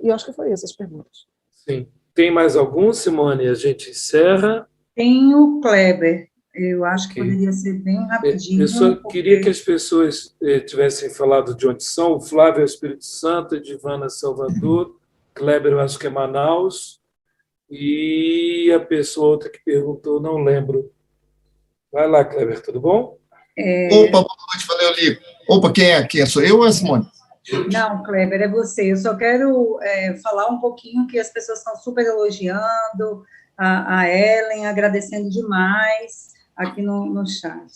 E acho que foi essas perguntas. Sim. Tem mais algum, Simone? A gente encerra. Tem o Kleber. Eu acho que poderia ser bem rapidinho. Eu só queria que as pessoas tivessem falado de onde são. O Flávio é o Espírito Santo, Edivana Salvador, Kleber eu acho que é Manaus, e a pessoa outra que perguntou, não lembro. Vai lá, Kleber, tudo bom? Opa, boa noite, valeu, Lico. Opa, quem é? Quem sou eu ou é a Simone? Não, Kleber, é você. Eu só quero falar um pouquinho que as pessoas estão super elogiando a Ellen, agradecendo demais aqui no chat.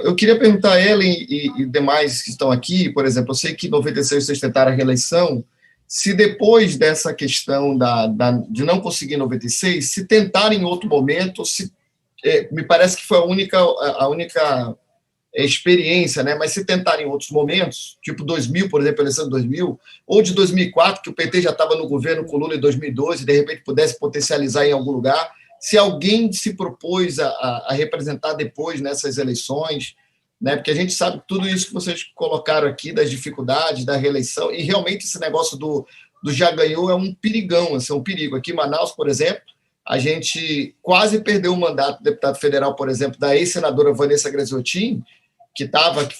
Eu queria perguntar a Ellen e demais que estão aqui, por exemplo, eu sei que em 96 vocês tentaram a reeleição, se depois dessa questão de não conseguir em 96, se tentarem em outro momento, me parece que foi a única experiência, né? Mas se tentarem em outros momentos, tipo 2000, por exemplo, a eleição de 2000, ou de 2004, que o PT já estava no governo com Lula em 2012, e de repente pudesse potencializar em algum lugar, se alguém se propôs a representar depois nessas eleições, né? Porque a gente sabe tudo isso que vocês colocaram aqui, das dificuldades, da reeleição, e realmente esse negócio do já ganhou é um perigão, assim, um perigo. Aqui em Manaus, por exemplo, a gente quase perdeu o mandato do deputado federal, por exemplo, da ex-senadora Vanessa Graziotin, que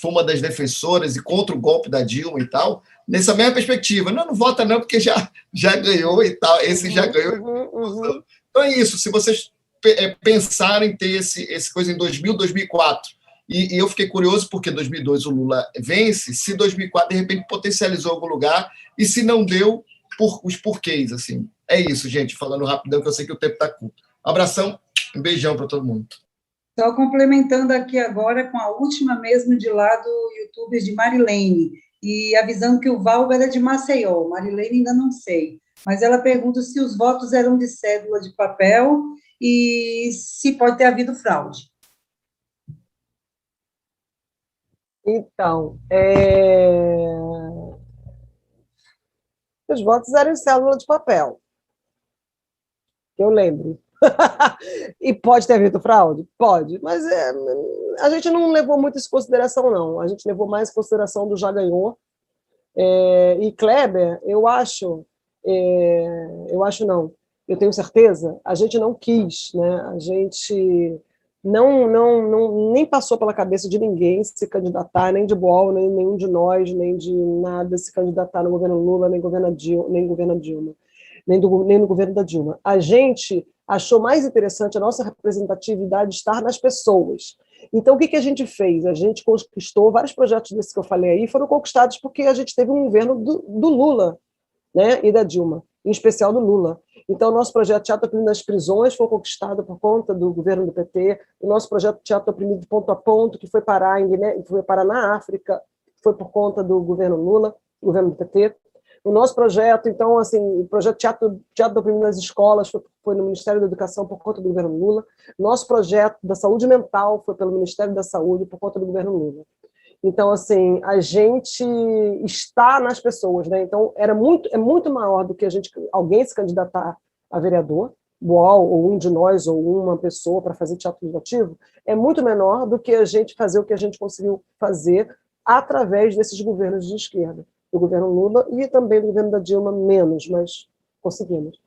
foi uma das defensoras e contra o golpe da Dilma e tal, nessa mesma perspectiva. Não vota não, porque já ganhou e tal, esse já ganhou. Então é isso, se vocês pensarem em ter esse coisa em 2000, 2004, e eu fiquei curioso porque em 2002 o Lula vence, se 2004 de repente potencializou algum lugar, e se não deu, os porquês, assim. É isso, gente, falando rapidão, que eu sei que o tempo está curto. Um abração, um beijão para todo mundo. Só complementando aqui agora com a última mesmo de lá do YouTube de Marilene, e avisando que o Valgo era de Maceió, Marilene ainda não sei, mas ela pergunta se os votos eram de cédula de papel e se pode ter havido fraude. Então, os votos eram em cédula de papel, que eu lembro. E pode ter havido fraude? Pode, mas a gente não levou muito isso em consideração, não. A gente levou mais em consideração do já ganhou. E Kleber, eu acho não, eu tenho certeza, a gente não quis, né? A gente nem passou pela cabeça de ninguém se candidatar, nem de Boal, nem nenhum de nós, nem de nada se candidatar no governo Lula, nem no governo Dilma, nem no governo da Dilma. A gente achou mais interessante a nossa representatividade estar nas pessoas. Então, o que a gente fez? A gente conquistou vários projetos desses que eu falei aí, foram conquistados porque a gente teve um governo do Lula, né, e da Dilma, em especial do Lula. Então, o nosso projeto Teatro Oprimido nas Prisões foi conquistado por conta do governo do PT, o nosso projeto Teatro Oprimido de Ponto a Ponto, que foi parar na África, foi por conta do governo Lula, governo do PT. O nosso projeto, então, assim, o projeto Teatro Oprimido nas Escolas foi no Ministério da Educação por conta do governo Lula. Nosso projeto da Saúde Mental foi pelo Ministério da Saúde por conta do governo Lula. Então, assim, a gente está nas pessoas, né? Então, é muito maior do que alguém se candidatar a vereador, Boal, ou um de nós, ou uma pessoa para fazer teatro legislativo, é muito menor do que a gente fazer o que a gente conseguiu fazer através desses governos de esquerda, do governo Lula e também do governo da Dilma, menos, mas conseguimos.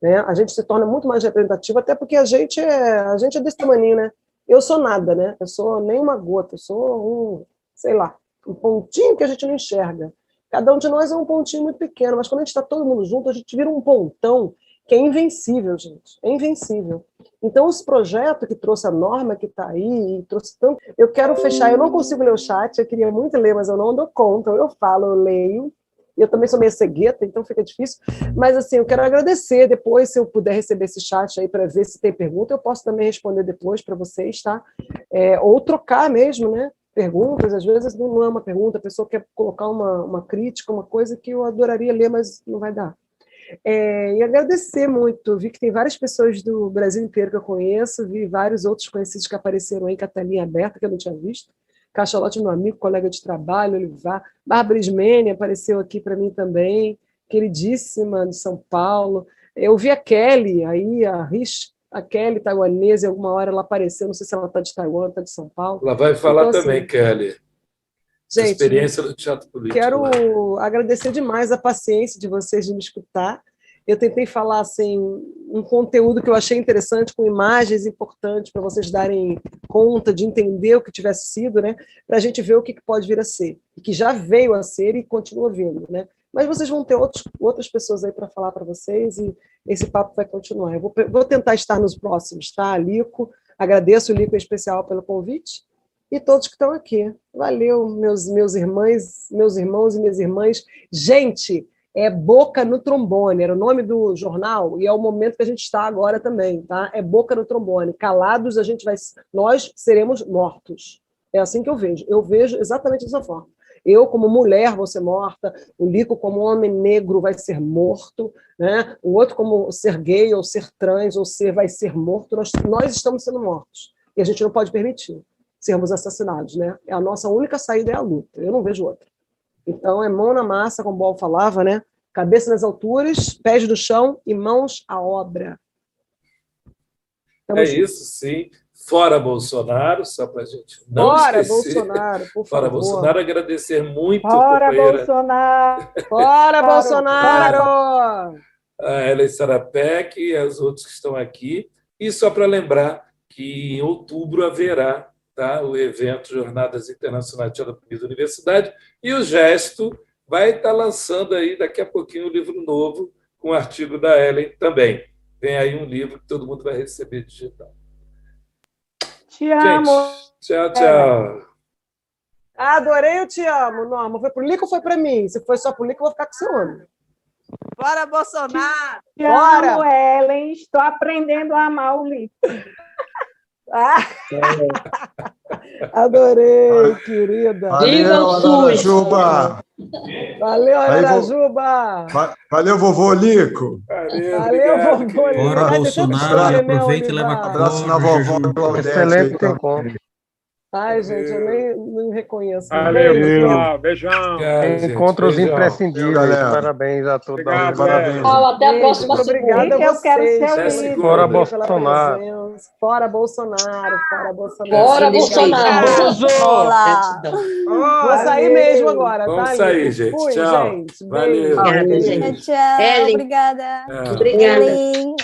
Né? A gente se torna muito mais representativo, até porque a gente é desse tamanho, né? Eu sou nada, né? Eu sou nem uma gota, eu sou sei lá, um pontinho que a gente não enxerga. Cada um de nós é um pontinho muito pequeno, mas quando a gente está todo mundo junto, a gente vira um pontão que é invencível, gente. É invencível. Então, esse projeto que trouxe a Norma, que está aí, e trouxe tanto... Eu quero fechar, eu não consigo ler o chat, eu queria muito ler, mas eu não dou conta. Eu falo, eu leio. Eu também sou meio cegueta, então fica difícil. Mas, assim, eu quero agradecer depois, se eu puder receber esse chat aí para ver se tem pergunta, eu posso também responder depois para vocês, tá? Ou trocar mesmo, né? Perguntas, às vezes não é uma pergunta, a pessoa quer colocar uma crítica, uma coisa que eu adoraria ler, mas não vai dar. E agradecer muito, vi que tem várias pessoas do Brasil inteiro que eu conheço, vi vários outros conhecidos que apareceram aí com a telinha aberta, que eu não tinha visto. Cachalote, meu amigo, colega de trabalho, Olivar. Bárbara Ismene apareceu aqui para mim também, queridíssima, de São Paulo. Eu vi a Kelly, aí, a Kelly, taiwanesa, em alguma hora ela apareceu, não sei se ela está de Taiwan, está de São Paulo. Ela vai falar então, também, assim, Kelly. Gente, Experiência do teatro político. Quero agradecer demais a paciência de vocês de me escutar. Eu tentei falar assim, um conteúdo que eu achei interessante, com imagens importantes para vocês darem conta de entender o que tivesse sido, né? Para a gente ver o que pode vir a ser, e que já veio a ser e continua vindo, né? Mas vocês vão ter outras pessoas aí para falar para vocês e esse papo vai continuar. Eu vou tentar estar nos próximos, tá? Lico, agradeço o Lico em especial pelo convite e todos que estão aqui. Valeu, meus irmãos e minhas irmãs. Gente, Boca no Trombone, era o nome do jornal e é o momento que a gente está agora também, tá? É Boca no Trombone. Calados, nós seremos mortos. É assim que eu vejo exatamente dessa forma. Eu, como mulher, vou ser morta, o Lico, como homem negro, vai ser morto, né? O outro, como ser gay, ou ser trans, vai ser morto. Nós estamos sendo mortos. E a gente não pode permitir sermos assassinados, né? A nossa única saída é a luta. Eu não vejo outra. Então, é mão na massa, como o Boal falava, né? Cabeça nas alturas, pés no chão e mãos à obra. Tamo junto. Isso, sim. Fora Bolsonaro, só para a gente não Fora esquecer. Bolsonaro, por favor. Fora Bolsonaro, agradecer muito Fora a companheira... Bolsonaro! Fora Bolsonaro! A Ellen Sarapec e as outras que estão aqui. E só para lembrar que em outubro haverá, tá, o evento Jornadas Internacionais de Teatro Oprimido da Universidade, e o Gesto vai estar lançando aí daqui a pouquinho um livro novo, com um artigo da Ellen também. Tem aí um livro que todo mundo vai receber digital. Te amo. Gente, tchau. Adorei o Te Amo, Norma. Foi pro Lico ou foi para mim? Se foi só pro Lico, eu vou ficar com ciúme. Bora, Bolsonaro! Te Bora. amo, Ellen. Estou aprendendo a amar o Lico. Adorei, querida. Valeu, Arajuba. Valeu, Arajuba. Valeu, vovô Lico. Valeu, vovô Lico. Bora, Bolsonaro, aproveita e leva abraço na vovó. Excelente encontro. Ai, gente, eu nem me reconheço. Valeu, pessoal. Beijão. Encontros beijão. imprescindíveis. Galera. Parabéns a todos. Parabéns. Até a próxima Obrigada a vocês. Eu quero ser Lico, Fora pela Bolsonaro. presença. Fora Bolsonaro. Fora Bolsonaro. Fora Bolsonaro. Olá. Vou sair mesmo agora, Vamos tá? sair, Lico? gente. Fui, Tchau. gente. Valeu. Beijo. Gente. Tchau, Ellen. obrigada. Tchau. Obrigada. Ellen.